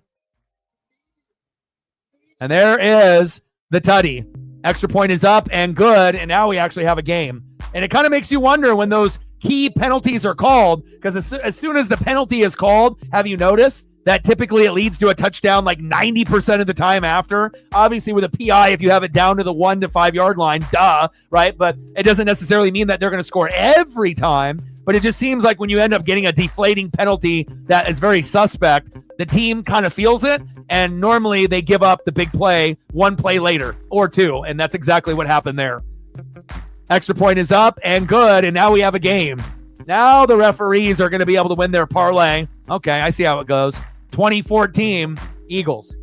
And there is the tutty. Extra point is up and good, and now we actually have a game. And it kind of makes you wonder when those key penalties are called, because as soon as the penalty is called, have you noticed that typically it leads to a touchdown like 90% of the time after? Obviously with a PI, if you have it down to the 1 to 5 yard line, right? But it doesn't necessarily mean that they're going to score every time. but it just seems like when you end up getting a deflating penalty that is very suspect, the team kind of feels it, and normally they give up the big play one play later or two, and that's exactly what happened there. Extra point is up and good, and now we have a game. Now the referees are going to be able to win their parlay. Okay, I see how it goes. 2014 Eagles.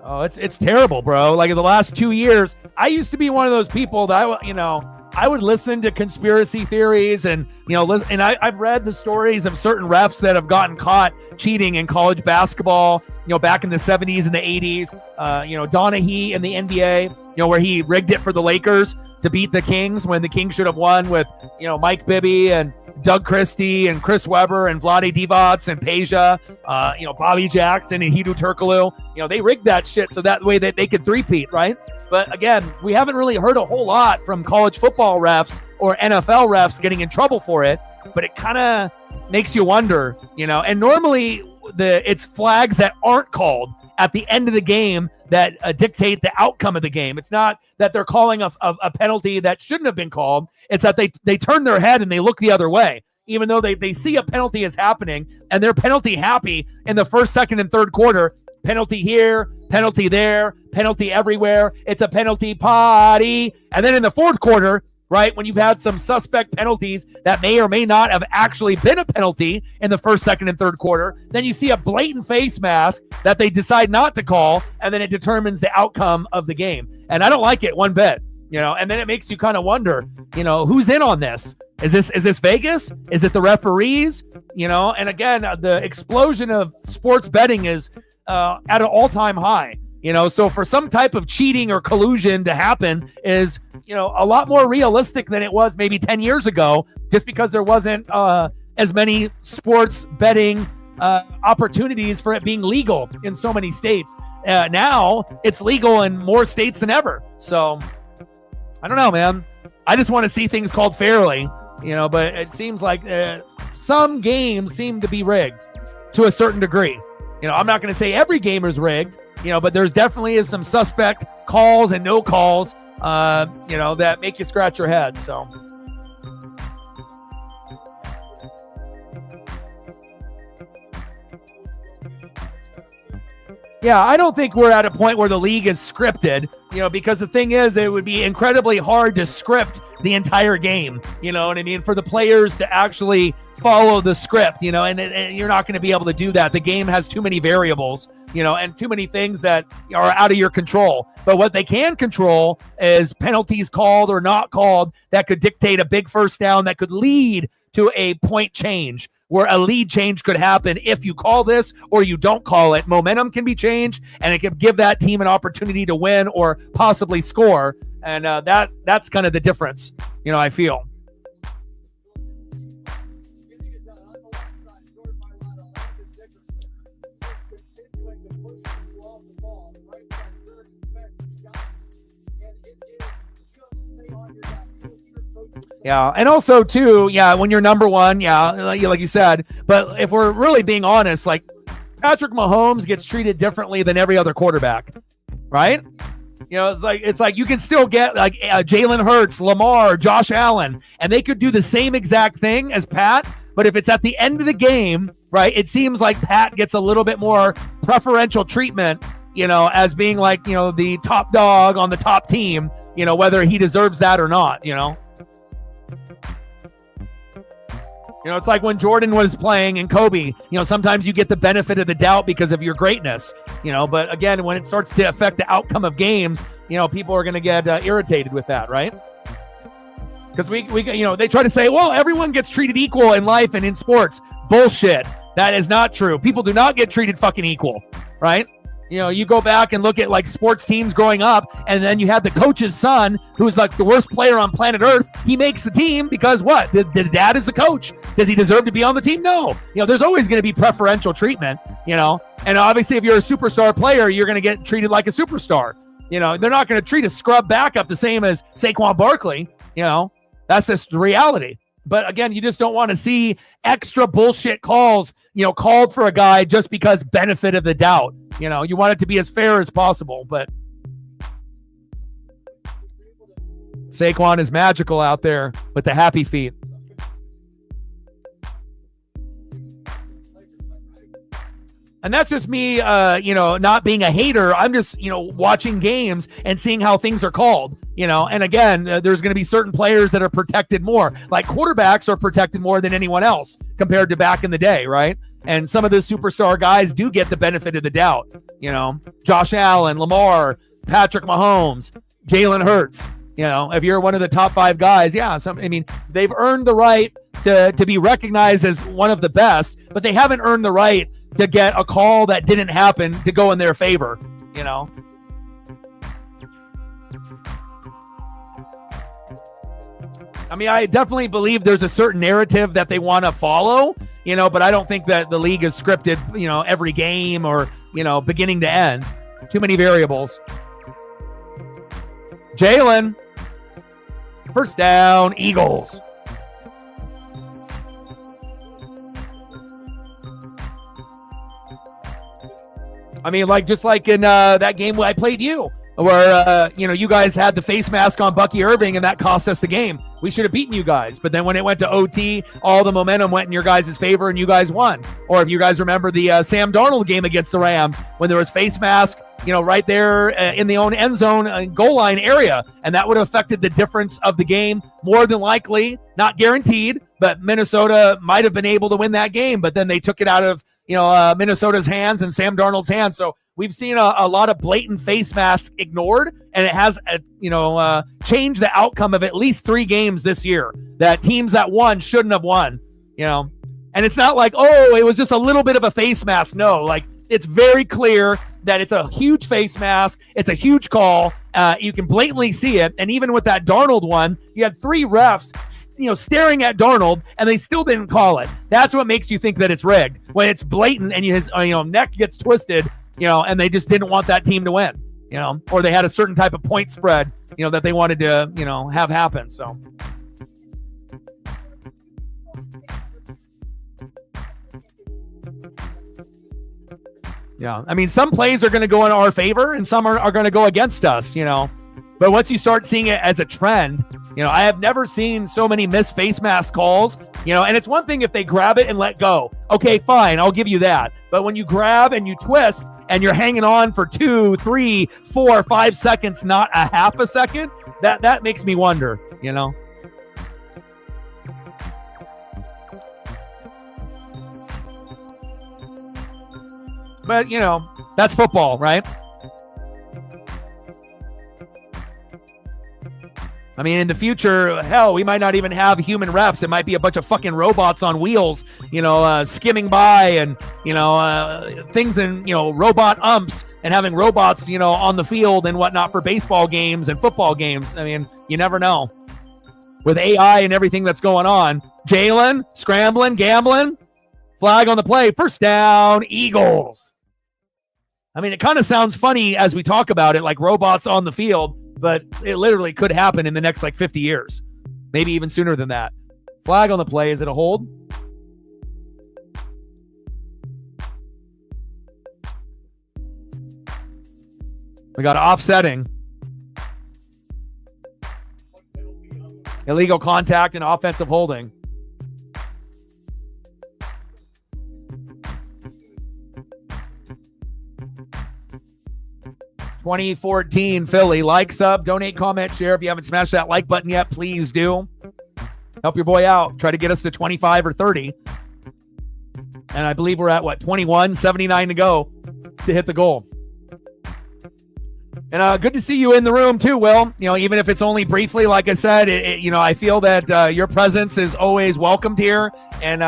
Oh, it's terrible, bro. Like in the last 2 years, I used to be one of those people that I would listen to conspiracy theories and I've read the stories of certain refs that have gotten caught cheating in college basketball, back in the 70s and the 80s. Donahue in the NBA, where he rigged it for the Lakers to beat the Kings when the Kings should have won with, Mike Bibby and Doug Christie and Chris Webber and Vlade Divac and Peja, Bobby Jackson and Hedo Turkoglu. They rigged that shit so that way that they could three-peat, right? But again, we haven't really heard a whole lot from college football refs or NFL refs getting in trouble for it, but it kind of makes you wonder, and normally it's flags that aren't called at the end of the game that dictate the outcome of the game. It's not that they're calling a penalty that shouldn't have been called. It's that they turn their head and they look the other way, even though they see a penalty is happening and they're penalty happy in the first, second, and third quarter. Penalty here, penalty there, penalty everywhere. It's a penalty party. And then in the fourth quarter, right, when you've had some suspect penalties that may or may not have actually been a penalty in the first, second, and third quarter, then you see a blatant face mask that they decide not to call, and then it determines the outcome of the game. And I don't like it one bit, and then it makes you kind of wonder, who's in on this? Is this Vegas? Is it the referees? And again, the explosion of sports betting is at an all-time high. So for some type of cheating or collusion to happen is, a lot more realistic than it was maybe 10 years ago, just because there wasn't as many sports betting opportunities for it being legal in so many states. Now it's legal in more states than ever. So I don't know, man. I just want to see things called fairly, but it seems like some games seem to be rigged to a certain degree. I'm not going to say every game is rigged, but there's definitely is some suspect calls and no calls, that make you scratch your head. So. Yeah, I don't think we're at a point where the league is scripted, because the thing is, it would be incredibly hard to script the entire game, for the players to actually follow the script, and you're not going to be able to do that. The game has too many variables, and too many things that are out of your control. But what they can control is penalties called or not called that could dictate a big first down that could lead to a point change, where a lead change could happen if you call this or you don't call it. Momentum can be changed, and it can give that team an opportunity to win or possibly score. And that's kind of the difference, I feel. Getting it done on the left side, scored by Ronald Dickerson. Continuing to push you off the ball, right back, third and shot. And it is just stay on your back. Yeah, and also too, when you're number one, like you said. But if we're really being honest, like Patrick Mahomes gets treated differently than every other quarterback, right? It's like you can still get like Jalen Hurts, Lamar, Josh Allen, and they could do the same exact thing as Pat. But if it's at the end of the game, right, it seems like Pat gets a little bit more preferential treatment, as being like, the top dog on the top team, whether he deserves that or not, It's like when Jordan was playing and Kobe, sometimes you get the benefit of the doubt because of your greatness, but again, when it starts to affect the outcome of games, people are going to get irritated with that, right? Because we they try to say, well, everyone gets treated equal in life and in sports. Bullshit. That is not true. People do not get treated fucking equal, right? You go back and look at like sports teams growing up, and then you have the coach's son, who's like the worst player on planet Earth. He makes the team because what? The dad is the coach. Does he deserve to be on the team? No. There's always going to be preferential treatment, and obviously if you're a superstar player, you're going to get treated like a superstar. They're not going to treat a scrub backup the same as Saquon Barkley. That's just the reality. But again, you just don't want to see extra bullshit calls, called for a guy just because benefit of the doubt. You want it to be as fair as possible. But Saquon is magical out there with the happy feet. And that's just me, not being a hater. I'm just, watching games and seeing how things are called, And again, there's going to be certain players that are protected more. Like quarterbacks are protected more than anyone else compared to back in the day, right? And some of the superstar guys do get the benefit of the doubt. Josh Allen, Lamar, Patrick Mahomes, Jalen Hurts. If you're one of the top 5 guys, they've earned the right to be recognized as one of the best, but they haven't earned the right to get a call that didn't happen to go in their favor, I definitely believe there's a certain narrative that they want to follow, but I don't think that the league is scripted, every game or, beginning to end. Too many variables. Jalen. First down, Eagles. Just like in that game where I played you, where, you guys had the face mask on Bucky Irving and that cost us the game. We should have beaten you guys. But then when it went to OT, all the momentum went in your guys' favor and you guys won. Or if you guys remember the Sam Darnold game against the Rams when there was face mask, right there in the own end zone goal line area. And that would have affected the difference of the game more than likely, not guaranteed, but Minnesota might have been able to win that game. But then they took it out of Minnesota's hands and Sam Darnold's hands. So we've seen a lot of blatant face masks ignored, and it has, changed the outcome of at least 3 games this year that teams that won shouldn't have won, And it's not like, it was just a little bit of a face mask. No, it's very clear that it's a huge face mask. It's a huge call. You can blatantly see it. And even with that Darnold one, you had 3 refs, staring at Darnold, and they still didn't call it. That's what makes you think that it's rigged. When it's blatant and his neck gets twisted, and they just didn't want that team to win, or they had a certain type of point spread, that they wanted to, have happen. So. Yeah, some plays are going to go in our favor and some are going to go against us, But once you start seeing it as a trend, I have never seen so many missed face mask calls, and it's one thing if they grab it and let go. Okay, fine, I'll give you that. But when you grab and you twist and you're hanging on for 2, 3, 4, 5 seconds, not a half a second, that makes me wonder, But, that's football, right? In the future, hell, we might not even have human refs. It might be a bunch of fucking robots on wheels, skimming by and, things and, robot umps and having robots, on the field and whatnot for baseball games and football games. You never know. With AI and everything that's going on. Jalen, scrambling, gambling, flag on the play, first down, Eagles. It kind of sounds funny as we talk about it, like robots on the field, but it literally could happen in the next 50 years, maybe even sooner than that. Flag on the play. Is it a hold? We got offsetting. Illegal contact and offensive holding. (2014) Philly. Like, sub, donate, comment, share. If you haven't smashed that like button yet, please do. Help your boy out. Try to get us to 25 or 30. And I believe we're at, 21, 79 to go to hit the goal. And good to see you in the room too, Will. Even if it's only briefly, like I said, I feel that your presence is always welcomed here. And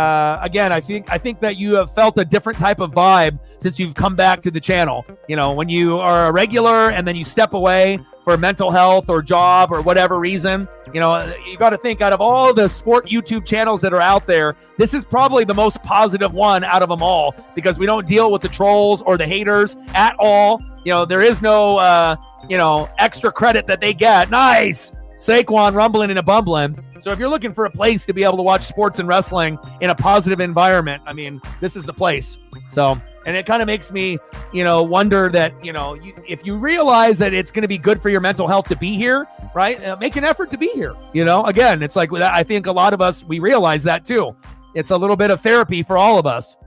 again, I think that you have felt a different type of vibe since you've come back to the channel. When you are a regular and then you step away for mental health or job or whatever reason, you got to think, out of all the sport YouTube channels that are out there, this is probably the most positive one out of them all, because we don't deal with the trolls or the haters at all. There is no, extra credit that they get. Nice. Saquon rumbling and a bumbling. So if you're looking for a place to be able to watch sports and wrestling in a positive environment, I mean, this is the place. So, and it kind of makes me, wonder that, if you realize that it's going to be good for your mental health to be here, right? Make an effort to be here. Again, it's like, I think a lot of us, we realize that too. It's a little bit of therapy for all of us.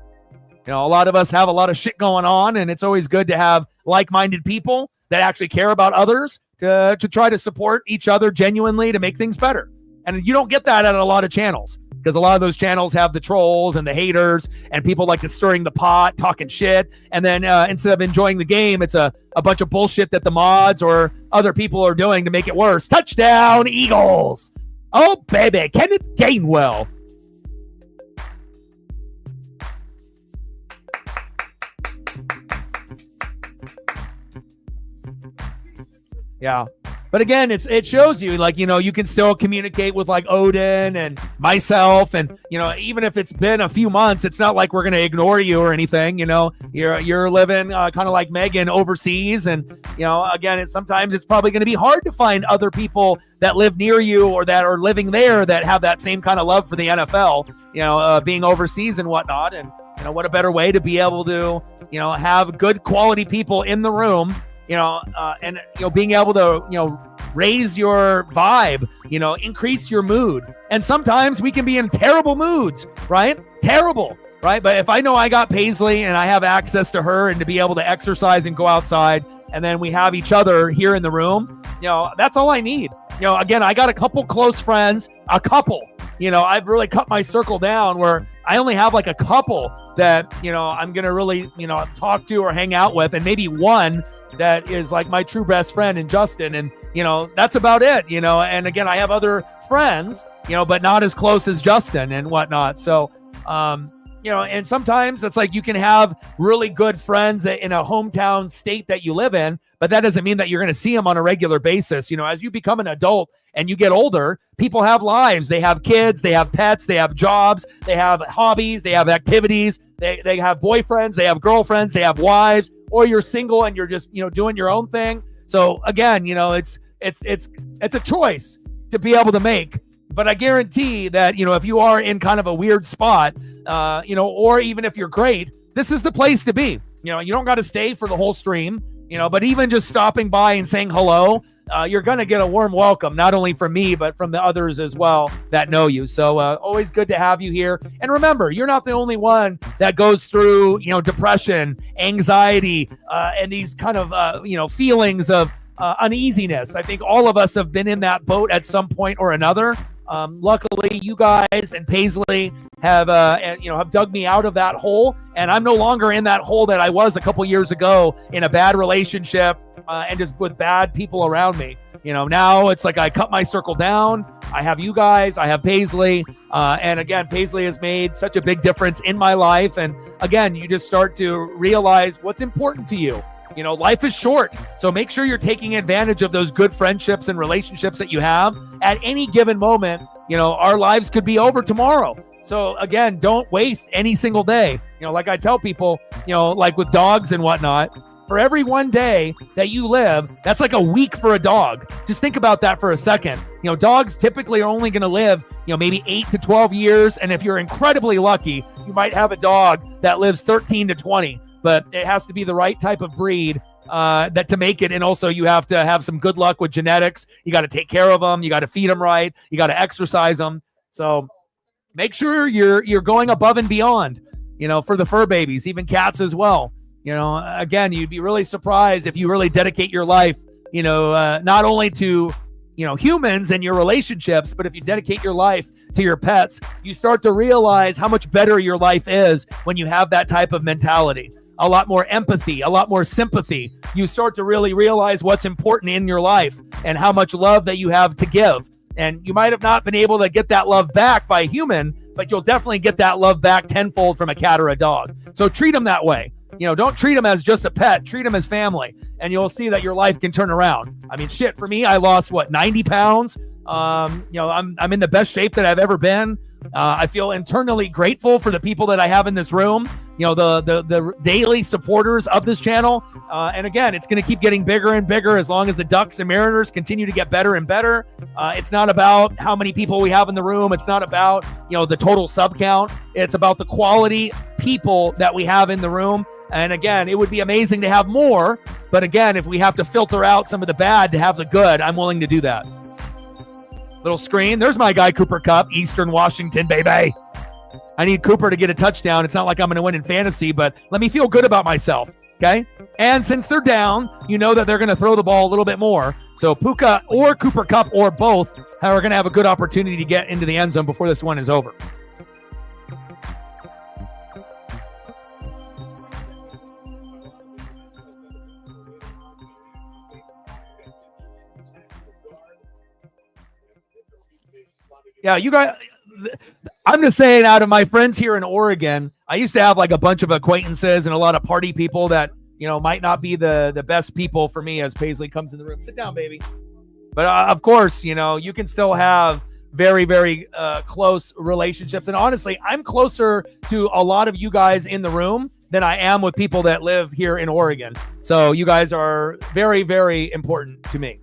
A lot of us have a lot of shit going on, and it's always good to have like-minded people that actually care about others to try to support each other genuinely to make things better. And you don't get that at a lot of channels, because a lot of those channels have the trolls and the haters and people like to stirring the pot, talking shit. And then instead of enjoying the game, it's a bunch of bullshit that the mods or other people are doing to make it worse. Touchdown, Eagles. Oh, baby. Kenneth Gainwell. Yeah. But again, it shows you, like, you can still communicate with like Odin and myself. And, even if it's been a few months, it's not like we're going to ignore you or anything. You're living kind of like Megan overseas. And, again, sometimes it's probably going to be hard to find other people that live near you or that are living there that have that same kind of love for the NFL, being overseas and whatnot. And, what a better way to be able to, have good quality people in the room. And being able to, raise your vibe, increase your mood. And sometimes we can be in terrible moods, right? Terrible, right? But if I know I got Paisley and I have access to her and to be able to exercise and go outside, and then we have each other here in the room, that's all I need. Again, I got a couple close friends, I've really cut my circle down where I only have like a couple that, I'm going to really, talk to or hang out with, and maybe one that is like my true best friend in Justin. And, that's about it, and again, I have other friends, but not as close as Justin and whatnot. So, and sometimes it's like you can have really good friends that in a hometown state that you live in, but that doesn't mean that you're going to see them on a regular basis. As you become an adult and you get older, people have lives. They have kids, they have pets, they have jobs, they have hobbies, they have activities, they have boyfriends, they have girlfriends, they have wives, or you're single and you're just, doing your own thing. So again, it's a choice to be able to make. But I guarantee that, if you are in kind of a weird spot, or even if you're great, this is the place to be. You don't got to stay for the whole stream, but even just stopping by and saying hello, you're going to get a warm welcome, not only from me, but from the others as well that know you. So always good to have you here. And remember, you're not the only one that goes through, depression, anxiety, and these kind of, feelings of uneasiness. I think all of us have been in that boat at some point or another. Luckily, you guys and Paisley have dug me out of that hole, and I'm no longer in that hole that I was a couple years ago in a bad relationship and just with bad people around me. Now it's like I cut my circle down. I have you guys, I have Paisley, and again, Paisley has made such a big difference in my life. And again, you just start to realize what's important to you. Life is short, so make sure you're taking advantage of those good friendships and relationships that you have at any given moment. Our lives could be over tomorrow. So again, don't waste any single day. Like I tell people, like with dogs and whatnot, for every one day that you live, that's like a week for a dog. Just think about that for a second. Dogs typically are only going to live, maybe 8 to 12 years. And if you're incredibly lucky, you might have a dog that lives 13 to 20. But it has to be the right type of breed that to make it. And also you have to have some good luck with genetics. You got to take care of them. You got to feed them right. You got to exercise them. So make sure you're going above and beyond, for the fur babies, even cats as well. Again, you'd be really surprised if you really dedicate your life, not only to, humans and your relationships, but if you dedicate your life to your pets, you start to realize how much better your life is when you have that type of mentality. A lot more empathy, a lot more sympathy. You start to really realize what's important in your life and how much love that you have to give. And you might have not been able to get that love back by a human, but you'll definitely get that love back tenfold from a cat or a dog. So treat them that way. Don't treat them as just a pet. Treat them as family, and you'll see that your life can turn around. I mean, shit, for me, I lost 90 pounds. I'm in the best shape that I've ever been. I feel internally grateful for the people that I have in this room the daily supporters of this channel. And again, it's going to keep getting bigger and bigger as long as the Ducks and Mariners continue to get better and better. It's not about how many people we have in the room. It's not about, the total sub count. It's about the quality people that we have in the room. And again, it would be amazing to have more. But again, if we have to filter out some of the bad to have the good, I'm willing to do that. Little screen. There's my guy, Cooper Kupp, Eastern Washington, baby. I need Cooper to get a touchdown. It's not like I'm going to win in fantasy, but let me feel good about myself, okay? And since they're down, you know that they're going to throw the ball a little bit more. So Puka or Cooper Kupp or both are going to have a good opportunity to get into the end zone before this one is over. Yeah, you guys... I'm just saying, out of my friends here in Oregon, I used to have like a bunch of acquaintances and a lot of party people that, might not be the best people for me as Paisley comes in the room. Sit down, baby. But of course, you can still have very, very close relationships. And honestly, I'm closer to a lot of you guys in the room than I am with people that live here in Oregon. So you guys are very, very important to me.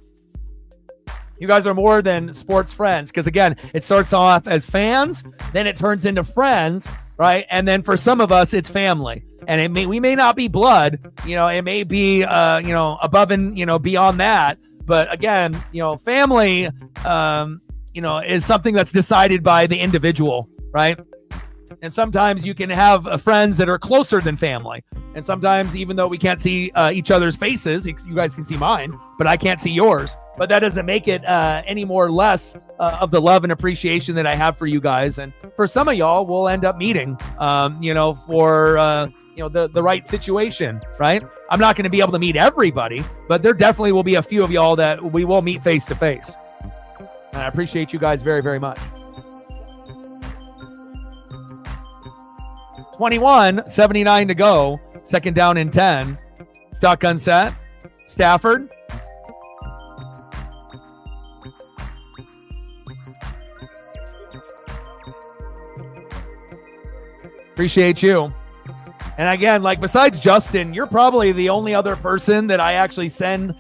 You guys are more than sports friends, because again, it starts off as fans, then it turns into friends, right? And then for some of us, it's family. And we may not be blood, it may be, above and, beyond that. But again, family, is something that's decided by the individual, right? And sometimes you can have friends that are closer than family. And sometimes, even though we can't see each other's faces, you guys can see mine, but I can't see yours. But that doesn't make it any more less of the love and appreciation that I have for you guys. And for some of y'all, we'll end up meeting, for the right situation, right? I'm not going to be able to meet everybody, but there definitely will be a few of y'all that we will meet face to face. And I appreciate you guys very, very much. 21:79 to go. Second down and 10. Shotgun set. Stafford. Appreciate you. And again, besides Justin, you're probably the only other person that I actually send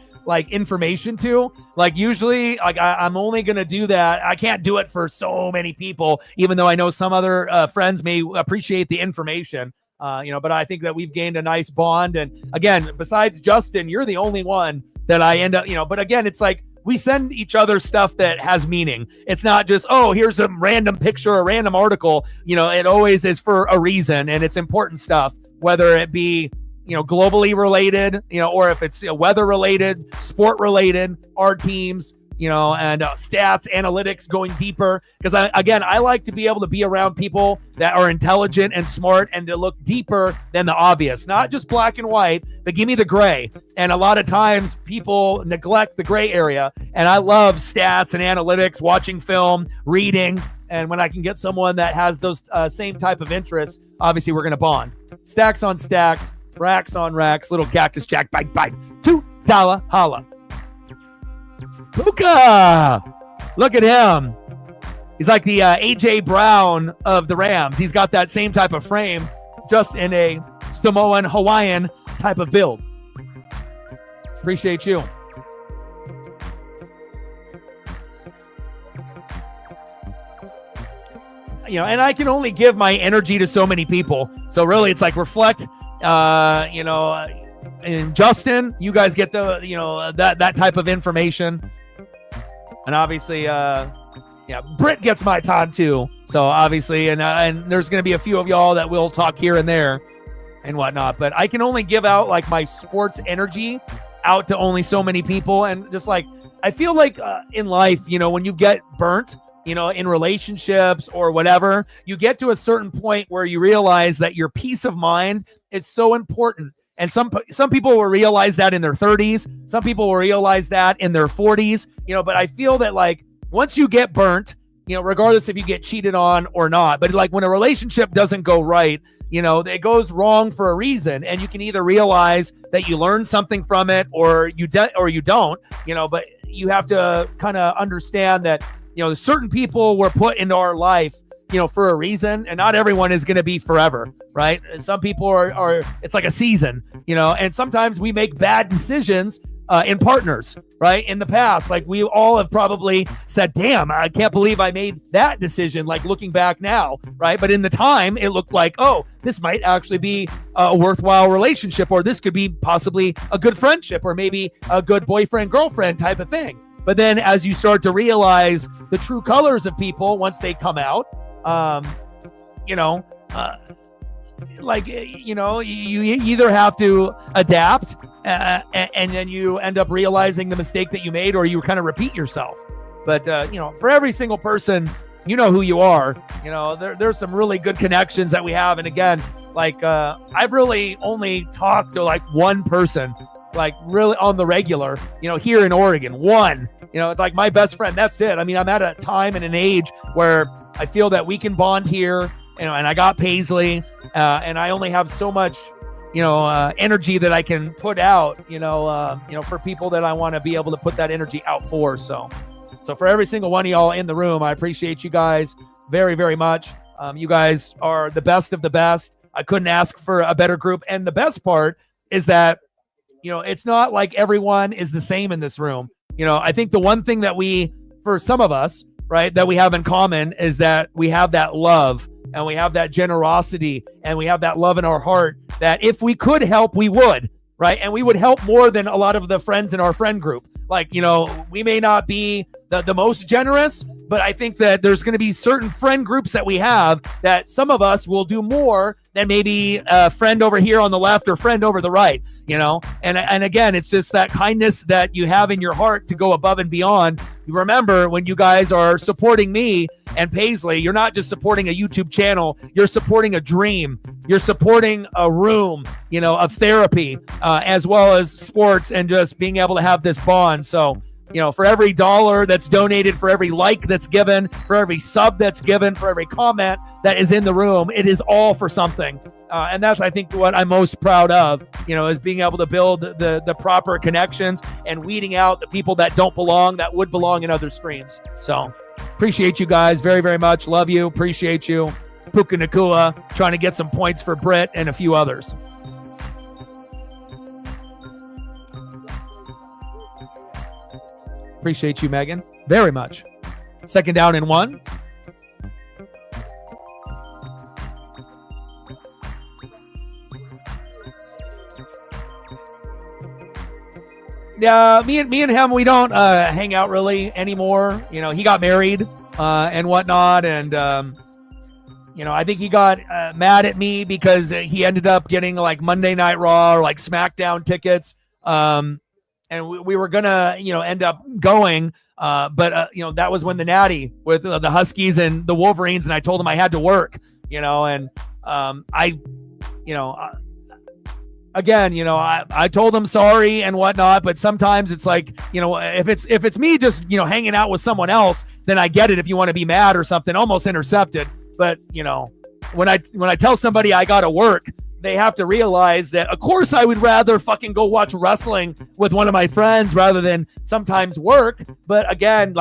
information to. Usually I'm only going to do that. I can't do it for so many people, even though I know some other friends may appreciate the information, but I think that we've gained a nice bond. And again, besides Justin, you're the only one that I end up, but again, it's we send each other stuff that has meaning. It's not just, here's a random picture, a random article. It always is for a reason, and it's important stuff, whether it be, globally related, or if it's weather related, sport related, our teams, and stats, analytics, going deeper. Because I like to be able to be around people that are intelligent and smart and that look deeper than the obvious, not just black and white, but give me the gray. And a lot of times people neglect the gray area. And I love stats and analytics, watching film, reading. And when I can get someone that has those same type of interests, obviously we're going to bond. Stacks on stacks, racks on racks, little Cactus Jack, bite, $2 holla. Puka! Look at him. He's like the A.J. Brown of the Rams. He's got that same type of frame, just in a Samoan, Hawaiian type of build. Appreciate you. And I can only give my energy to so many people. So really, it's reflect, and Justin, you guys get the, that type of information. And obviously, Britt gets my time too. So obviously, and there's going to be a few of y'all that will talk here and there and whatnot. But I can only give out my sports energy out to only so many people. And just I feel in life, when you get burnt, in relationships or whatever, you get to a certain point where you realize that your peace of mind is so important. And some people will realize that in their 30s. Some people will realize that in their 40s, but I feel that once you get burnt, regardless if you get cheated on or not, but when a relationship doesn't go right, it goes wrong for a reason. And you can either realize that you learned something from it or you don't, but you have to kind of understand that, certain people were put into our life for a reason, and not everyone is going to be forever, right? And some people are it's like a season, and sometimes we make bad decisions in partners, right? In the past, like we all have probably said, damn, I can't believe I made that decision, like looking back now, right? But in the time, it looked like, oh, this might actually be a worthwhile relationship, or this could be possibly a good friendship, or maybe a good boyfriend-girlfriend type of thing. But then as you start to realize the true colors of people once they come out, you either have to adapt and then you end up realizing the mistake that you made, or you kind of repeat yourself. But, for every single person, who you are, there's some really good connections that we have. And again, I've really only talked to like one person, like really on the regular, here in Oregon, one, it's like my best friend. That's it. I mean, I'm at a time and an age where I feel that we can bond here, and I got Paisley, and I only have so much, energy that I can put out, for people that I want to be able to put that energy out for. So for every single one of y'all in the room, I appreciate you guys very, very much. You guys are the best of the best. I couldn't ask for a better group. And the best part is that, it's not like everyone is the same in this room. I think the one thing that for some of us, right, that we have in common is that we have that love, and we have that generosity, and we have that love in our heart that if we could help, we would, right? And we would help more than a lot of the friends in our friend group. Like, we may not be the most generous, but I think that there's going to be certain friend groups that we have that some of us will do more than maybe a friend over here on the left or friend over the right, and again, it's just that kindness that you have in your heart to go above and beyond. You remember, when you guys are supporting me and Paisley, you're not just supporting a YouTube channel, you're supporting a dream. You're supporting a room, of therapy, as well as sports, and just being able to have this bond. So, for every dollar that's donated, for every like that's given, for every sub that's given, for every comment that is in the room, it is all for something. And that's, I think, what I'm most proud of, is being able to build the proper connections and weeding out the people that don't belong, that would belong in other streams. So appreciate you guys very, very much. Love you. Appreciate you. Puka Nakua, trying to get some points for Britt and a few others. Appreciate you, Megan, very much. Second down and 1. Yeah, me and him, we don't hang out really anymore. He got married and whatnot, and I think he got mad at me because he ended up getting like Monday Night Raw or like SmackDown tickets. And we were gonna, end up going, but that was when the Natty with the Huskies and the Wolverines, and I told him I had to work, and I told him sorry and whatnot, but sometimes it's like, if it's me just, hanging out with someone else, then I get it. If you want to be mad or something, almost intercepted. But, when I tell somebody I got to work, they have to realize that, of course, I would rather fucking go watch wrestling with one of my friends rather than sometimes work. But again,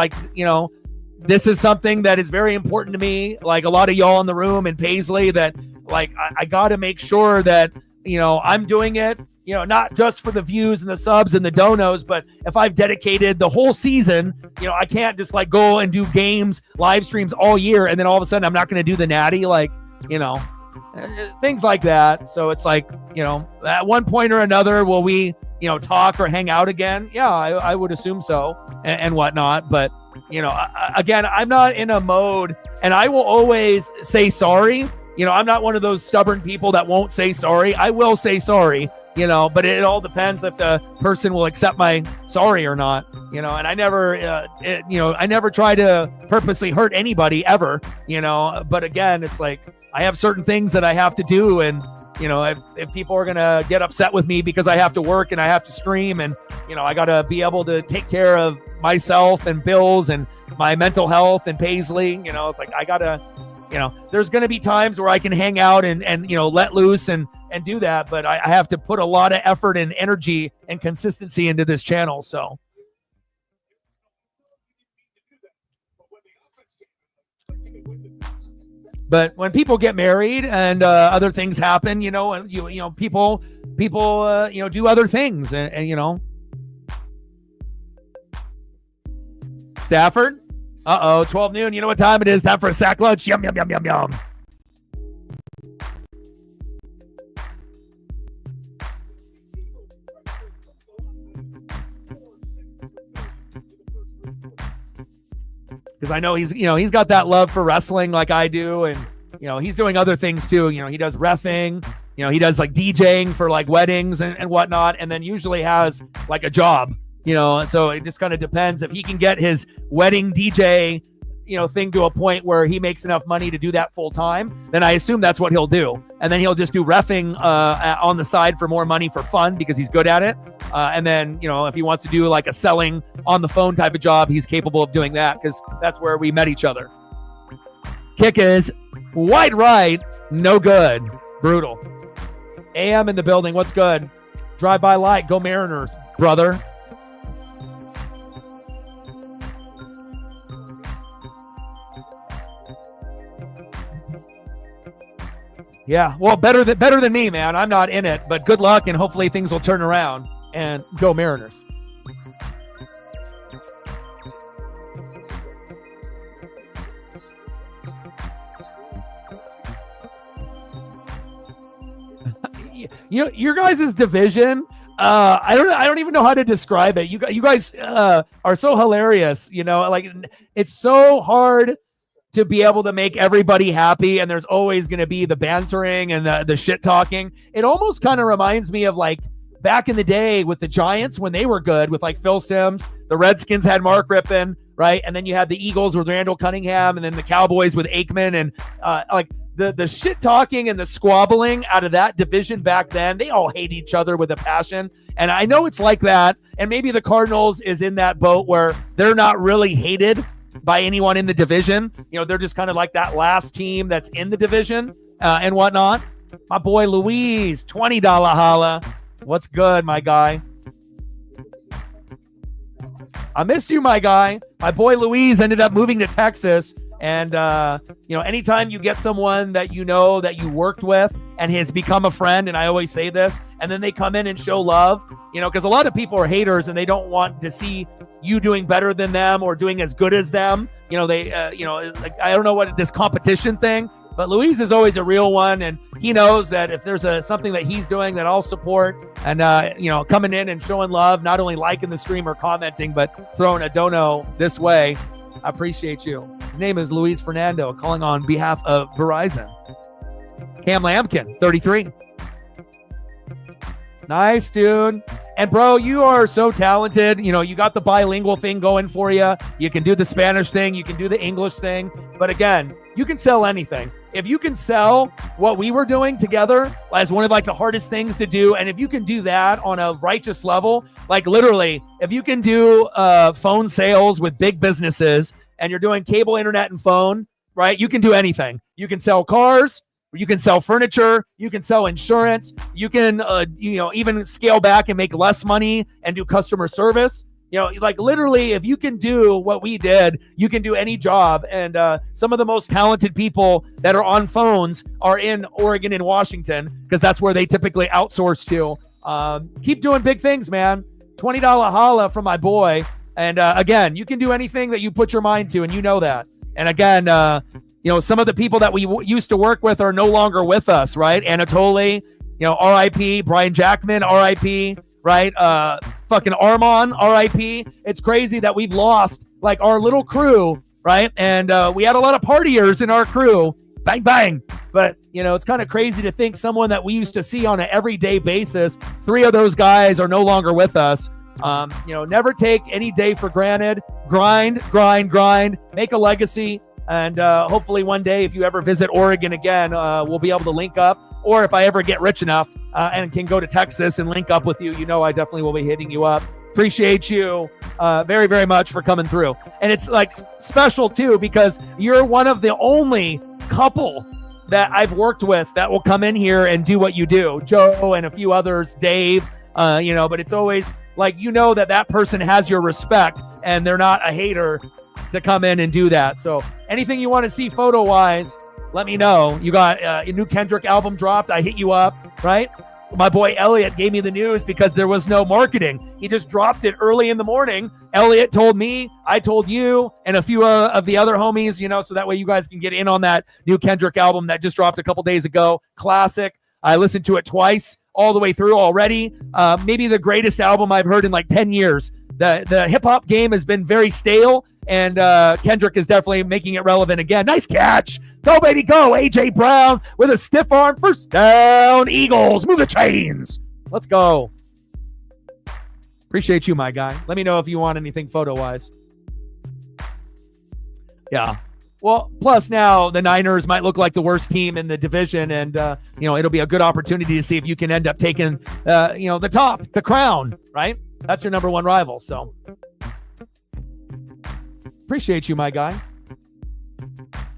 this is something that is very important to me. Like a lot of y'all in the room and Paisley, that I got to make sure that, I'm doing it, not just for the views and the subs and the donos, but if I've dedicated the whole season, I can't just go and do games, live streams all year, and then all of a sudden I'm not going to do the Natty, things like that. So it's like, at one point or another, will we, talk or hang out again? Yeah, I would assume so, and whatnot. But, again, I'm not in a mode, and I will always say sorry. I'm not one of those stubborn people that won't say sorry. I will say sorry, but it all depends if the person will accept my sorry or not, and I never, I never try to purposely hurt anybody ever, but again, it's like, I have certain things that I have to do. And, if people are going to get upset with me because I have to work and I have to stream, and, I got to be able to take care of myself and bills and my mental health and Paisley, it's like, I got to, there's going to be times where I can hang out and let loose and do that. But I have to put a lot of effort and energy and consistency into this channel. So. But when people get married and other things happen, and people do other things, and Stafford. 12 noon. You know what time it is? Time for a sack lunch. Yum, yum, yum, yum, yum. Because I know he's got that love for wrestling like I do, and he's doing other things too. He does reffing, he does like DJing for like weddings and whatnot, and then usually has like a job, so it just kind of depends if he can get his wedding DJ thing to a point where he makes enough money to do that full time, then I assume that's what he'll do. And then he'll just do reffing on the side for more money for fun because he's good at it. And then, if he wants to do like a selling on the phone type of job, he's capable of doing that because that's where we met each other. Kick is wide right, no good. Brutal. AM in the building. What's good? Drive by light. Go Mariners, brother. Yeah, well, better than me, man. I'm not in it, but good luck, and hopefully things will turn around. And go Mariners. Your guys' division. I don't even know how to describe it. You guys are so hilarious. Like it's so hard to be able to make everybody happy, and there's always going to be the bantering and the shit talking. It almost kind of reminds me of like back in the day with the Giants when they were good with like Phil Simms. The Redskins had Mark Rippon, right? And then you had the Eagles with Randall Cunningham, and then the Cowboys with Aikman, and like the shit talking and the squabbling out of that division back then. They all hate each other with a passion. And I know it's like that. And maybe the Cardinals is in that boat where they're not really hated by anyone in the division. They're just kind of like that last team that's in the division and whatnot. My boy Luis, $20 holla. What's good, my guy? I missed you, my guy. My boy Luis ended up moving to Texas. And, anytime you get someone that that you worked with and has become a friend, and I always say this, and then they come in and show love, because a lot of people are haters and they don't want to see you doing better than them or doing as good as them. Like, I don't know what this competition thing, but Luis is always a real one. And he knows that if there's something that he's doing that I'll support and, coming in and showing love, not only liking the stream or commenting, but throwing a dono this way. I appreciate you. His name is Luis Fernando, calling on behalf of Verizon. Cam Lampkin, 33. Nice, dude. And, bro, you are so talented. You got the bilingual thing going for you. You can do the Spanish thing. You can do the English thing. But, again, you can sell anything. If you can sell what we were doing together as one of, like, the hardest things to do, and if you can do that on a righteous level, like, literally, if you can do phone sales with big businesses and you're doing cable, internet, and phone, right, you can do anything. You can sell cars. You can sell furniture. You can sell insurance. You can, even scale back and make less money and do customer service. Like literally, if you can do what we did, you can do any job. And some of the most talented people that are on phones are in Oregon and Washington because that's where they typically outsource to. Keep doing big things, man. $20 holla from my boy. And again, you can do anything that you put your mind to, and you know that. And again, some of the people that we used to work with are no longer with us, right? Anatoly, RIP, Brian Jackman, RIP, right? Fucking Armand, RIP. It's crazy that we've lost like our little crew, right? And we had a lot of partiers in our crew. Bang, bang. But, it's kind of crazy to think someone that we used to see on an everyday basis, 3 of those guys are no longer with us. Never take any day for granted. Grind, make a legacy. And hopefully one day, if you ever visit Oregon again, we'll be able to link up. Or if I ever get rich enough and can go to Texas and link up with you, I definitely will be hitting you up. Appreciate you very, very much for coming through. And it's like special too, because you're one of the only couple that I've worked with that will come in here and do what you do. Joe and a few others, Dave, but it's always like, that person has your respect and they're not a hater to come in and do that. So anything you want to see photo wise, let me know. You got a new Kendrick album dropped. I hit you up, right? My boy Elliot gave me the news because there was no marketing. He just dropped it early in the morning. Elliot told me, I told you, and a few of the other homies, so that way you guys can get in on that new Kendrick album that just dropped a couple days ago. Classic. I listened to it twice, all the way through already. Maybe the greatest album I've heard in like 10 years. The hip-hop game has been very stale, and Kendrick is definitely making it relevant again. Nice catch. Go, baby, go. A.J. Brown with a stiff arm. First down, Eagles. Move the chains. Let's go. Appreciate you, my guy. Let me know if you want anything photo-wise. Yeah. Well, plus now the Niners might look like the worst team in the division, and, it'll be a good opportunity to see if you can end up taking, the top, the crown, right? That's your number one rival, so appreciate you, my guy.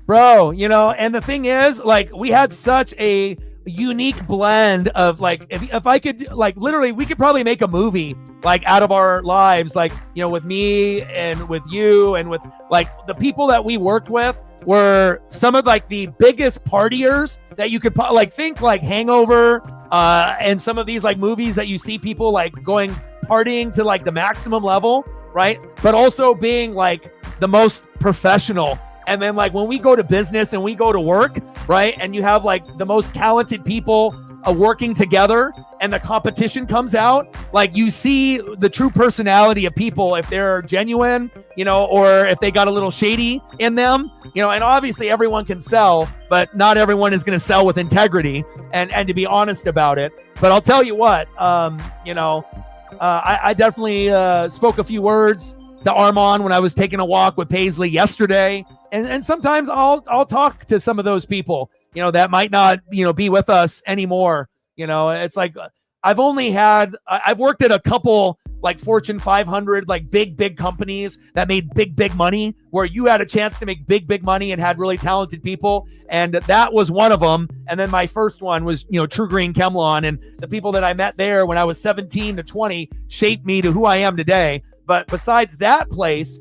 Bro, and the thing is, like, we had such a unique blend of, like, if I could, like, literally, we could probably make a movie, like, out of our lives, like, with me and with you and with, like, the people that we worked with were some of, like, the biggest partiers that you could, like, think, like, Hangover, and some of these, like, movies that you see people, like, going partying to, like, the maximum level, right? But also being, like, the most professional. And then, like, when we go to business and we go to work, right, and you have, like, the most talented people working together and the competition comes out, like, you see the true personality of people, if they're genuine, or if they got a little shady in them, and obviously everyone can sell, but not everyone is going to sell with integrity and to be honest about it. But I'll tell you what, I definitely spoke a few words to Armand when I was taking a walk with Paisley yesterday. And sometimes I'll talk to some of those people, that might not, be with us anymore. It's like, I've worked at a couple, like, Fortune 500, like, big companies that made big money, where you had a chance to make big money and had really talented people. And that was one of them. And then my first one was, True Green Kemlon, and the people that I met there when I was 17 to 20 shaped me to who I am today. But besides that place,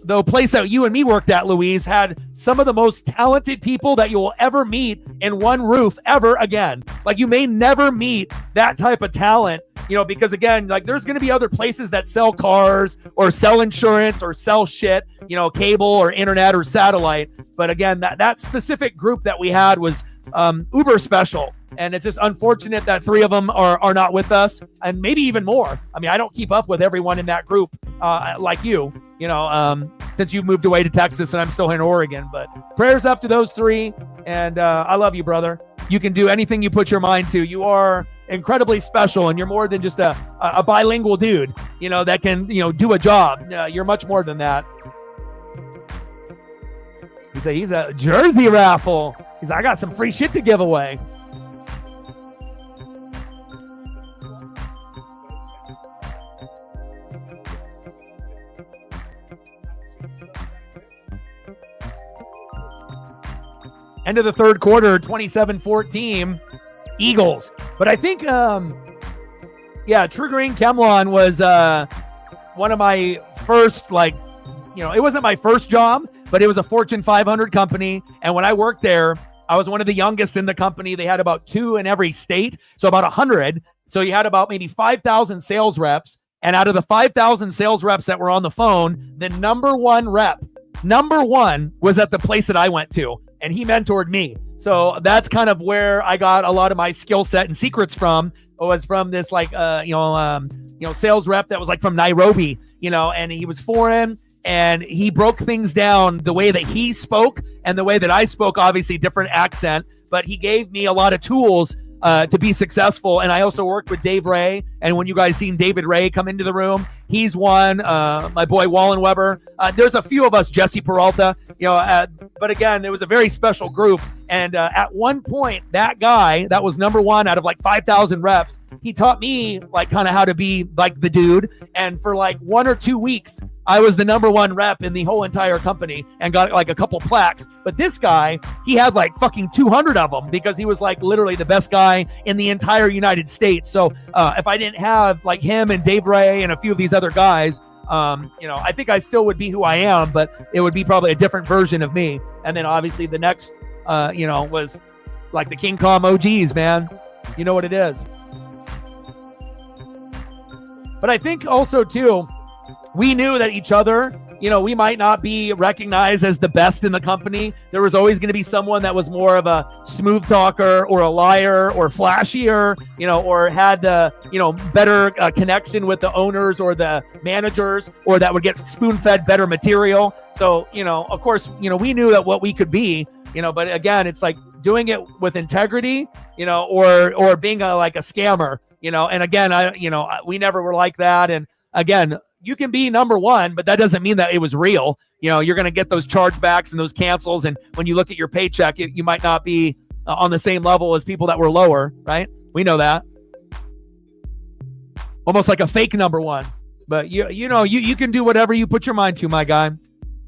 the place that you and me worked at, Louise, had some of the most talented people that you will ever meet in one roof ever again. Like, you may never meet that type of talent, because again, like, there's going to be other places that sell cars or sell insurance or sell shit, cable or internet or satellite. But again, that specific group that we had was uber special. And it's just unfortunate that three of them are not with us, and maybe even more. I mean, I don't keep up with everyone in that group like you, since you've moved away to Texas and I'm still here in Oregon. But prayers up to those three, and I love you, brother. You can do anything you put your mind to. You are incredibly special, and you're more than just a bilingual dude, that can, do a job. You're much more than that. He's a jersey raffle. He's like, I got some free shit to give away. End of the third quarter, 27-14, Eagles. But I think, True Green Kemlon was one of my first, like, it wasn't my first job, but it was a Fortune 500 company. And when I worked there, I was one of the youngest in the company. They had about 2 in every state, so about 100. So you had about maybe 5,000 sales reps. And out of the 5,000 sales reps that were on the phone, the number one was at the place that I went to. And he mentored me. So that's kind of where I got a lot of my skill set and secrets from, was from this, like, sales rep that was, like, from Nairobi, and he was foreign, and he broke things down the way that he spoke and the way that I spoke, obviously different accent, but he gave me a lot of tools to be successful. And I also worked with Dave Ray. And when you guys seen David Ray come into the room, he's one. My boy Wallen Weber. There's a few of us, Jesse Peralta. But again, it was a very special group. And at one point, that guy that was number one out of like 5,000 reps, he taught me like kind of how to be like the dude. And for like 1 or 2 weeks, I was the number one rep in the whole entire company and got like a couple plaques. But this guy, he had like fucking 200 of them because he was like literally the best guy in the entire United States. So if I didn't have like him and Dave Ray and a few of these other guys, I think I still would be who I am, but it would be probably a different version of me. And then obviously the next was like the King Kong OGs, man. You know what it is. But I think also, too, we knew that each other, we might not be recognized as the best in the company. There was always going to be someone that was more of a smooth talker or a liar or flashier, or had the, better connection with the owners or the managers, or that would get spoon-fed better material. So, of course, we knew that what we could be, but again, it's like doing it with integrity, or being like a scammer, and again, we never were like that. And again, you can be number one, but that doesn't mean that it was real. You're going to get those chargebacks and those cancels. And when you look at your paycheck, you might not be on the same level as people that were lower, right? We know that. Almost like a fake number one. But you can do whatever you put your mind to, my guy.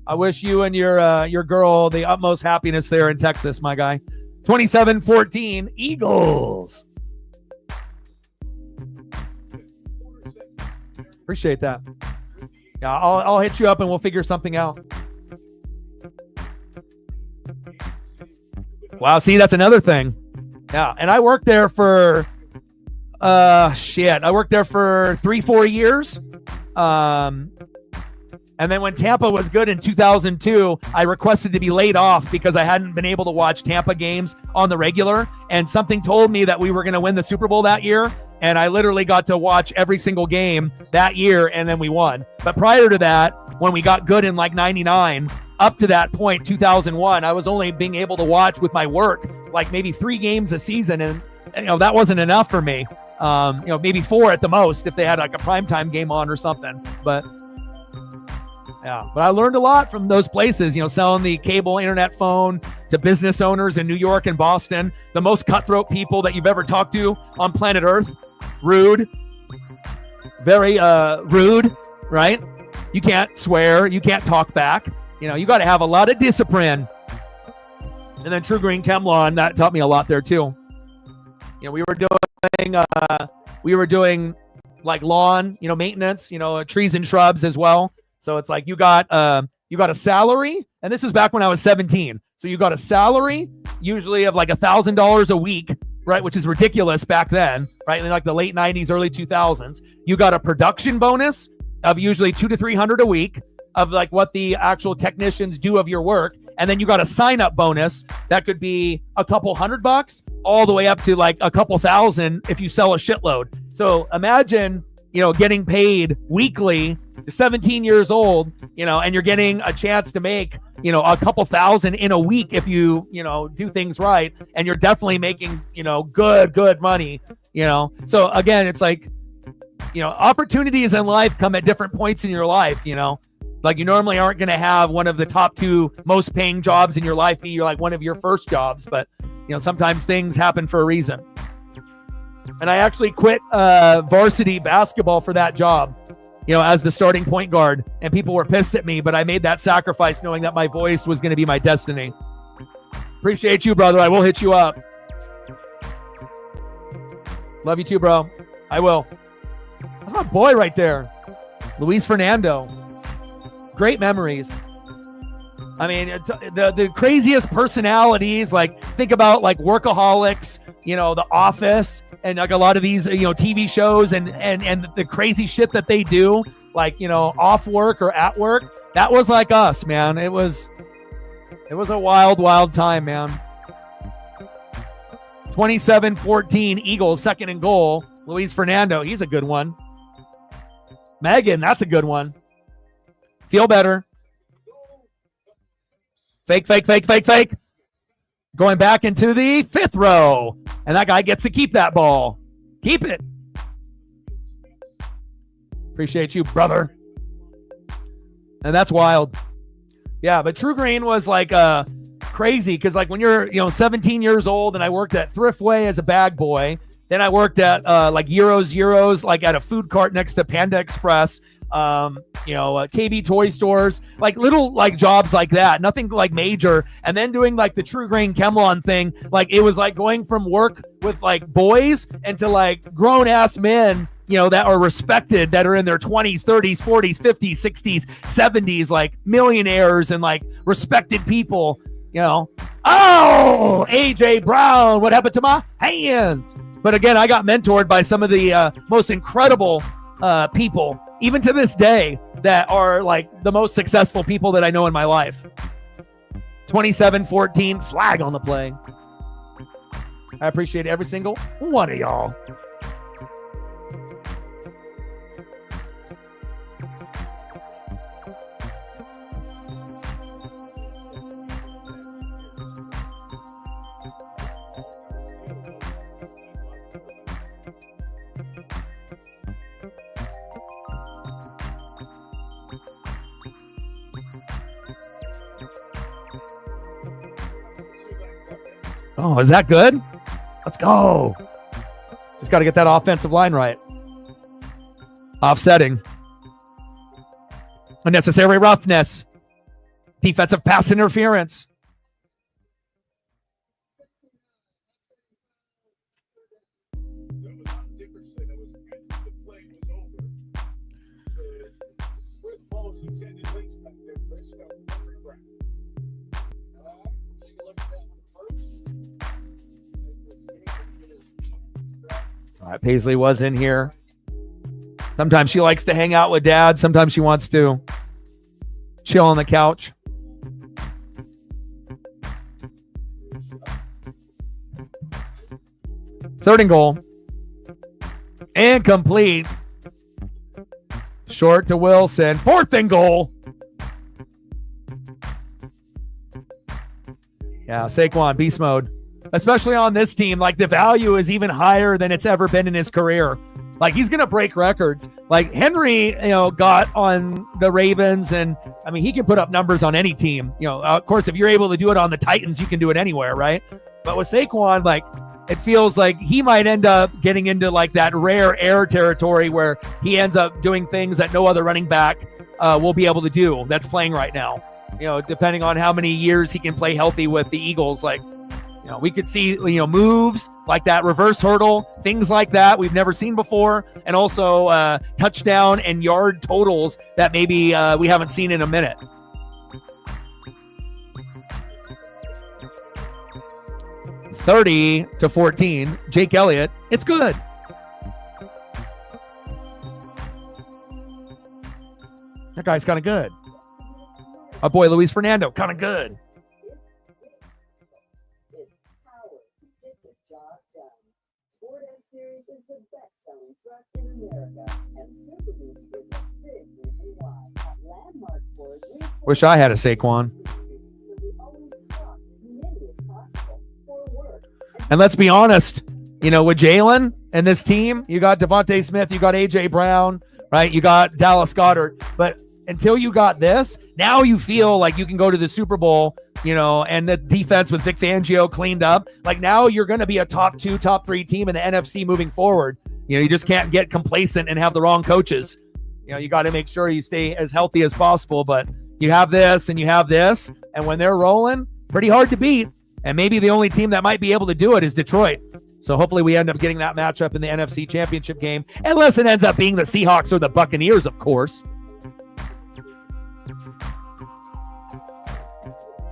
I wish you and your girl the utmost happiness there in Texas, my guy. 27-14, Eagles. Appreciate that. Yeah, I'll hit you up and we'll figure something out. Wow, see, that's another thing. Yeah, and I worked there for I worked there for 3-4 years. And then when Tampa was good in 2002, I requested to be laid off because I hadn't been able to watch Tampa games on the regular. And something told me that we were going to win the Super Bowl that year. And I literally got to watch every single game that year, and then we won. But prior to that, when we got good in like 99, up to that point, 2001, I was only being able to watch with my work like maybe 3 games a season. And, that wasn't enough for me. Maybe 4 at the most if they had like a primetime game on or something. But yeah, but I learned a lot from those places, selling the cable internet phone to business owners in New York and Boston, the most cutthroat people that you've ever talked to on planet Earth. Rude, very rude, right? You can't swear, you can't talk back. You got to have a lot of discipline. And then True Green Chemlon, that taught me a lot there too. We were doing like lawn, maintenance, trees and shrubs as well. So it's like you got a salary, and this is back when I was 17. So you got a salary usually of like $1,000 a week, right? Which is ridiculous back then, right? In like the late 90s, early 2000s. You got a production bonus of usually $200 to $300 a week of like what the actual technicians do of your work. And then you got a sign-up bonus that could be a couple $100 all the way up to like a couple thousand if you sell a shitload. So imagine, getting paid weekly, 17 years old, and you're getting a chance to make, a couple thousand in a week if you, do things right. And you're definitely making, good money, So again, it's like, opportunities in life come at different points in your life, Like you normally aren't going to have one of the top 2 most paying jobs in your life be like one of your first jobs, but sometimes things happen for a reason. And I actually quit varsity basketball for that job, as the starting point guard, and people were pissed at me, but I made that sacrifice knowing that my voice was going to be my destiny. Appreciate you, brother. I will hit you up. Love you too, bro. I will. That's my boy right there. Luis Fernando. Great memories. I mean, the craziest personalities, like think about like Workaholics, The Office, and like a lot of these, TV shows and the crazy shit that they do, like, off work or at work. That was like us, man. It was a wild, wild time, man. 27-14 Eagles, 2nd and goal. Luis Fernando, he's a good one. Megan, that's a good one. Feel better. Fake. Going back into the 5th row. And that guy gets to keep that ball. Keep it. Appreciate you, brother. And that's wild. Yeah, but True Green was like crazy because like when you're 17 years old, and I worked at Thriftway as a bag boy. Then I worked at like Euros, like at a food cart next to Panda Express. KB toy stores, like little like jobs like that, nothing like major. And then doing like the True Grain Chemlon thing, like it was like going from work with like boys into like grown ass men, that are respected, that are in their 20s, 30s, 40s, 50s, 60s, 70s, like millionaires and like respected people. Oh, A.J. Brown. What happened to my hands? But again, I got mentored by some of the most incredible people, even to this day, that are like the most successful people that I know in my life. 27-14, flag on the play. I appreciate every single one of y'all. Oh, is that good? Let's go. Just got to get that offensive line right. Offsetting. Unnecessary roughness. Defensive pass interference. All right, Paisley was in here. Sometimes she likes to hang out with dad. Sometimes she wants to chill on the couch. Third and goal. And complete. Short to Wilson. Fourth and goal. Yeah, Saquon, beast mode. Especially on this team, like the value is even higher than it's ever been in his career. Like he's going to break records. Like Henry, got on the Ravens, and I mean, he can put up numbers on any team. Of course, if you're able to do it on the Titans, you can do it anywhere, right? But with Saquon, like it feels like he might end up getting into like that rare air territory where he ends up doing things that no other running back will be able to do that's playing right now. Depending on how many years he can play healthy with the Eagles, like. We could see, moves like that reverse hurdle, things like that we've never seen before, and also touchdown and yard totals that maybe we haven't seen in a minute. (30-14), Jake Elliott. It's good. That guy's kind of good. Our boy Luis Fernando, kind of good. Is the best-selling truck in America, and Super Boost is a big reason why. At Landmark Ford, Wish I had a Saquon. And let's be honest, with Jalen and this team, you got Devontae Smith, you got A.J. Brown, right? You got Dallas Goedert. But until you got this, now you feel like you can go to the Super Bowl, and the defense with Vic Fangio cleaned up. Like now you're going to be a top 2, top 3 team in the NFC moving forward. You just can't get complacent and have the wrong coaches. You got to make sure you stay as healthy as possible. But you have this and you have this. And when they're rolling, pretty hard to beat. And maybe the only team that might be able to do it is Detroit. So hopefully we end up getting that matchup in the NFC Championship game. Unless it ends up being the Seahawks or the Buccaneers, of course.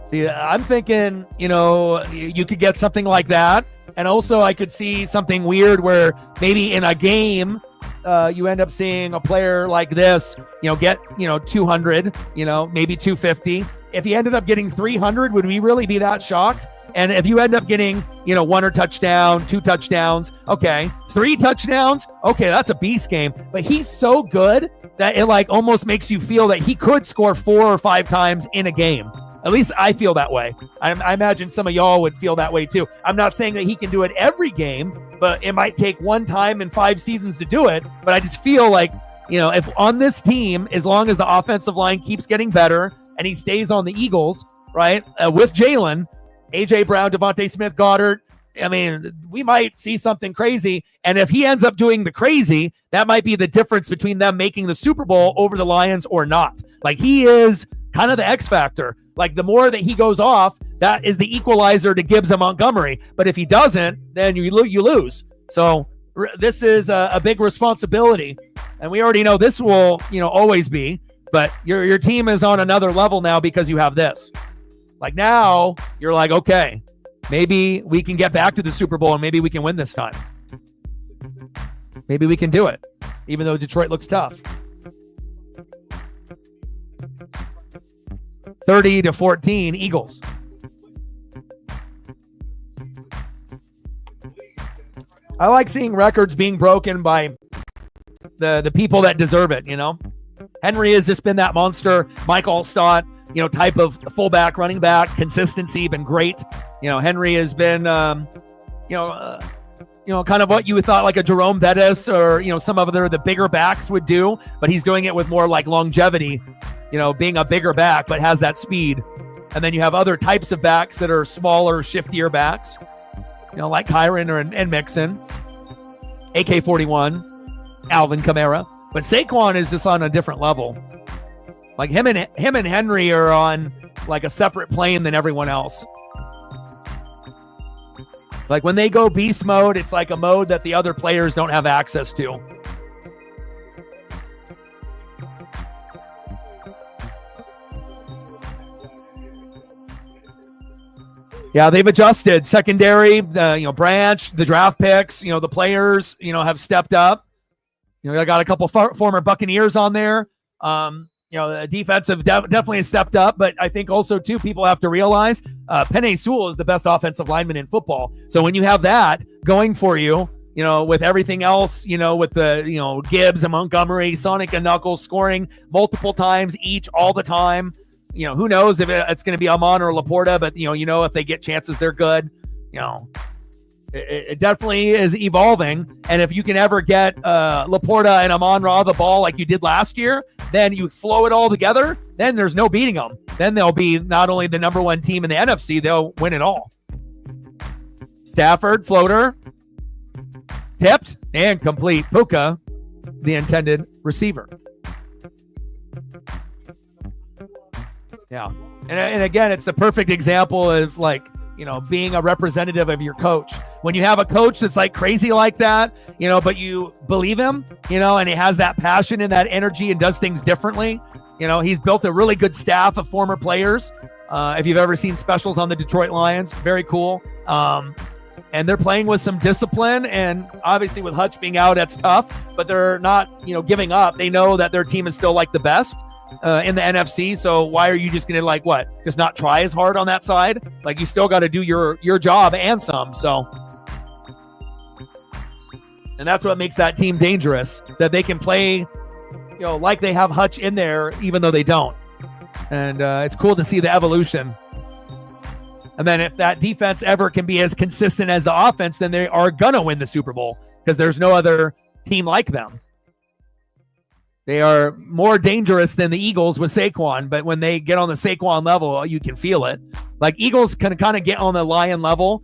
See, I'm thinking, you could get something like that. And also I could see something weird where maybe in a game, you end up seeing a player like this, get, 200, maybe 250. If he ended up getting 300, would we really be that shocked? And if you end up getting, 1 touchdown, 2 touchdowns, okay, 3 touchdowns, okay, that's a beast game. But he's so good that it like almost makes you feel that he could score 4 or 5 times in a game. At least I feel that way. I imagine some of y'all would feel that way too. I'm not saying that he can do it every game, but it might take one time in 5 seasons to do it. But I just feel like, if on this team, as long as the offensive line keeps getting better and he stays on the Eagles, right, with Jalen, A.J. Brown, Devontae Smith, Goddard, I mean, we might see something crazy. And if he ends up doing the crazy, that might be the difference between them making the Super Bowl over the Lions or not. Like he is kind of the X factor. Like the more that he goes off, that is the equalizer to Gibbs and Montgomery. But if he doesn't, then you lose. So this is a big responsibility. And we already know this will, always be. But your team is on another level now because you have this. Like now, you're like, okay, maybe we can get back to the Super Bowl and maybe we can win this time. Maybe we can do it, even though Detroit looks tough. 30-14, Eagles. I like seeing records being broken by the people that deserve it, you know. Henry has just been that monster. Mike Allstott, you know, type of fullback, running back, consistency, been great. You know, Henry has been, kind of what you thought like a Jerome Bettis or, you know, some of the bigger backs would do, but he's doing it with more like longevity, you know, being a bigger back, but has that speed. And then you have other types of backs that are smaller, shiftier backs, you know, like Kyron and Mixon, AK-41, Alvin Kamara. But Saquon is just on a different level. Like him and Henry are on like a separate plane than everyone else. Like when they go beast mode, it's like a mode that the other players don't have access to. Yeah, they've adjusted. Secondary, Branch, the draft picks, you know, the players, you know, have stepped up. You know, I got a couple former Buccaneers on there. The defense have definitely stepped up, but I think also, too, people have to realize Penei Sewell is the best offensive lineman in football. So when you have that going for you, you know, with everything else, you know, with the, you know, Gibbs and Montgomery, Sonic and Knuckles scoring multiple times each all the time, you know, who knows if it's going to be Amon or Laporta, but, you know, if they get chances, they're good. You know, it definitely is evolving. And if you can ever get Laporta and Amon-Ra the ball like you did last year, then you flow it all together, then there's no beating them. Then they'll be not only the number one team in the NFC, they'll win it all. Stafford, floater, tipped, and complete. Puka, the intended receiver. Yeah. And again, it's the perfect example of like, you know, being a representative of your coach. When you have a coach that's like crazy like that, you know, but you believe him, you know, and he has that passion and that energy and does things differently. You know, he's built a really good staff of former players. If you've ever seen specials on the Detroit Lions, very cool. And they're playing with some discipline, and obviously with Hutch being out, that's tough, but they're not, you know, giving up. They know that their team is still like the best in the NFC. So why are you just going to just not try as hard on that side? Like you still got to do your job and some. So, and that's what makes that team dangerous, that they can play, you know, like they have Hutch in there, even though they don't. And it's cool to see the evolution. And then if that defense ever can be as consistent as the offense, then they are going to win the Super Bowl because there's no other team like them. They are more dangerous than the Eagles with Saquon, but when they get on the Saquon level, you can feel it. Like Eagles can kind of get on the Lion level,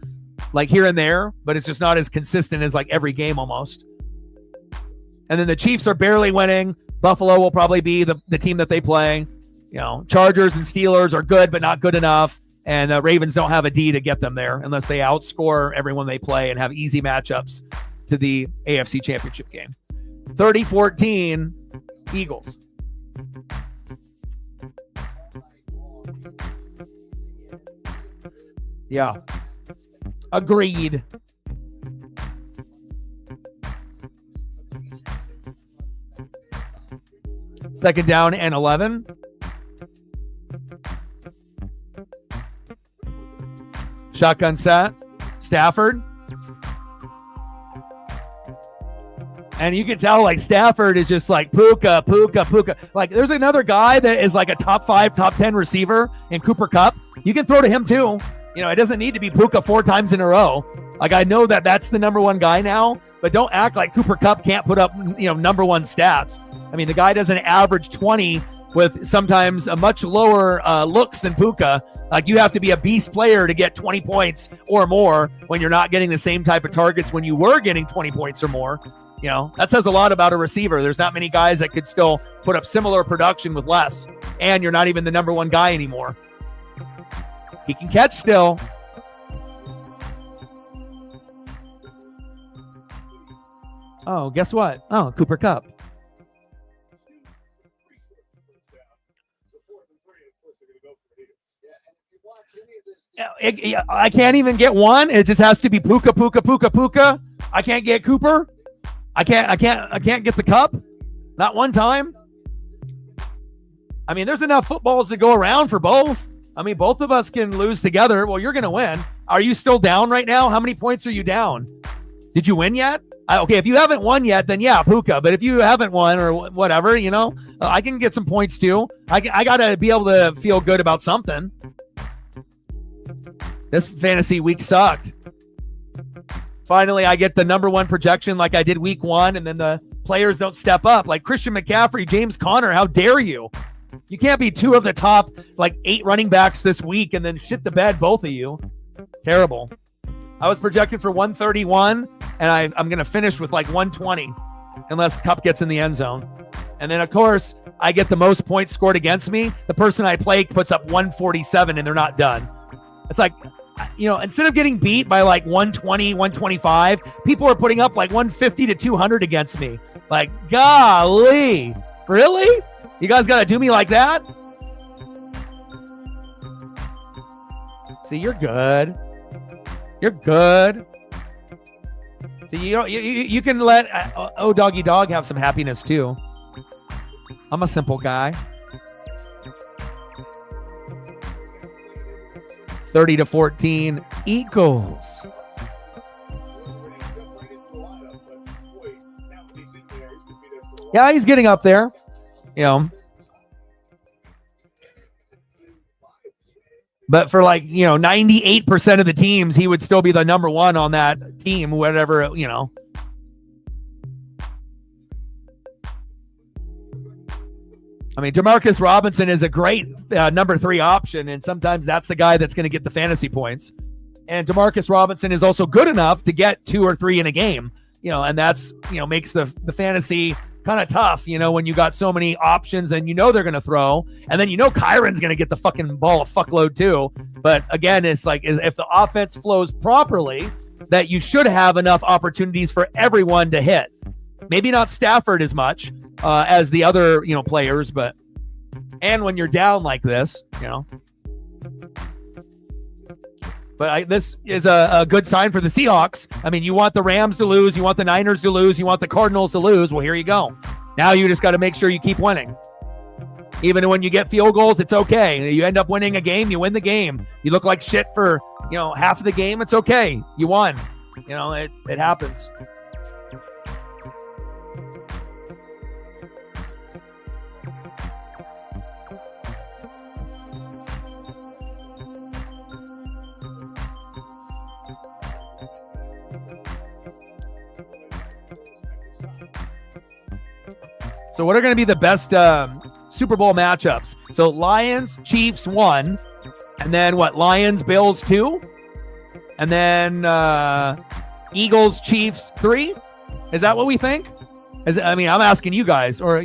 like here and there, but it's just not as consistent as like every game almost. And then the Chiefs are barely winning. Buffalo will probably be the team that they play. You know, Chargers and Steelers are good, but not good enough. And the Ravens don't have a D to get them there unless they outscore everyone they play and have easy matchups to the AFC Championship game. 30-14, Eagles. Yeah. Agreed. Second down and 11. Shotgun set. Stafford. And you can tell, like, Stafford is just like Puka. Like, there's another guy that is like a top 5, top 10 receiver in Cooper Kupp. You can throw to him too. You know, it doesn't need to be Puka 4 times in a row. Like, I know that that's the number one guy now, but don't act like Cooper Kupp can't put up, you know, number one stats. I mean, the guy doesn't average 20 with sometimes a much lower looks than Puka. Like, you have to be a beast player to get 20 points or more when you're not getting the same type of targets when you were getting 20 points or more. You know, that says a lot about a receiver. There's not many guys that could still put up similar production with less, and you're not even the number one guy anymore. He can catch still. Oh, guess what? Oh, Cooper Kupp. I can't even get one. It just has to be Puka. I can't get Cooper. I can't get the cup. Not one time. I mean, there's enough footballs to go around for both. I mean, both of us can lose together. Well, you're going to win. Are you still down right now? How many points are you down? Did you win yet? Okay, if you haven't won yet, then yeah, Puka. But if you haven't won or whatever, I can get some points too. I got to be able to feel good about something. This fantasy week sucked. Finally, I get the number one projection like I did week 1, and then the players don't step up. Like Christian McCaffrey, James Conner, how dare you? You can't be 2 of the top 8 running backs this week and then shit the bed, both of you. Terrible. I was projected for 131, and I'm going to finish with 120 unless Kupp gets in the end zone. And then, of course, I get the most points scored against me. The person I play puts up 147, and they're not done. It's instead of getting beat by 120, 125, people are putting up 150 to 200 against me. Golly. Really? You guys got to do me like that? See, you're good. You're good. See, you can let Doggy Dog have some happiness too. I'm a simple guy. 30-14 Eagles. Yeah, he's getting up there. But for 98% of the teams, he would still be the number one on that team, whatever, I mean, Demarcus Robinson is a great number 3 option, and sometimes that's the guy that's going to get the fantasy points. And Demarcus Robinson is also good enough to get 2 or 3 in a game, and that's, makes the fantasy kind of tough, when you got so many options and they're going to throw, and then Kyron's going to get the fucking ball a fuckload too. But again, it's if the offense flows properly, that you should have enough opportunities for everyone to hit. Maybe not Stafford as much as the other, players, but when you're down like this, But this is a good sign for the Seahawks. I mean, you want the Rams to lose, you want the Niners to lose, you want the Cardinals to lose. Well, here you go. Now you just got to make sure you keep winning. Even when you get field goals, it's okay. You end up winning a game, you win the game. You look like shit for, half of the game, it's okay. You won. It happens. So what are going to be the best Super Bowl matchups? So Lions, Chiefs 1, and then what? Lions, Bills 2, and then Eagles, Chiefs 3. Is that what we think? I'm asking you guys, or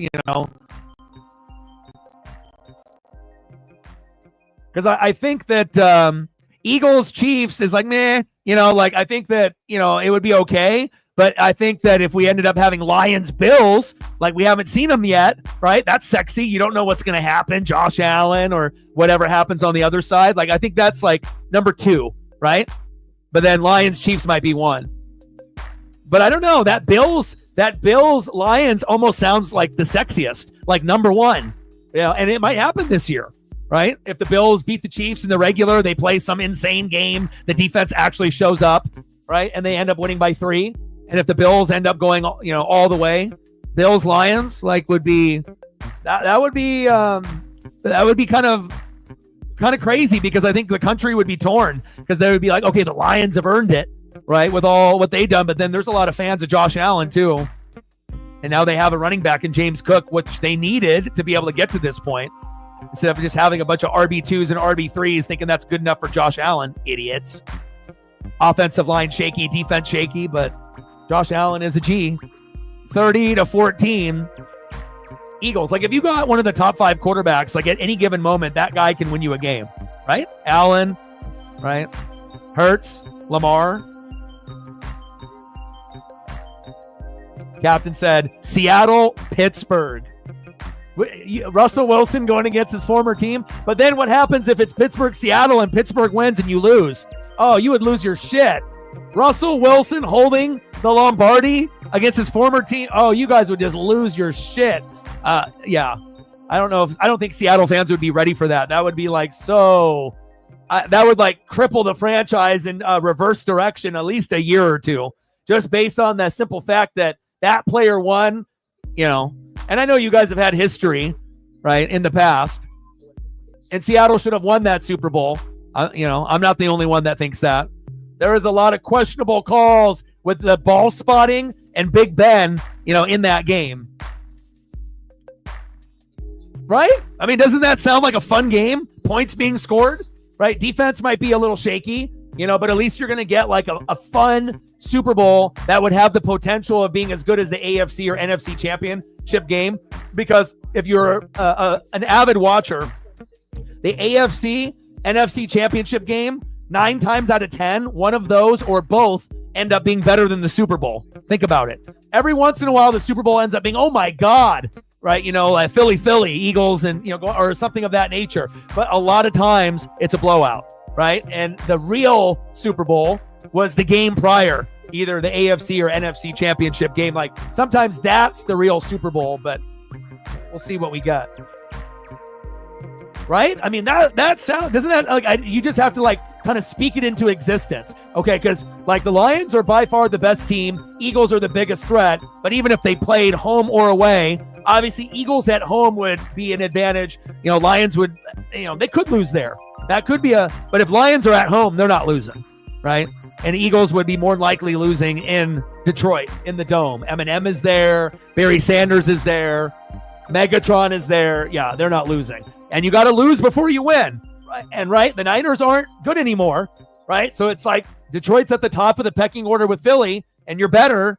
because I think that Eagles, Chiefs is meh. I think that it would be okay. But I think that if we ended up having Lions, Bills, we haven't seen them yet, right? That's sexy. You don't know what's going to happen. Josh Allen or whatever happens on the other side. I think that's number 2, right? But then Lions, Chiefs might be 1. But I don't know. That Bills, Lions almost sounds like the sexiest, number 1. And it might happen this year, right? If the Bills beat the Chiefs in the regular, they play some insane game, the defense actually shows up, right? And they end up winning by 3. And if the Bills end up going, all the way, Bills Lions would be that would be kind of crazy, because I think the country would be torn, because they would be okay, the Lions have earned it, right, with all what they've done. But then there's a lot of fans of Josh Allen too, and now they have a running back in James Cook, which they needed to be able to get to this point, instead of just having a bunch of RB2s and RB3s, thinking that's good enough for Josh Allen. Idiots. Offensive line shaky, defense shaky, but Josh Allen is a G. 30-14 Eagles. If you got one of the top 5 quarterbacks, at any given moment, that guy can win you a game, right? Allen, right? Hurts, Lamar. Captain said, Seattle, Pittsburgh. Russell Wilson going against his former team. But then what happens if it's Pittsburgh, Seattle, and Pittsburgh wins and you lose? Oh, you would lose your shit. Russell Wilson holding the Lombardi against his former team. Oh, you guys would just lose your shit. Yeah. I don't think Seattle fans would be ready for that. That would be like that would like cripple the franchise in reverse direction at least a year or two, just based on that simple fact that player won, and I know you guys have had history, right, in the past, and Seattle should have won that Super Bowl. I'm not the only one that thinks that. There is a lot of questionable calls with the ball spotting and Big Ben, in that game. Right? I mean, doesn't that sound like a fun game? Points being scored, right? Defense might be a little shaky, but at least you're going to get like a fun Super Bowl that would have the potential of being as good as the AFC or NFC championship game. Because if you're an avid watcher, the AFC NFC championship game, 9 times out of 10, one of those or both end up being better than the Super Bowl. Think about it. Every once in a while, the Super Bowl ends up being, oh my God, right? Like Philly, Eagles, and, or something of that nature. But a lot of times it's a blowout, right? And the real Super Bowl was the game prior, either the AFC or NFC championship game. Like sometimes that's the real Super Bowl, but we'll see what we got. Right? I mean, that sound, doesn't that, like, you just have to like kind of speak it into existence. Okay, because like the Lions are by far the best team. Eagles are the biggest threat. But even if they played home or away, obviously Eagles at home would be an advantage. Lions would, they could lose there. That could be but if Lions are at home, they're not losing, right? And Eagles would be more likely losing in Detroit, in the Dome. Eminem is there. Barry Sanders is there. Megatron is there. Yeah, they're not losing. And you got to lose before you win. And the Niners aren't good anymore, right? So it's like Detroit's at the top of the pecking order with Philly, and you're better.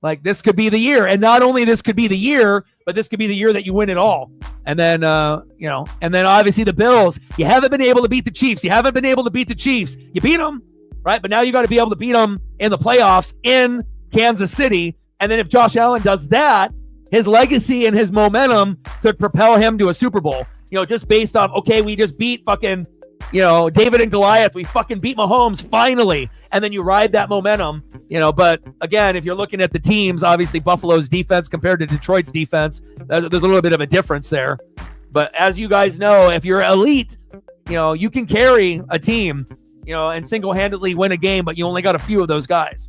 Like this could be the year. And not only this could be the year, but this could be the year that you win it all. And then, and then obviously the Bills, you haven't been able to beat the Chiefs. You beat them, right? But now you got to be able to beat them in the playoffs in Kansas City. And then if Josh Allen does that, his legacy and his momentum could propel him to a Super Bowl, just based off, okay, we just beat fucking, David and Goliath. We fucking beat Mahomes finally. And then you ride that momentum, but again, if you're looking at the teams, obviously Buffalo's defense compared to Detroit's defense, there's a little bit of a difference there. But as you guys know, if you're elite, you can carry a team, and single-handedly win a game, but you only got a few of those guys.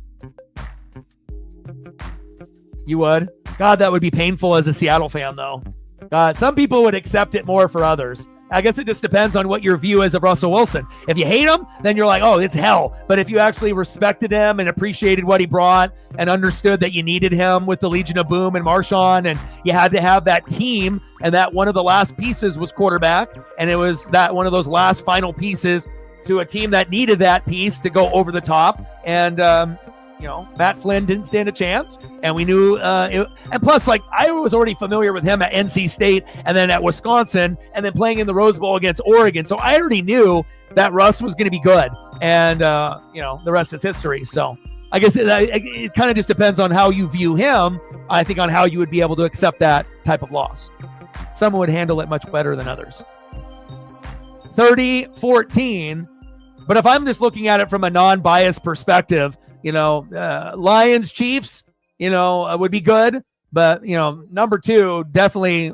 You would? God, that would be painful as a Seattle fan, though. God, some people would accept it more for others. I guess it just depends on what your view is of Russell Wilson. If you hate him, then you're like, oh, it's hell. But if you actually respected him and appreciated what he brought and understood that you needed him with the Legion of Boom and Marshawn, and you had to have that team, and that one of the last pieces was quarterback, and it was that one of those last final pieces to a team that needed that piece to go over the top. And, Matt Flynn didn't stand a chance, and we knew, and plus, like, I was already familiar with him at NC State and then at Wisconsin and then playing in the Rose Bowl against Oregon. So I already knew that Russ was going to be good, and, the rest is history. So I guess it kind of just depends on how you view him. I think on how you would be able to accept that type of loss. Some would handle it much better than others. 30-14. But if I'm just looking at it from a non-biased perspective, Lions, Chiefs, would be good. But, number 2, definitely,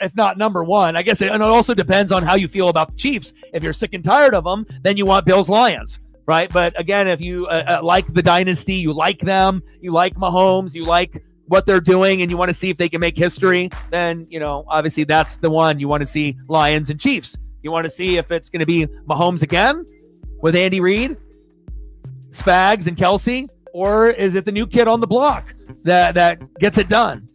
if not number 1, I guess it also depends on how you feel about the Chiefs. If you're sick and tired of them, then you want Bills, Lions, right? But again, if you like the dynasty, you like them, you like Mahomes, you like what they're doing, and you want to see if they can make history, then, obviously that's the one. You want to see Lions and Chiefs. You want to see if it's going to be Mahomes again with Andy Reid, Spags and Kelsey, or is it the new kid on the block that gets it done,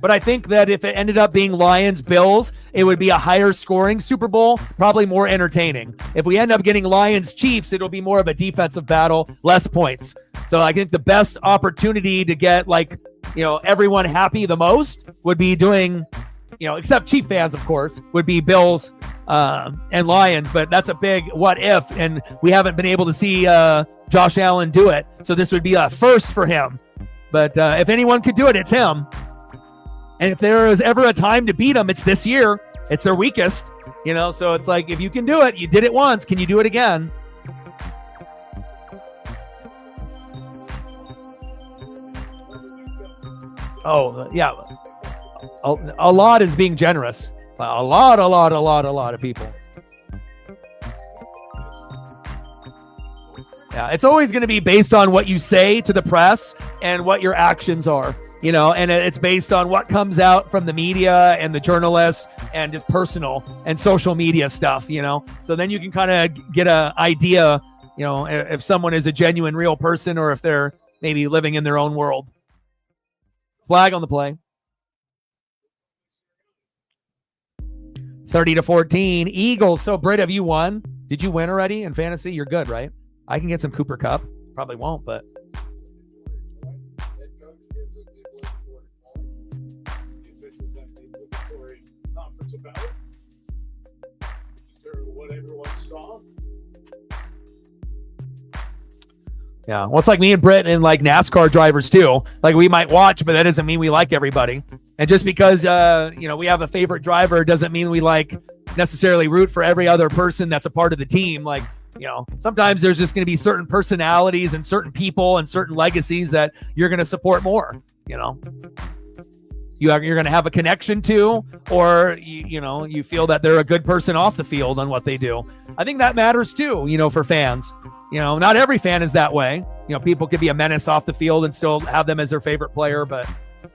But I think that if it ended up being Lions, Bills, it would be a higher scoring Super Bowl, probably more entertaining. If we end up getting Lions, Chiefs, it'll be more of a defensive battle, less points. So I think the best opportunity to get everyone happy the most would be doing, except Chief fans, of course, would be Bills and Lions, but that's a big what if, and we haven't been able to see Josh Allen do it. So this would be a first for him. But if anyone could do it, it's him. And if there is ever a time to beat him, it's this year. It's their weakest, so it's like, if you can do it, you did it once. Can you do it again? Oh, yeah. A lot is being generous. A lot of people. Yeah, it's always going to be based on what you say to the press and what your actions are, and it's based on what comes out from the media and the journalists and just personal and social media stuff, So then you can kind of get an idea, if someone is a genuine, real person or if they're maybe living in their own world. Flag on the play. 30-14, Eagles. So, Britt, have you won? Did you win already in fantasy? You're good, right? I can get some Cooper Kupp. Probably won't, but. Yeah, well, it's like me and Britt and like NASCAR drivers too. Like we might watch, but that doesn't mean we like everybody. And just because we have a favorite driver doesn't mean we like necessarily root for every other person that's a part of the team. Like, sometimes there's just going to be certain personalities and certain people and certain legacies that you're going to support more. You're going to have a connection to, or you feel that they're a good person off the field on what they do. I think that matters too, for fans. Not every fan is that way. People could be a menace off the field and still have them as their favorite player, but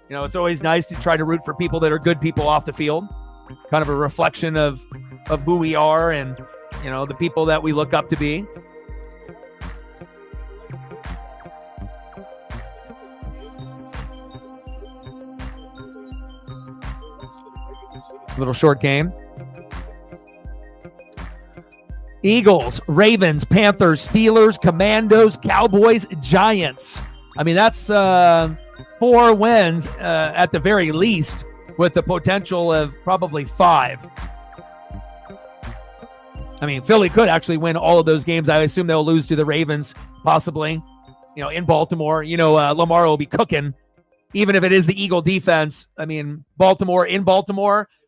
it's always nice to try to root for people that are good people off the field. Kind of a reflection of who we are and the people that we look up to be. Little short game. Eagles, Ravens, Panthers, Steelers, Commandos, Cowboys, Giants. I mean, that's 4 wins at the very least, with the potential of probably 5. I mean, Philly could actually win all of those games. I assume they'll lose to the Ravens, possibly, in Baltimore. Lamar will be cooking. Even if it is the Eagle defense, I mean, Baltimore,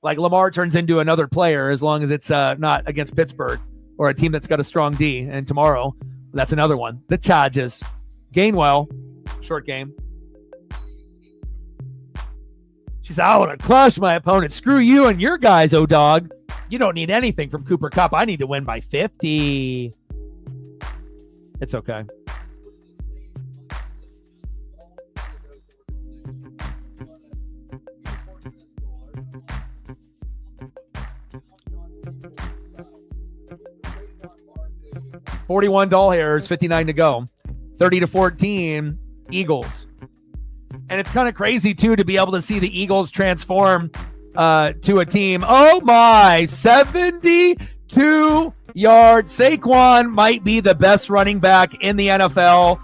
like Lamar turns into another player as long as it's not against Pittsburgh or a team that's got a strong D. And tomorrow, that's another one. The Chargers. Gainwell, short game. She said, I want to crush my opponent. Screw you and your guys, O-Dog. You don't need anything from Cooper Kupp. I need to win by 50. It's okay. $41 doll hairs, 59 to go. 30-14, Eagles. And it's kind of crazy, too, to be able to see the Eagles transform to a team. Oh, my, 72 yards. Saquon might be the best running back in the NFL.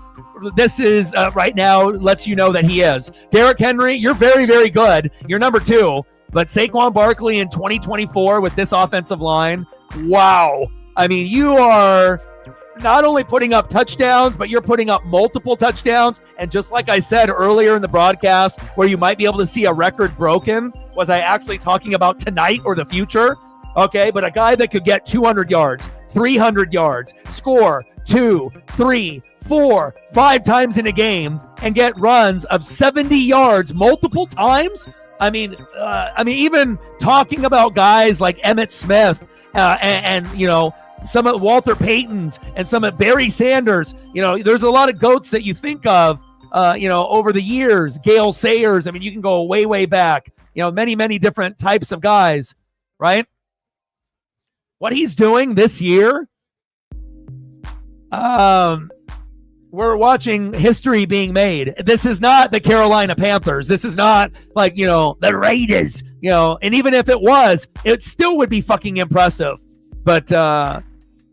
This is, right now, lets you know that he is. Derrick Henry, you're very, very good. You're number 2. But Saquon Barkley in 2024 with this offensive line, wow. I mean, you are not only putting up touchdowns, but you're putting up multiple touchdowns. And just like I said earlier in the broadcast, where you might be able to see a record broken, was I actually talking about tonight or the future? Okay, but a guy that could get 200 yards, 300 yards, score 2, 3, 4, 5 times in a game, and get runs of 70 yards multiple times. I mean, even talking about guys like Emmitt Smith and some of Walter Payton's and some of Barry Sanders. There's a lot of GOATs that you think of, over the years. Gale Sayers. I mean, you can go way, way back. Many, many different types of guys, right? What he's doing this year, we're watching history being made. This is not the Carolina Panthers. This is not like, the Raiders, and even if it was, it still would be fucking impressive. But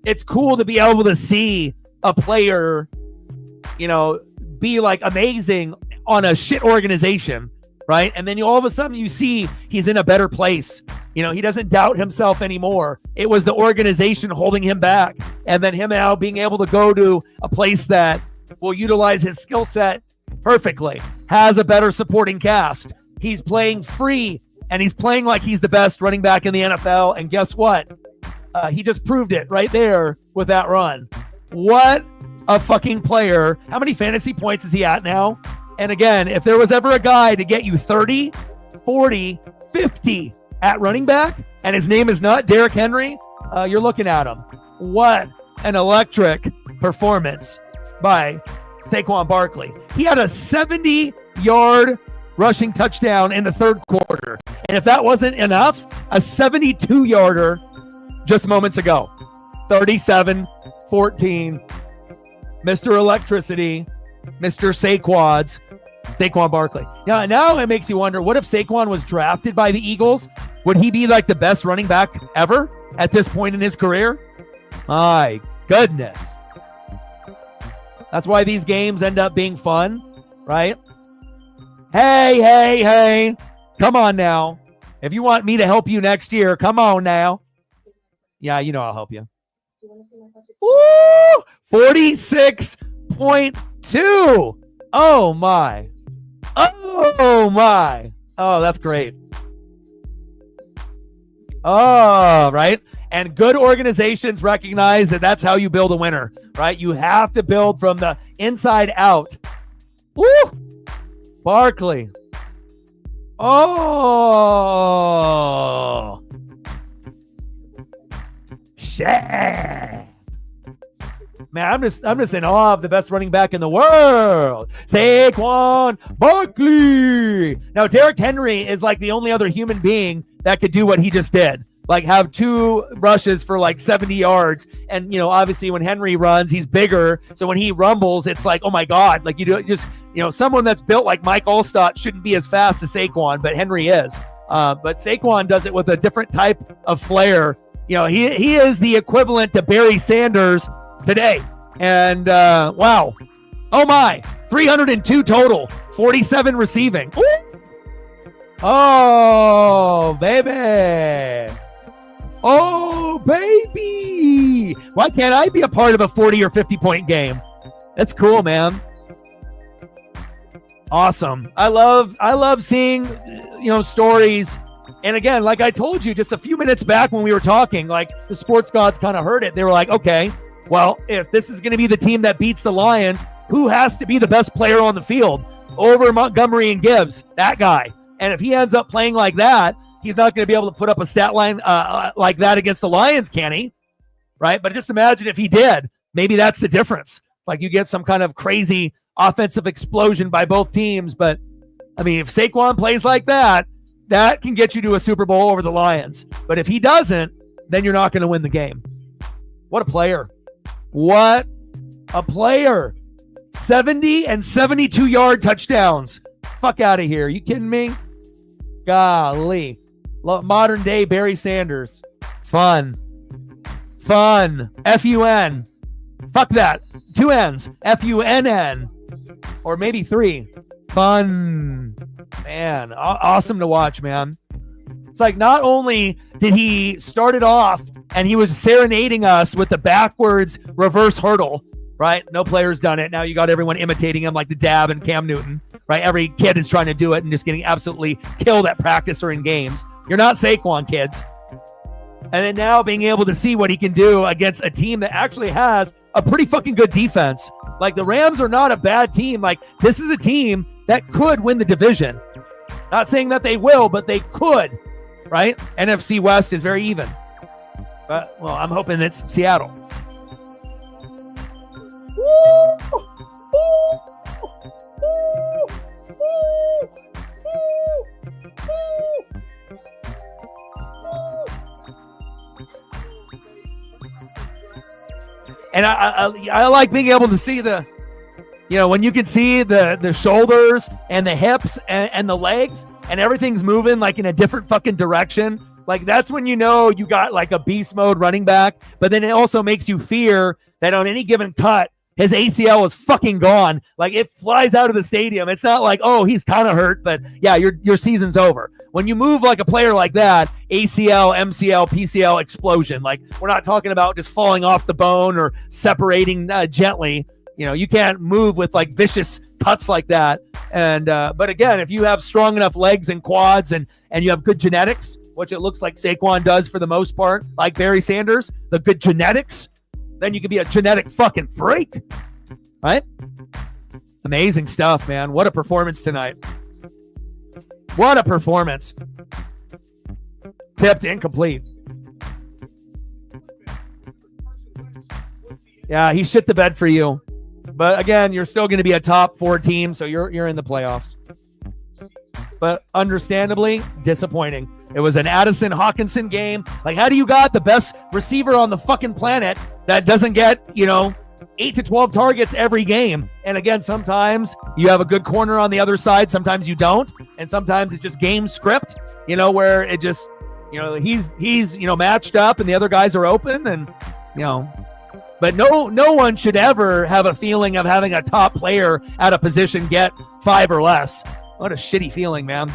it's cool to be able to see a player, be like amazing on a shit organization, right? And then all of a sudden you see he's in a better place. He doesn't doubt himself anymore. It was the organization holding him back. And then him now being able to go to a place that will utilize his skill set perfectly, has a better supporting cast. He's playing free, and he's playing like he's the best running back in the NFL. And guess what? He just proved it right there with that run. What a fucking player. How many fantasy points is he at now? And again, if there was ever a guy to get you 30, 40, 50 at running back, and his name is not Derrick Henry, you're looking at him. What an electric performance by Saquon Barkley. He had a 70-yard rushing touchdown in the third quarter. And if that wasn't enough, a 72-yarder just moments ago. 37-14. Mr. Electricity, Mr. Saquon Barkley. Now it makes you wonder, what if Saquon was drafted by the Eagles? Would he be like the best running back ever at this point in his career? My goodness. That's why these games end up being fun, right? Hey. Come on now. If you want me to help you next year, come on now. Yeah, you know I'll help you. Do you want to see my budget? Woo! 46.2. Oh, my. Oh, that's great. Oh, right. And good organizations recognize that that's how you build a winner, right? You have to build from the inside out. Woo! Barkley. Oh. Shit. Man, I'm just in awe of the best running back in the world, Saquon Barkley. Now, Derrick Henry is like the only other human being that could do what he just did. Like have 2 rushes for like 70 yards. And, obviously when Henry runs, he's bigger. So when he rumbles, it's like, oh my God, like someone that's built like Mike Allstott shouldn't be as fast as Saquon, but Henry is. But Saquon does it with a different type of flair. He is the equivalent to Barry Sanders today. And wow. Oh my, 302 total, 47 receiving. Ooh. Oh, baby. Oh, baby. Why can't I be a part of a 40 or 50 point game? That's cool, man. Awesome. I love seeing, stories. And again, like I told you just a few minutes back when we were talking, like the sports gods kind of heard it. They were like, okay, well, if this is going to be the team that beats the Lions, who has to be the best player on the field over Montgomery and Gibbs? That guy. And if he ends up playing like that, he's not going to be able to put up a stat line like that against the Lions, can he? Right? But just imagine if he did. Maybe that's the difference. Like you get some kind of crazy offensive explosion by both teams. But, I mean, if Saquon plays like that, that can get you to a Super Bowl over the Lions. But if he doesn't, then you're not going to win the game. What a player. What a player. 70 and 72-yard touchdowns. Fuck out of here. You kidding me? Golly. Modern day Barry Sanders. Fun. F-U-N. Fuck that. 2 N's. F-U-N-N. Or maybe 3. Fun. Man, awesome to watch, man. It's like not only did he start it off and he was serenading us with the backwards reverse hurdle, right? No player's done it. Now you got everyone imitating him like the Dab and Cam Newton, right? Every kid is trying to do it and just getting absolutely killed at practice or in games. You're not Saquon, kids. And then now being able to see what he can do against a team that actually has a pretty fucking good defense. Like the Rams are not a bad team. Like this is a team that could win the division. Not saying that they will, but they could, right? NFC West is very even. But, well, I'm hoping it's Seattle. Woo! Woo! Woo! And I like being able to see the, when you can see the shoulders and the hips and the legs and everything's moving like in a different fucking direction. Like that's when you know you got like a beast mode running back. But then it also makes you fear that on any given cut, his ACL is fucking gone. Like it flies out of the stadium. It's not like, oh, he's kind of hurt, but yeah, your season's over. When you move like a player like that, ACL, MCL, PCL explosion. Like we're not talking about just falling off the bone or separating gently. You can't move with like vicious cuts like that. And but again, if you have strong enough legs and quads and you have good genetics, which it looks like Saquon does for the most part, like Barry Sanders, the good genetics, then you can be a genetic fucking freak, right? Amazing stuff, man. What a performance tonight. What a performance. Tipped incomplete. Yeah, he shit the bed for you. But again, you're still going to be a top 4 team, so you're in the playoffs. But understandably, disappointing. It was an Addison Hawkinson game. Like, how do you got the best receiver on the fucking planet that doesn't get, 8 to 12 targets every game? And again, sometimes you have a good corner on the other side. Sometimes you don't. And sometimes it's just game script, where it just, he's matched up and the other guys are open and, but no one should ever have a feeling of having a top player at a position get 5 or less. What a shitty feeling, man.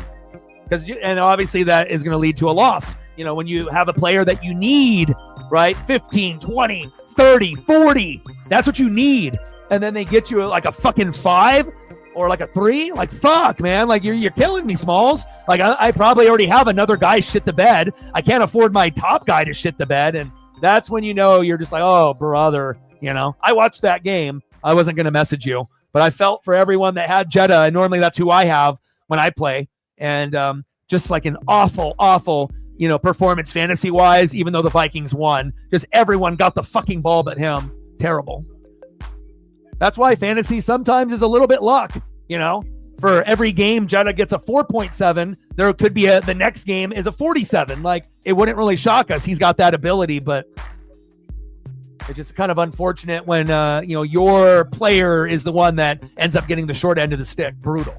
And obviously that is going to lead to a loss. When you have a player that you need, right? 15, 20, 30, 40. That's what you need. And then they get you like a fucking 5 or like a 3. Like, fuck, man. Like, you're killing me, Smalls. Like, I probably already have another guy shit the bed. I can't afford my top guy to shit the bed. And that's when you're just like, oh, brother. I watched that game. I wasn't going to message you. But I felt for everyone that had Jetta. And normally that's who I have when I play. And just like an awful, performance fantasy-wise, even though the Vikings won. Just everyone got the fucking ball but him. Terrible. That's why fantasy sometimes is a little bit luck, For every game Jetta gets a 4.7, there could be the next game is a 47. Like, it wouldn't really shock us. He's got that ability, but it's just kind of unfortunate when, your player is the one that ends up getting the short end of the stick. Brutal.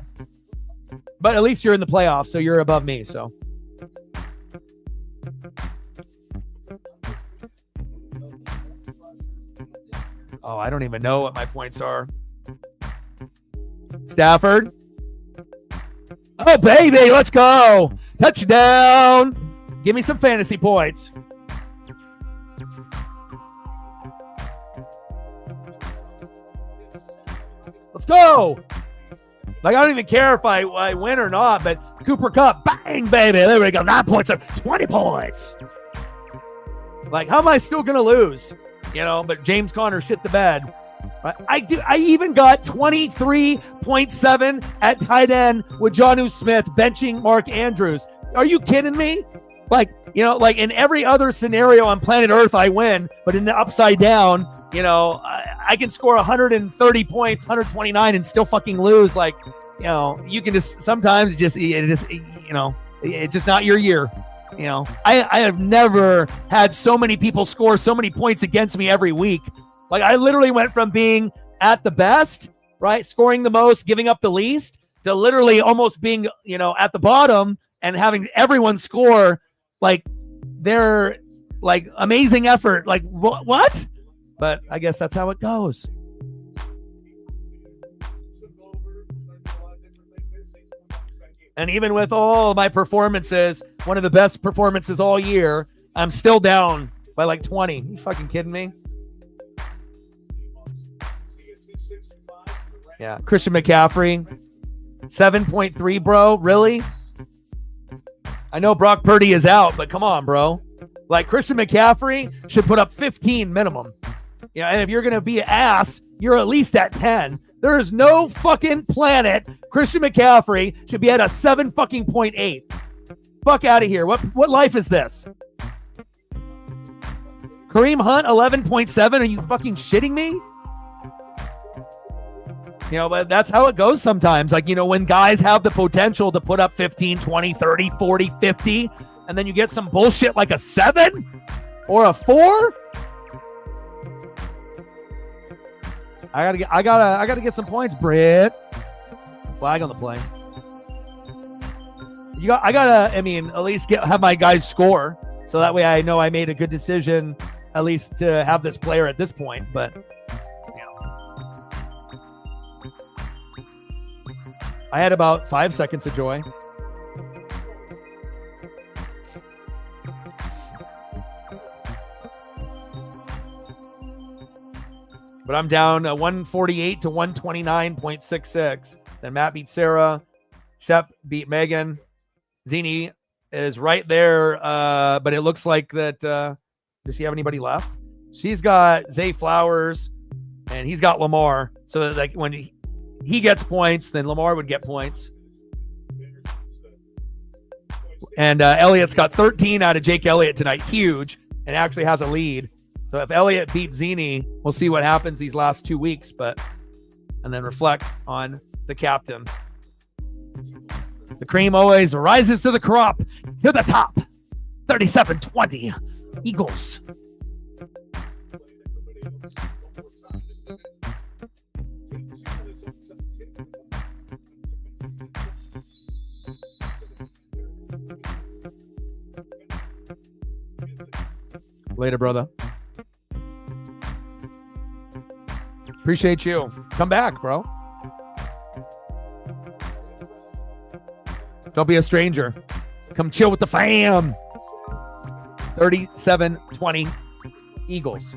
But at least you're in the playoffs, so you're above me, so. Oh, I don't even know what my points are. Stafford. Oh, baby, let's go. Touchdown. Give me some fantasy points. Let's go. Like, I don't even care if I win or not, but Cooper Kupp, bang, baby. There we go. 9 points, 20 points. Like, how am I still going to lose? But James Conner shit the bed. I even got 23.7 at tight end with Jonnu Smith benching Mark Andrews. Are you kidding me? Like, like in every other scenario on planet Earth, I win, but in the upside down, I can score 130 points, 129 and still fucking lose. Like, you can just, sometimes it's just not your year. I have never had so many people score so many points against me every week. Like, I literally went from being at the best, right, scoring the most, giving up the least, to literally almost being, at the bottom and having everyone score like their like amazing effort. Like, what? But I guess that's how it goes. And even with all my performances, one of the best performances all year, I'm still down by like 20. You fucking kidding me? Yeah. Christian McCaffrey, 7.3, bro. Really? I know Brock Purdy is out, but come on, bro. Like, Christian McCaffrey should put up 15 minimum. And if you're going to be an ass, you're at least at 10. There is no fucking planet Christian McCaffrey should be at a 7.8. Fuck out of here. What life is this? Kareem Hunt, 11.7. Are you fucking shitting me? But that's how it goes sometimes. Like, when guys have the potential to put up 15, 20, 30, 40, 50, and then you get some bullshit like a 7 or a 4. I gotta get some points, Britt. Flag on the play. I gotta at least have my guys score, so that way I know I made a good decision, at least to have this player at this point. But I had about 5 seconds of joy. But I'm down 148 to 129.66. Then Matt beat Sarah. Shep beat Megan. Zini is right there, but it looks like that. Does she have anybody left? She's got Zay Flowers, and he's got Lamar. So that, like, when he gets points, then Lamar would get points. And Elliott's got 13 out of Jake Elliott tonight. Huge, and actually has a lead. So if Elliott beats Zini, we'll see what happens these last 2 weeks, and then reflect on the captain. The cream always rises to the crop, to the top. 37-20, Eagles. Later, brother. Appreciate you. Come back, bro. Don't be a stranger. Come chill with the fam. 37-20 Eagles.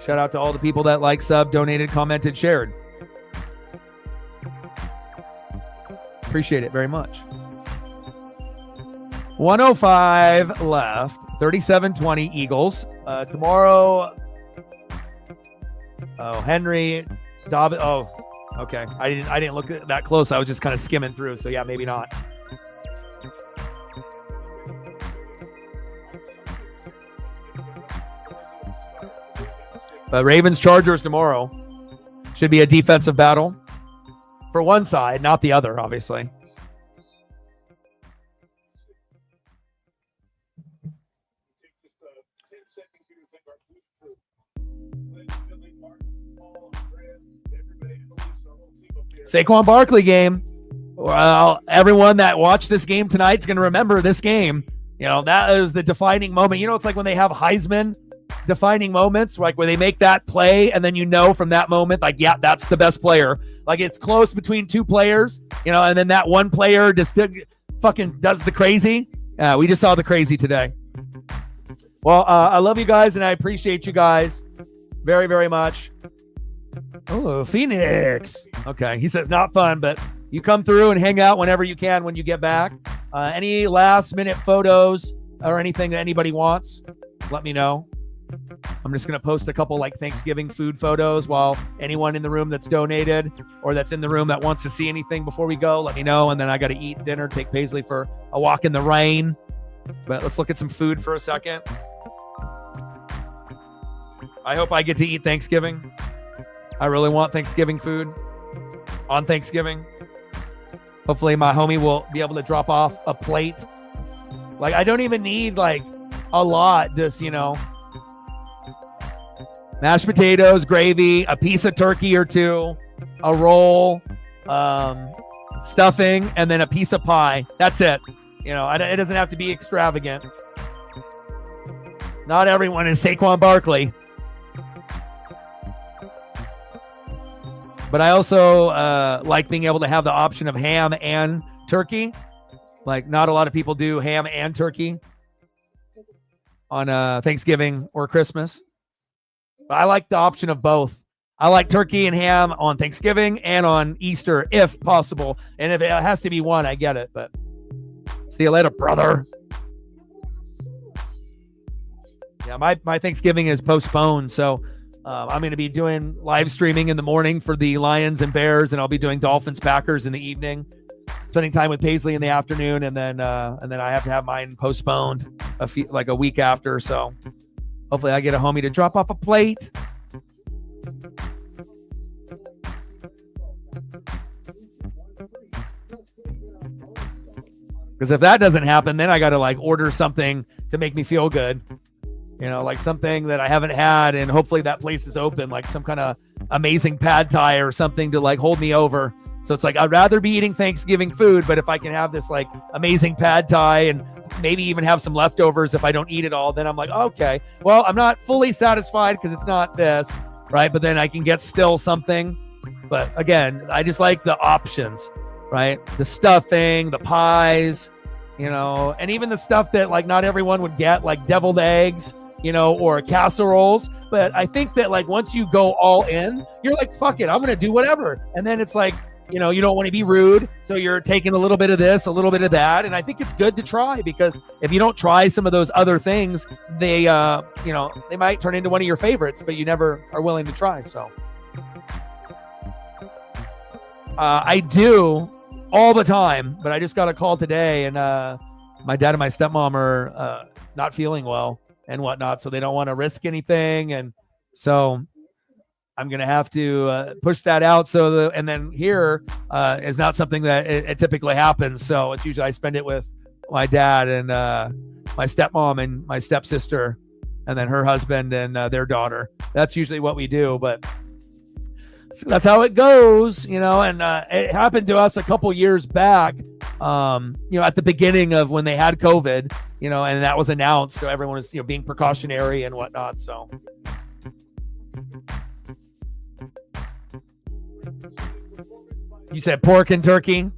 Shout out to all the people that like, sub, donated, commented, shared. Appreciate it very much. 105 left. 37-20 Eagles. Tomorrow. Oh, Henry Dobbins. Oh, okay. I didn't look at that close. I was just kind of skimming through. So yeah, maybe not. But Ravens Chargers tomorrow should be a defensive battle for one side, not the other, obviously. Saquon Barkley game. Well, everyone that watched this game tonight is going to remember this game. You know, that is the defining moment. You know, it's like when they have Heisman defining moments, like where they make that play and then you know from that moment, like, yeah, that's the best player. Like it's close between two players, you know, and then that one player just fucking does the crazy. We just saw the crazy today. Well, I love you guys and I appreciate you guys very, very much. Oh, Phoenix. Okay. He says not fun, but you come through and hang out whenever you can when you get back. Any last minute photos or anything that anybody wants, let me know. I'm just going to post a couple like Thanksgiving food photos while anyone in the room that's donated or that's in the room that wants to see anything before we go, let me know. And then I got to eat dinner, take Paisley for a walk in the rain. But let's look at some food for a second. I hope I get to eat Thanksgiving. I really want Thanksgiving food on Thanksgiving. Hopefully my homie will be able to drop off a plate. Like, I don't even need like a lot, just, you know, mashed potatoes, gravy, a piece of turkey or two, a roll, stuffing, and then a piece of pie. That's it. You know, it doesn't have to be extravagant. Not everyone is Saquon Barkley. But I also like being able to have the option of ham and turkey. Like, not a lot of people do ham and turkey on Thanksgiving or Christmas. But I like the option of both. I like turkey and ham on Thanksgiving and on Easter, if possible. And if it has to be one, I get it. But see you later, brother. Yeah, my Thanksgiving is postponed, so I'm going to be doing live streaming in the morning for the Lions and Bears, and I'll be doing Dolphins Packers in the evening, spending time with Paisley in the afternoon, and then I have to have mine postponed a week after. So hopefully I get a homie to drop off a plate. Because if that doesn't happen, then I got to like order something to make me feel good. You know, like something that I haven't had, and hopefully that place is open, like some kind of amazing pad thai or something to like hold me over. So it's like, I'd rather be eating Thanksgiving food, but if I can have this like amazing pad thai and maybe even have some leftovers if I don't eat it all, then I'm like, okay, well, I'm not fully satisfied because it's not this, right? But then I can get still something. But again, I just like the options, right? The stuffing, the pies, you know, and even the stuff that like not everyone would get, like deviled eggs, you know, or casseroles. But I think that like once you go all in, you're like, fuck it, I'm going to do whatever. And then it's like, you know, you don't want to be rude. So you're taking a little bit of this, a little bit of that. And I think it's good to try, because if you don't try some of those other things, they, you know, they might turn into one of your favorites, but you never are willing to try. So I do all the time, but I just got a call today, and my dad and my stepmom are not feeling well and whatnot. So they don't want to risk anything. And so I'm going to have to push that out. So and then here is not something that it typically happens. So it's usually I spend it with my dad and my stepmom and my stepsister, and then her husband and their daughter. That's usually what we do, but that's how it goes, you know. And it happened to us a couple years back, you know, at the beginning of when they had COVID, you know, and that was announced. So everyone was, you know, being precautionary and whatnot. So. You said pork and turkey.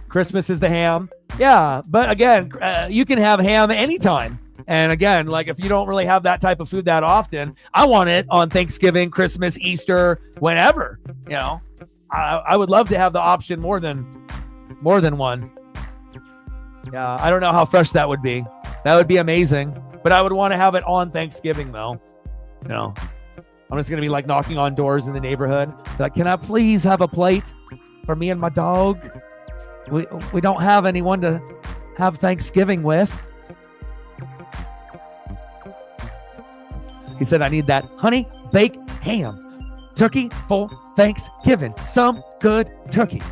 Christmas is the ham. Yeah, but again, you can have ham anytime. And again, like if you don't really have that type of food that often, I want it on Thanksgiving, Christmas, Easter, whenever. You know, I would love to have the option more than one. Yeah, I don't know how fresh that would be. That would be amazing. But I would want to have it on Thanksgiving, though. You know, I'm just gonna be like knocking on doors in the neighborhood. Like, can I please have a plate for me and my dog? We don't have anyone to have Thanksgiving with. He said, I need that honey baked ham turkey for Thanksgiving. Some good turkey.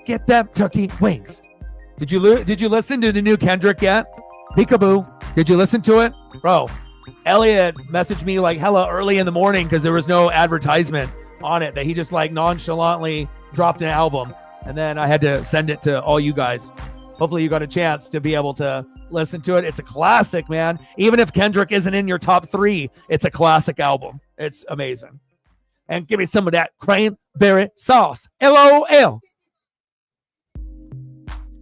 Get them turkey wings. Did you listen to the new Kendrick yet? Peekaboo. Did you listen to it? Bro, Elliot messaged me like hella early in the morning because there was no advertisement on it, that he just like nonchalantly dropped an album. And then I had to send it to all you guys. Hopefully you got a chance to be able to listen to it. It's a classic, man. Even if Kendrick isn't in your top 3, it's a classic album. It's amazing. And give me some of that cranberry sauce. LOL.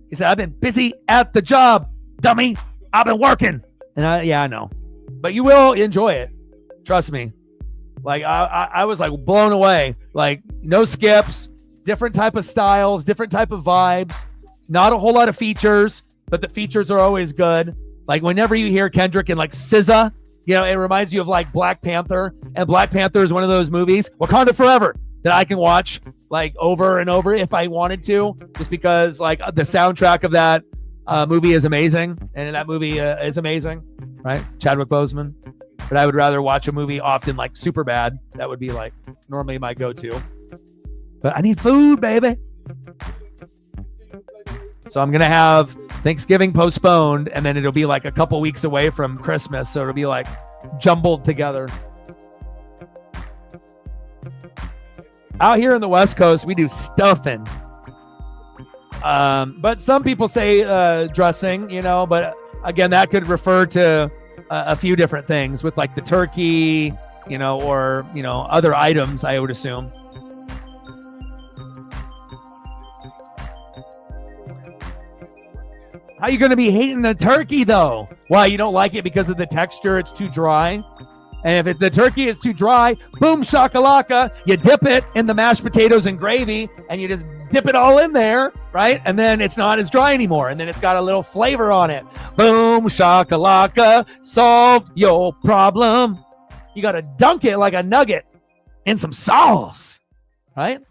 He said, I've been busy at the job, dummy. I've been working. And I know. But you will enjoy it. Trust me. Like I was like blown away. Like no skips, different type of styles, different type of vibes, not a whole lot of features, but the features are always good. Like whenever you hear Kendrick and like SZA, you know, it reminds you of like Black Panther, and Black Panther is one of those movies, Wakanda Forever, that I can watch like over and over if I wanted to, just because like the soundtrack of that movie is amazing, and that movie is amazing, right? Chadwick Boseman. But I would rather watch a movie often like Superbad. That would be like normally my go-to. But I need food, baby. So I'm going to have Thanksgiving postponed, and then it'll be like a couple weeks away from Christmas. So it'll be like jumbled together. Out here in the West Coast, we do stuffing. But some people say dressing, you know, but again, that could refer to a few different things with like the turkey, you know, or, you know, other items, I would assume. How you going to be hating the turkey, though? Why, you don't like it because of the texture? It's too dry? And if the turkey is too dry, boom, shakalaka, you dip it in the mashed potatoes and gravy, and you just dip it all in there, right? And then it's not as dry anymore, and then it's got a little flavor on it. Boom, shakalaka, solved your problem. You got to dunk it like a nugget in some sauce, right?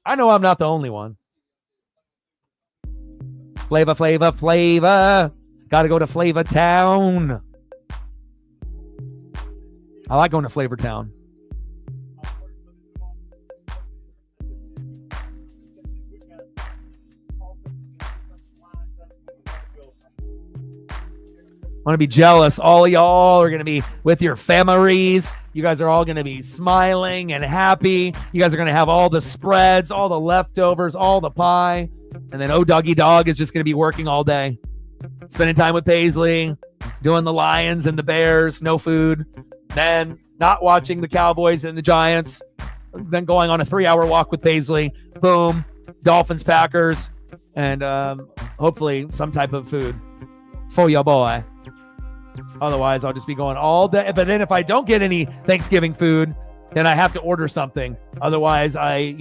I know I'm not the only one. Flavor, flavor, flavor. Got to go to Flavor Town. I like going to Flavor Town. I want to be jealous. All of y'all are going to be with your families. You guys are all going to be smiling and happy. You guys are going to have all the spreads, all the leftovers, all the pie. And then Doggy Dog is just going to be working all day. Spending time with Paisley, doing the Lions and the Bears, no food. Then not watching the Cowboys and the Giants. Then going on a 3-hour walk with Paisley. Boom. Dolphins, Packers. And hopefully some type of food for your boy. Otherwise, I'll just be going all day. But then if I don't get any Thanksgiving food, then I have to order something. Otherwise, I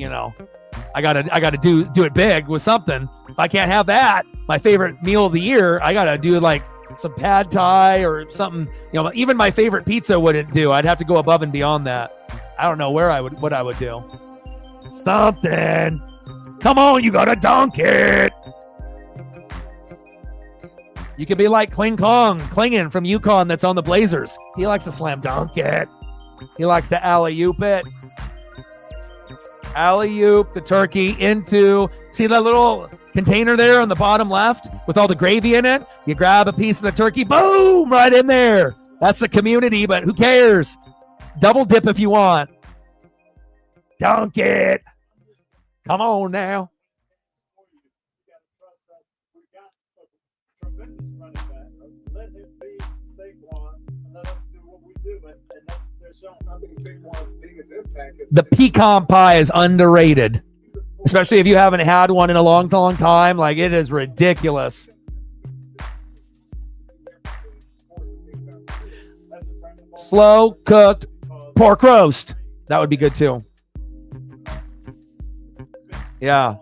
gotta do it big with something. If I can't have that, my favorite meal of the year, I gotta do like some pad thai or something. Even my favorite pizza wouldn't do. I'd have to go above and beyond that. I don't know what I would do. Something. Come on, you gotta dunk it. You could be like Klingon from Yukon that's on the Blazers. He likes to slam dunk it. He likes to alley-oop it. Alley-oop the turkey into, see that little container there on the bottom left with all the gravy in it? You grab a piece of the turkey, boom, right in there. That's the community, but who cares? Double dip if you want. Dunk it. Come on now. I think Saquon's biggest impact is The pecan pie is underrated, especially if you haven't had one in a long time. Like, it is ridiculous. Slow cooked pork roast. That would be good too. Yeah.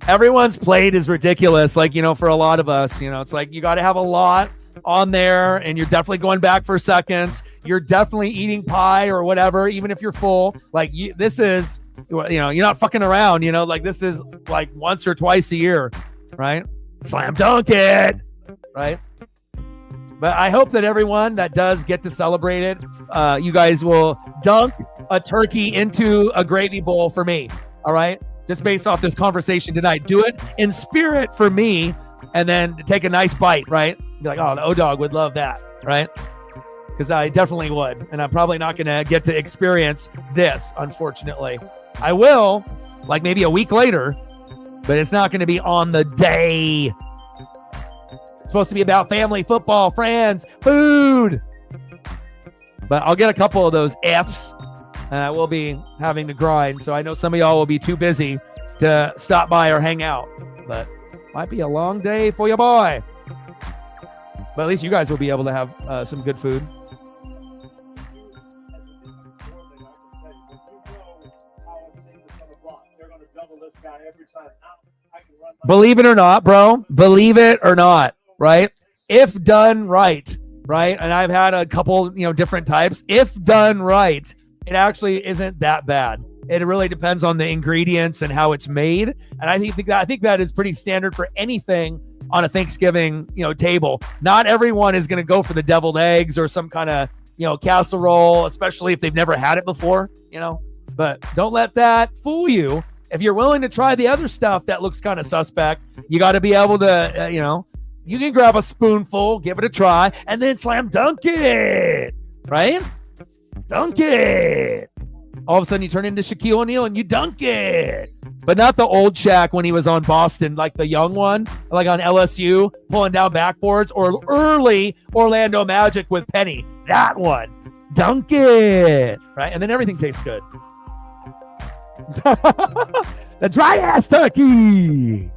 Everyone's plate is ridiculous. Like, for a lot of us, it's like you got to have a lot on there, and you're definitely going back for seconds. You're definitely eating pie or whatever, even if you're full. Like, this is, you're not fucking around, like this is like once or twice a year, right? Slam dunk it, right? But I hope that everyone that does get to celebrate it, you guys will dunk a turkey into a gravy bowl for me, all right? Just based off this conversation tonight. Do it in spirit for me, and then take a nice bite, right? Be like, oh, the O-Dog would love that, right? Because I definitely would. And I'm probably not going to get to experience this, unfortunately. I will, like maybe a week later, but it's not going to be on the day. It's supposed to be about family, football, friends, food. But I'll get a couple of those F's, and I will be having to grind. So I know some of y'all will be too busy to stop by or hang out. But might be a long day for your boy. But at least you guys will be able to have some good food. Believe it or not, bro. Believe it or not, right? If done right, right? And I've had a couple, different types. If done right, it actually isn't that bad. It really depends on the ingredients and how it's made. And I think that is pretty standard for anything on a Thanksgiving, table. Not everyone is going to go for the deviled eggs or some kind of, casserole, especially if they've never had it before, But don't let that fool you. If you're willing to try the other stuff that looks kind of suspect, you got to be able to, you can grab a spoonful, give it a try, and then slam dunk it, right? Dunk it. All of a sudden you turn into Shaquille O'Neal and you dunk it. But not the old Shaq when he was on Boston, like the young one, like on LSU, pulling down backboards, or early Orlando Magic with Penny. That one. Dunk it. Right? And then everything tastes good. The dry ass turkey.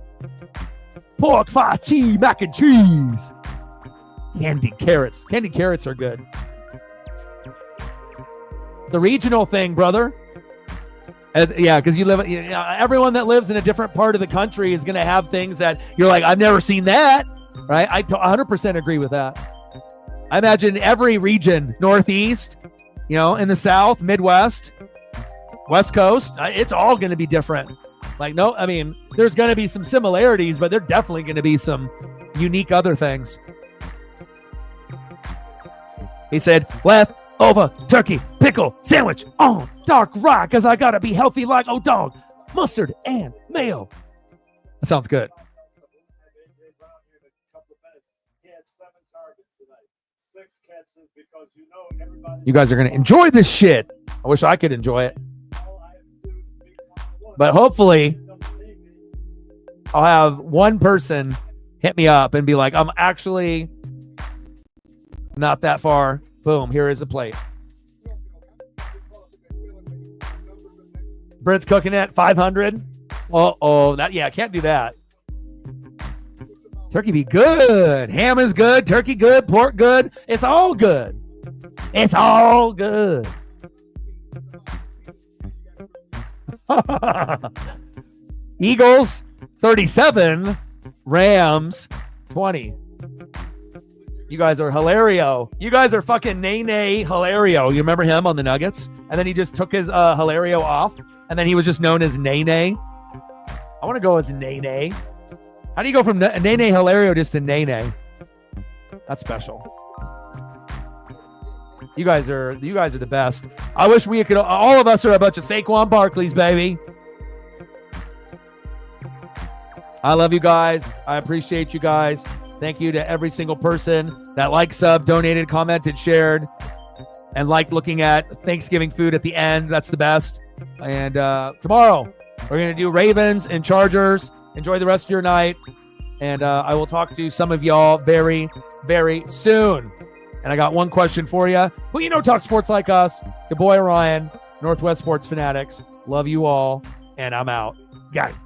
Pork, farce, cheese, mac and cheese. Candied carrots. Candied carrots are good. The regional thing, brother. Yeah, because you live. Everyone that lives in a different part of the country is going to have things that you're like, I've never seen that, right? I 100% agree with that. I imagine every region, Northeast, in the South, Midwest, West Coast, it's all going to be different. There's going to be some similarities, but there definitely going to be some unique other things. He said, leftover turkey pickle sandwich on dark rye because I got to be healthy like O-Dog. Mustard and mayo. That sounds good. You guys are going to enjoy this shit. I wish I could enjoy it. But hopefully, I'll have one person hit me up and be like, I'm actually not that far. Boom, here is a plate. Brent's cooking at 500. I can't do that. Turkey be good. Ham is good. Turkey good. Pork good. It's all good. It's all good. Eagles 37, Rams 20. You guys are hilario. You guys are fucking Nene Hilario. You remember him on the Nuggets? And then he just took his Hilario off, and then he was just known as Nene. I want to go as Nene. How do you go from Nene Hilario just to Nene? That's special. You guys are the best. I wish we could. All of us are a bunch of Saquon Barkleys, baby. I love you guys. I appreciate you guys. Thank you to every single person that liked, sub, donated, commented, shared, and liked looking at Thanksgiving food at the end. That's the best. And tomorrow we're gonna do Ravens and Chargers. Enjoy the rest of your night, and I will talk to some of y'all very, very soon. And I got one question for you. Who you know talk sports like us? Your boy Ryan, Northwest Sports Fanatics. Love you all, and I'm out. Got it.